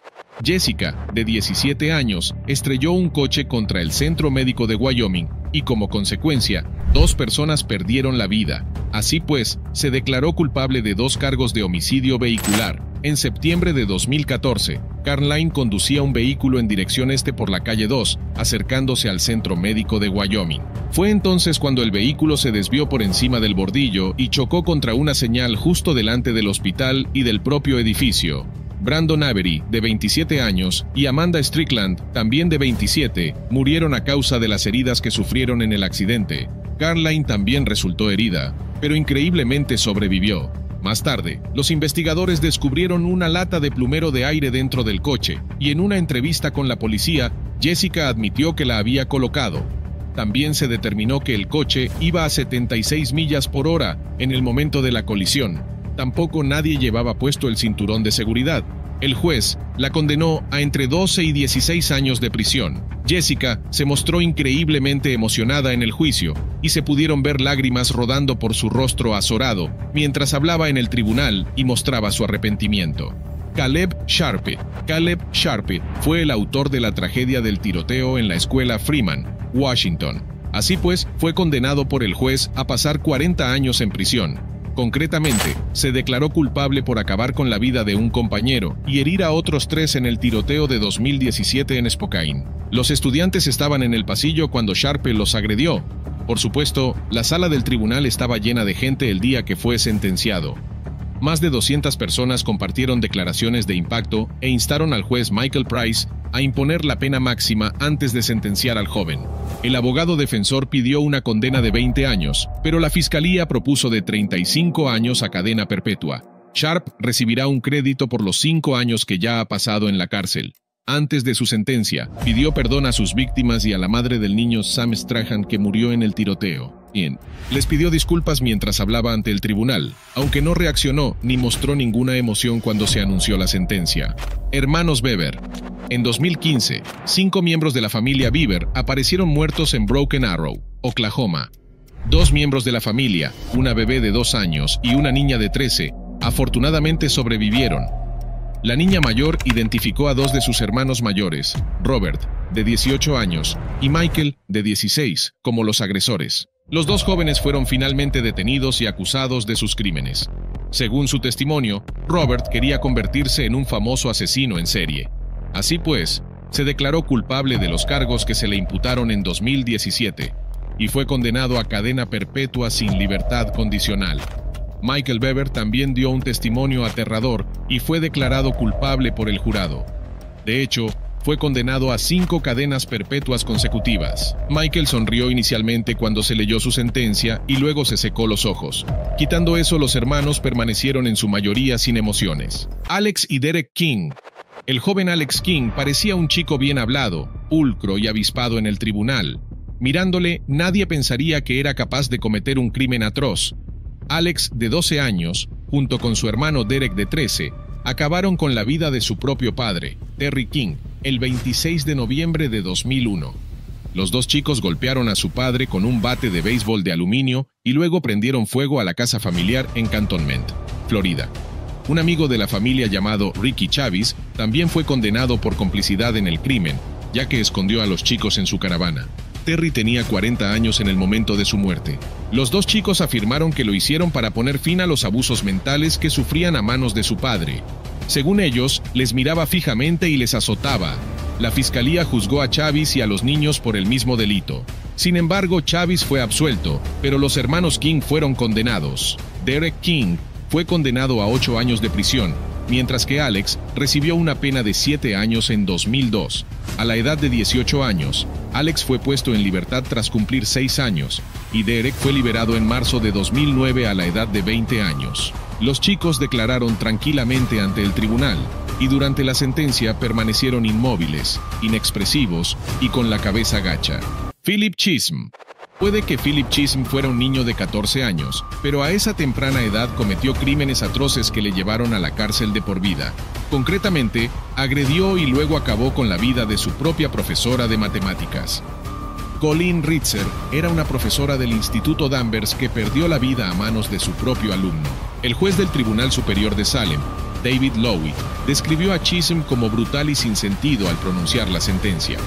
Jessica, de 17 años, estrelló un coche contra el Centro Médico de Wyoming y, como consecuencia, 2 personas perdieron la vida. Así pues, se declaró culpable de 2 cargos de homicidio vehicular. En septiembre de 2014, Carnline conducía un vehículo en dirección este por la calle 2, acercándose al Centro Médico de Wyoming. Fue entonces cuando el vehículo se desvió por encima del bordillo y chocó contra una señal justo delante del hospital y del propio edificio. Brandon Avery, de 27 años, y Amanda Strickland, también de 27, murieron a causa de las heridas que sufrieron en el accidente. Carnline también resultó herida, pero increíblemente sobrevivió. Más tarde, los investigadores descubrieron una lata de plumero de aire dentro del coche, y en una entrevista con la policía, Jessica admitió que la había colocado. También se determinó que el coche iba a 76 millas por hora en el momento de la colisión. Tampoco nadie llevaba puesto el cinturón de seguridad. El juez la condenó a entre 12 y 16 años de prisión. Jessica se mostró increíblemente emocionada en el juicio y se pudieron ver lágrimas rodando por su rostro azorado mientras hablaba en el tribunal y mostraba su arrepentimiento. Caleb Sharpe. Caleb Sharpe fue el autor de la tragedia del tiroteo en la escuela Freeman, Washington. Así pues, fue condenado por el juez a pasar 40 años en prisión. Concretamente, se declaró culpable por acabar con la vida de un compañero y herir a otros 3 en el tiroteo de 2017 en Spokane. Los estudiantes estaban en el pasillo cuando Sharpe los agredió. Por supuesto, la sala del tribunal estaba llena de gente el día que fue sentenciado. Más de 200 personas compartieron declaraciones de impacto e instaron al juez Michael Price a imponer la pena máxima antes de sentenciar al joven. El abogado defensor pidió una condena de 20 años, pero la fiscalía propuso de 35 años a cadena perpetua. Sharp recibirá un crédito por los 5 años que ya ha pasado en la cárcel. Antes de su sentencia, pidió perdón a sus víctimas y a la madre del niño Sam Strahan que murió en el tiroteo. Les pidió disculpas mientras hablaba ante el tribunal, aunque no reaccionó ni mostró ninguna emoción cuando se anunció la sentencia. Hermanos Beaver. En 2015, 5 miembros de la familia Beaver aparecieron muertos en Broken Arrow, Oklahoma. 2 miembros de la familia, una bebé de 2 años y una niña de 13, afortunadamente sobrevivieron. La niña mayor identificó a 2 de sus hermanos mayores, Robert, de 18 años, y Michael, de 16, como los agresores. Los 2 jóvenes fueron finalmente detenidos y acusados de sus crímenes. Según su testimonio, Robert quería convertirse en un famoso asesino en serie. Así pues, se declaró culpable de los cargos que se le imputaron en 2017 y fue condenado a cadena perpetua sin libertad condicional. Michael Weber también dio un testimonio aterrador y fue declarado culpable por el jurado. De hecho, fue condenado a 5 cadenas perpetuas consecutivas. Michael sonrió inicialmente cuando se leyó su sentencia y luego se secó los ojos. Quitando eso, los hermanos permanecieron en su mayoría sin emociones. Alex y Derek King. El joven Alex King parecía un chico bien hablado, pulcro y avispado en el tribunal. Mirándole, nadie pensaría que era capaz de cometer un crimen atroz. Alex, de 12 años, junto con su hermano Derek de 13, acabaron con la vida de su propio padre, Terry King, el 26 de noviembre de 2001. Los dos chicos golpearon a su padre con un bate de béisbol de aluminio y luego prendieron fuego a la casa familiar en Cantonment, Florida. Un amigo de la familia llamado Ricky Chavis también fue condenado por complicidad en el crimen, ya que escondió a los chicos en su caravana. Terry tenía 40 años en el momento de su muerte. Los dos chicos afirmaron que lo hicieron para poner fin a los abusos mentales que sufrían a manos de su padre. Según ellos, les miraba fijamente y les azotaba. La fiscalía juzgó a Chavis y a los niños por el mismo delito. Sin embargo, Chavis fue absuelto, pero los hermanos King fueron condenados. Derek King fue condenado a 8 años de prisión, mientras que Alex recibió una pena de 7 años en 2002. A la edad de 18 años, Alex fue puesto en libertad tras cumplir 6 años, y Derek fue liberado en marzo de 2009 a la edad de 20 años. Los chicos declararon tranquilamente ante el tribunal, y durante la sentencia permanecieron inmóviles, inexpresivos y con la cabeza gacha. Philip Chisholm. Puede que Philip Chisholm fuera un niño de 14 años, pero a esa temprana edad cometió crímenes atroces que le llevaron a la cárcel de por vida. Concretamente, agredió y luego acabó con la vida de su propia profesora de matemáticas. Colleen Ritzer era una profesora del Instituto Danvers que perdió la vida a manos de su propio alumno. El juez del Tribunal Superior de Salem, David Lowy, describió a Chisholm como brutal y sin sentido al pronunciar la sentencia.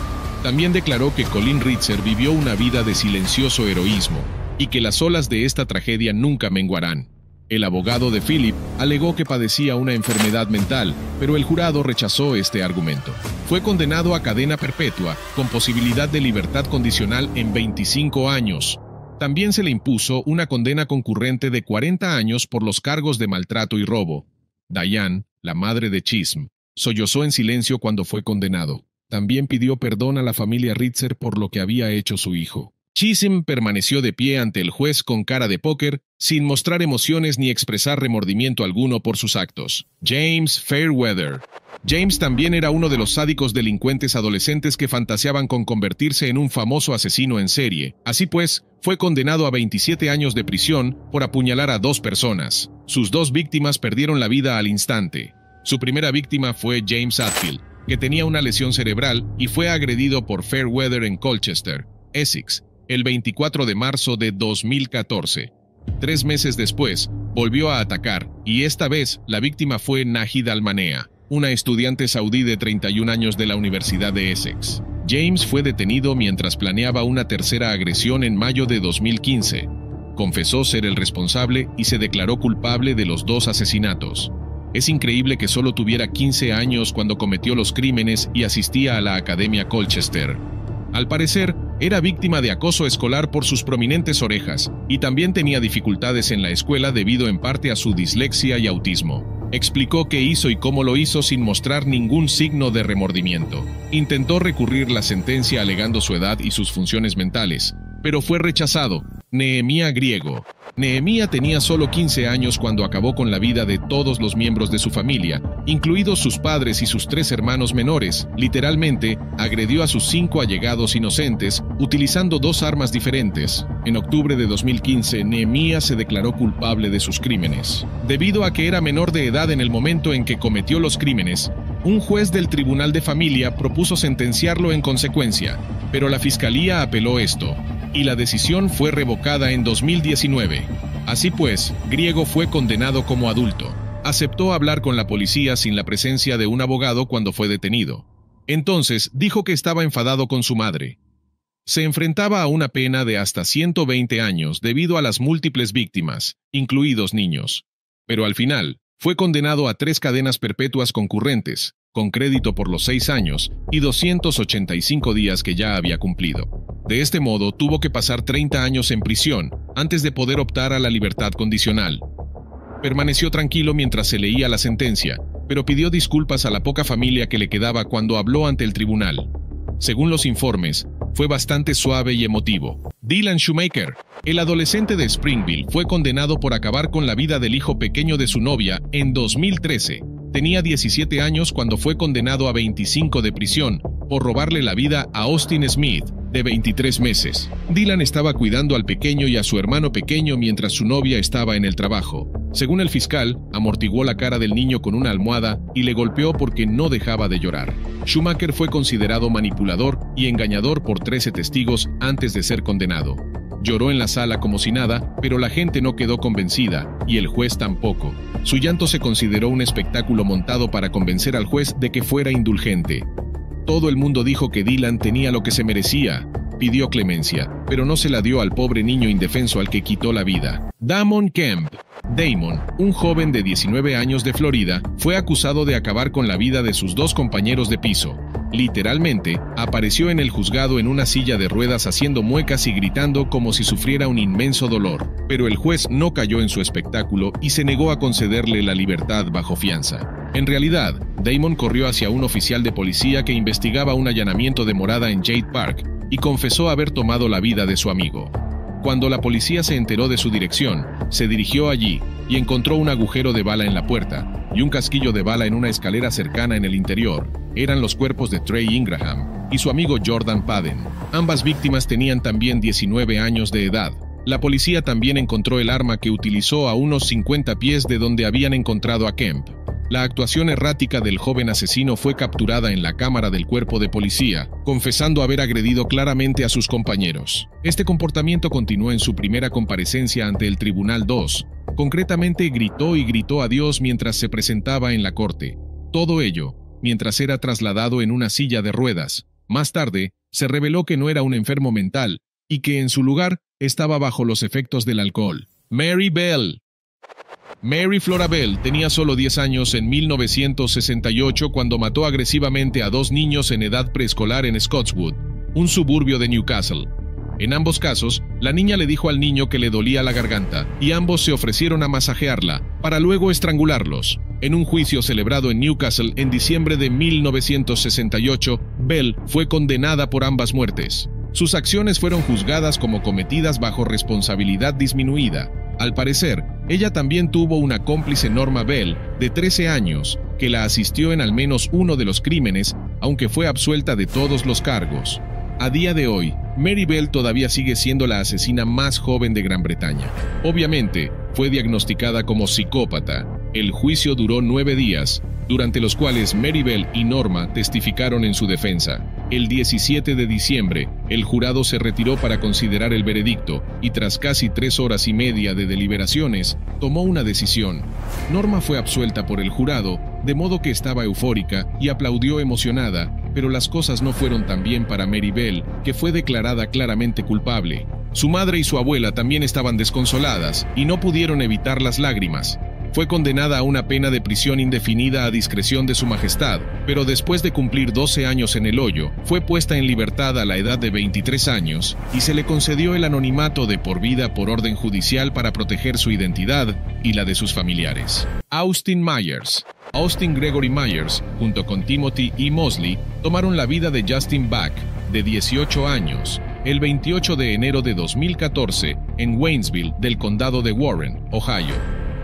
También declaró que Colleen Ritzer vivió una vida de silencioso heroísmo y que las olas de esta tragedia nunca menguarán. El abogado de Philip alegó que padecía una enfermedad mental, pero el jurado rechazó este argumento. Fue condenado a cadena perpetua con posibilidad de libertad condicional en 25 años. También se le impuso una condena concurrente de 40 años por los cargos de maltrato y robo. Diane, la madre de Chisholm, sollozó en silencio cuando fue condenado. También pidió perdón a la familia Ritzer por lo que había hecho su hijo. Chisholm permaneció de pie ante el juez con cara de póker, sin mostrar emociones ni expresar remordimiento alguno por sus actos. James Fairweather. James también era uno de los sádicos delincuentes adolescentes que fantaseaban con convertirse en un famoso asesino en serie. Así pues, fue condenado a 27 años de prisión por apuñalar a 2 personas. Sus 2 víctimas perdieron la vida al instante. Su primera víctima fue James Atfield, que tenía una lesión cerebral y fue agredido por Fairweather en Colchester, Essex, el 24 de marzo de 2014. 3 meses después, volvió a atacar, y esta vez la víctima fue Nahid Al-Manea, una estudiante saudí de 31 años de la Universidad de Essex. James fue detenido mientras planeaba una tercera agresión en mayo de 2015. Confesó ser el responsable y se declaró culpable de los 2 asesinatos. Es increíble que solo tuviera 15 años cuando cometió los crímenes y asistía a la Academia Colchester. Al parecer, era víctima de acoso escolar por sus prominentes orejas, y también tenía dificultades en la escuela debido en parte a su dislexia y autismo. Explicó qué hizo y cómo lo hizo sin mostrar ningún signo de remordimiento. Intentó recurrir la sentencia alegando su edad y sus funciones mentales, pero fue rechazado. Nehemia Griego. Nehemia tenía solo 15 años cuando acabó con la vida de todos los miembros de su familia, incluidos sus padres y sus 3 hermanos menores. Literalmente, agredió a sus 5 allegados inocentes, utilizando 2 armas diferentes. En octubre de 2015, Nehemia se declaró culpable de sus crímenes. Debido a que era menor de edad en el momento en que cometió los crímenes, un juez del Tribunal de Familia propuso sentenciarlo en consecuencia, pero la fiscalía apeló esto, y la decisión fue revocada en 2019. Así pues, Griego fue condenado como adulto. Aceptó hablar con la policía sin la presencia de un abogado cuando fue detenido. Entonces, dijo que estaba enfadado con su madre. Se enfrentaba a una pena de hasta 120 años debido a las múltiples víctimas, incluidos niños. Pero al final, fue condenado a 3 cadenas perpetuas concurrentes, con crédito por los 6 años y 285 días que ya había cumplido. De este modo, tuvo que pasar 30 años en prisión antes de poder optar a la libertad condicional. Permaneció tranquilo mientras se leía la sentencia, pero pidió disculpas a la poca familia que le quedaba cuando habló ante el tribunal. Según los informes, fue bastante suave y emotivo. Dylan Shoemaker, el adolescente de Springville, fue condenado por acabar con la vida del hijo pequeño de su novia en 2013. Tenía 17 años cuando fue condenado a 25 de prisión por robarle la vida a Austin Smith, de 23 meses. Dylan estaba cuidando al pequeño y a su hermano pequeño mientras su novia estaba en el trabajo. Según el fiscal, amortiguó la cara del niño con una almohada y le golpeó porque no dejaba de llorar. Schumacher fue considerado manipulador y engañador por 13 testigos antes de ser condenado. Lloró en la sala como si nada, pero la gente no quedó convencida, y el juez tampoco. Su llanto se consideró un espectáculo montado para convencer al juez de que fuera indulgente. Todo el mundo dijo que Dylan tenía lo que se merecía. Pidió clemencia, pero no se la dio al pobre niño indefenso al que quitó la vida. Damon Kemp. Damon, un joven de 19 años de Florida, fue acusado de acabar con la vida de sus 2 compañeros de piso. Literalmente, apareció en el juzgado en una silla de ruedas haciendo muecas y gritando como si sufriera un inmenso dolor. Pero el juez no cayó en su espectáculo y se negó a concederle la libertad bajo fianza. En realidad, Damon corrió hacia un oficial de policía que investigaba un allanamiento de morada en Jade Park y confesó haber tomado la vida de su amigo. Cuando la policía se enteró de su dirección, se dirigió allí y encontró un agujero de bala en la puerta y un casquillo de bala en una escalera cercana en el interior. Eran los cuerpos de Trey Ingraham y su amigo Jordan Padden. Ambas víctimas tenían también 19 años de edad. La policía también encontró el arma que utilizó a unos 50 pies de donde habían encontrado a Kemp. La actuación errática del joven asesino fue capturada en la cámara del cuerpo de policía, confesando haber agredido claramente a sus compañeros. Este comportamiento continuó en su primera comparecencia ante el Tribunal 2. Concretamente, gritó y gritó a Dios mientras se presentaba en la corte. Todo ello, mientras era trasladado en una silla de ruedas. Más tarde, se reveló que no era un enfermo mental y que en su lugar estaba bajo los efectos del alcohol. Mary Bell. Mary Flora Bell tenía solo 10 años en 1968 cuando mató agresivamente a 2 niños en edad preescolar en Scottswood, un suburbio de Newcastle. En ambos casos, la niña le dijo al niño que le dolía la garganta, y ambos se ofrecieron a masajearla, para luego estrangularlos. En un juicio celebrado en Newcastle en diciembre de 1968, Bell fue condenada por ambas muertes. Sus acciones fueron juzgadas como cometidas bajo responsabilidad disminuida. Al parecer, ella también tuvo una cómplice, Norma Bell, de 13 años, que la asistió en al menos uno de los crímenes, aunque fue absuelta de todos los cargos. A día de hoy, Mary Bell todavía sigue siendo la asesina más joven de Gran Bretaña. Obviamente, fue diagnosticada como psicópata. El juicio duró 9 días, durante los cuales Mary Bell y Norma testificaron en su defensa. El 17 de diciembre, el jurado se retiró para considerar el veredicto y tras casi 3 horas y media de deliberaciones, tomó una decisión. Norma fue absuelta por el jurado, de modo que estaba eufórica y aplaudió emocionada, pero las cosas no fueron tan bien para Mary Bell, que fue declarada claramente culpable. Su madre y su abuela también estaban desconsoladas y no pudieron evitar las lágrimas. Fue condenada a una pena de prisión indefinida a discreción de su majestad, pero después de cumplir 12 años en el hoyo, fue puesta en libertad a la edad de 23 años y se le concedió el anonimato de por vida por orden judicial para proteger su identidad y la de sus familiares. Austin Myers. Austin Gregory Myers, junto con Timothy E. Mosley, tomaron la vida de Justin Back, de 18 años, el 28 de enero de 2014, en Waynesville, del condado de Warren, Ohio.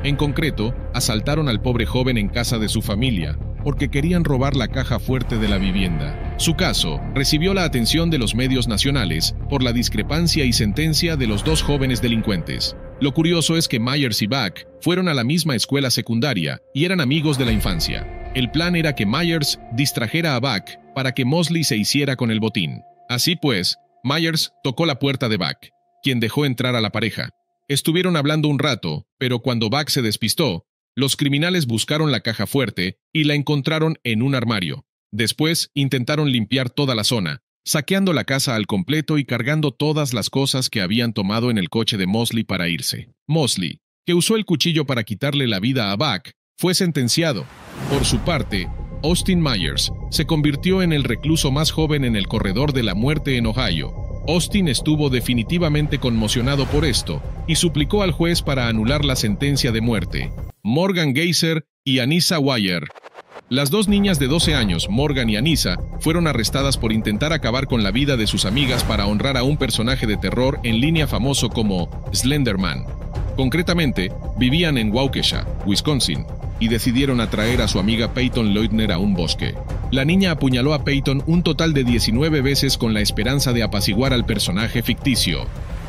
En concreto, asaltaron al pobre joven en casa de su familia, porque querían robar la caja fuerte de la vivienda. Su caso recibió la atención de los medios nacionales por la discrepancia y sentencia de los 2 jóvenes delincuentes. Lo curioso es que Myers y Back fueron a la misma escuela secundaria y eran amigos de la infancia. El plan era que Myers distrajera a Back para que Mosley se hiciera con el botín. Así pues, Myers tocó la puerta de Back, quien dejó entrar a la pareja. Estuvieron hablando un rato, pero cuando Back se despistó, los criminales buscaron la caja fuerte y la encontraron en un armario. Después intentaron limpiar toda la zona, saqueando la casa al completo y cargando todas las cosas que habían tomado en el coche de Mosley para irse. Mosley, que usó el cuchillo para quitarle la vida a Back, fue sentenciado. Por su parte, Austin Myers se convirtió en el recluso más joven en el corredor de la muerte en Ohio. Austin estuvo definitivamente conmocionado por esto y suplicó al juez para anular la sentencia de muerte. Morgan Geyser y Anissa Weier. Las dos niñas de 12 años, Morgan y Anissa, fueron arrestadas por intentar acabar con la vida de sus amigas para honrar a un personaje de terror en línea famoso como Slenderman. Concretamente, vivían en Waukesha, Wisconsin, y decidieron atraer a su amiga Peyton Leutner a un bosque. La niña apuñaló a Peyton un total de 19 veces con la esperanza de apaciguar al personaje ficticio.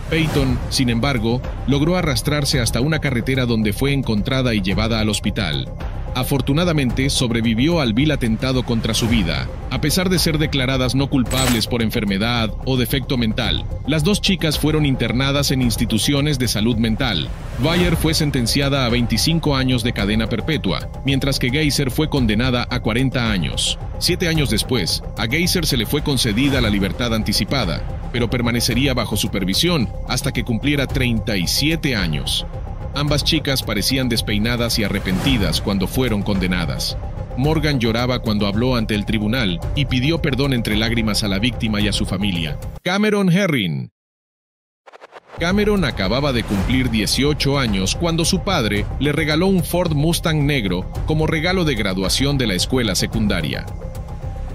Peyton, sin embargo, logró arrastrarse hasta una carretera donde fue encontrada y llevada al hospital. Afortunadamente, sobrevivió al vil atentado contra su vida. A pesar de ser declaradas no culpables por enfermedad o defecto mental, las dos chicas fueron internadas en instituciones de salud mental. Weier fue sentenciada a 25 años de cadena perpetua, mientras que Geyser fue condenada a 40 años. 7 años después, a Geyser se le fue concedida la libertad anticipada, pero permanecería bajo supervisión hasta que cumpliera 37 años. Ambas chicas parecían despeinadas y arrepentidas cuando fueron condenadas. Morgan lloraba cuando habló ante el tribunal y pidió perdón entre lágrimas a la víctima y a su familia. Cameron Herring. Cameron acababa de cumplir 18 años cuando su padre le regaló un Ford Mustang negro como regalo de graduación de la escuela secundaria.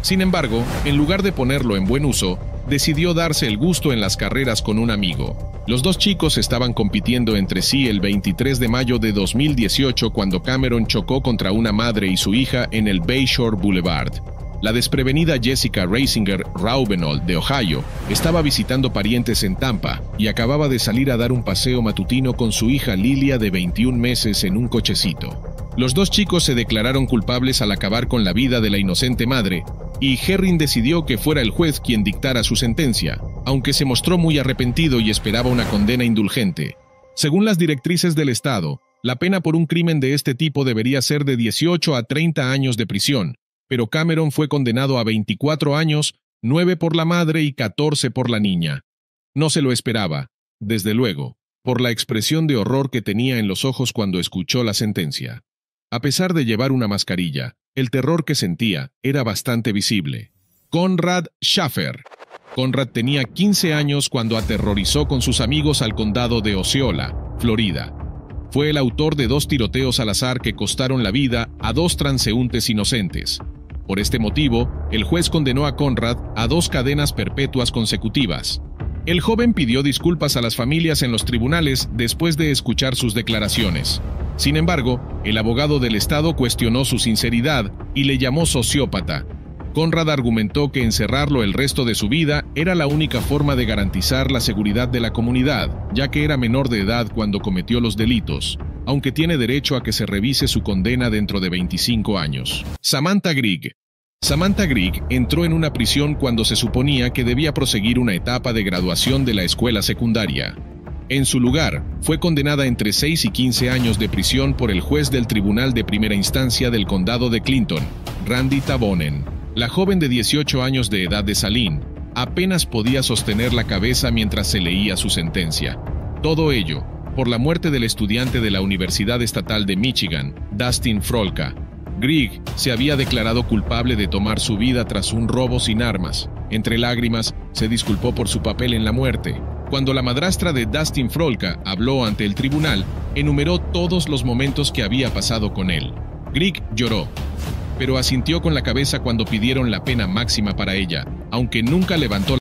Sin embargo, en lugar de ponerlo en buen uso, decidió darse el gusto en las carreras con un amigo. Los dos chicos estaban compitiendo entre sí el 23 de mayo de 2018 cuando Cameron chocó contra una madre y su hija en el Bayshore Boulevard. La desprevenida Jessica Reisinger Raubenold de Ohio estaba visitando parientes en Tampa y acababa de salir a dar un paseo matutino con su hija Lilia de 21 meses en un cochecito. Los dos chicos se declararon culpables al acabar con la vida de la inocente madre, y Herring decidió que fuera el juez quien dictara su sentencia, aunque se mostró muy arrepentido y esperaba una condena indulgente. Según las directrices del Estado, la pena por un crimen de este tipo debería ser de 18 a 30 años de prisión, pero Cameron fue condenado a 24 años, 9 por la madre y 14 por la niña. No se lo esperaba, desde luego, por la expresión de horror que tenía en los ojos cuando escuchó la sentencia. A pesar de llevar una mascarilla, el terror que sentía era bastante visible. Conrad Schaffer. Conrad tenía 15 años cuando aterrorizó con sus amigos al condado de Osceola, Florida. Fue el autor de 2 tiroteos al azar que costaron la vida a 2 transeúntes inocentes. Por este motivo, el juez condenó a Conrad a 2 cadenas perpetuas consecutivas. El joven pidió disculpas a las familias en los tribunales después de escuchar sus declaraciones. Sin embargo, el abogado del Estado cuestionó su sinceridad y le llamó sociópata. Conrad argumentó que encerrarlo el resto de su vida era la única forma de garantizar la seguridad de la comunidad, ya que era menor de edad cuando cometió los delitos, aunque tiene derecho a que se revise su condena dentro de 25 años. Samantha Grigg. Samantha Grigg entró en una prisión cuando se suponía que debía proseguir una etapa de graduación de la escuela secundaria. En su lugar, fue condenada entre 6 y 15 años de prisión por el juez del Tribunal de Primera Instancia del Condado de Clinton, Randy Tabonen. La joven de 18 años de edad de Saline apenas podía sostener la cabeza mientras se leía su sentencia. Todo ello por la muerte del estudiante de la Universidad Estatal de Michigan, Dustin Frolka. Grigg se había declarado culpable de tomar su vida tras un robo sin armas. Entre lágrimas, se disculpó por su papel en la muerte. Cuando la madrastra de Dustin Frolka habló ante el tribunal, enumeró todos los momentos que había pasado con él. Grigg lloró, pero asintió con la cabeza cuando pidieron la pena máxima para ella, aunque nunca levantó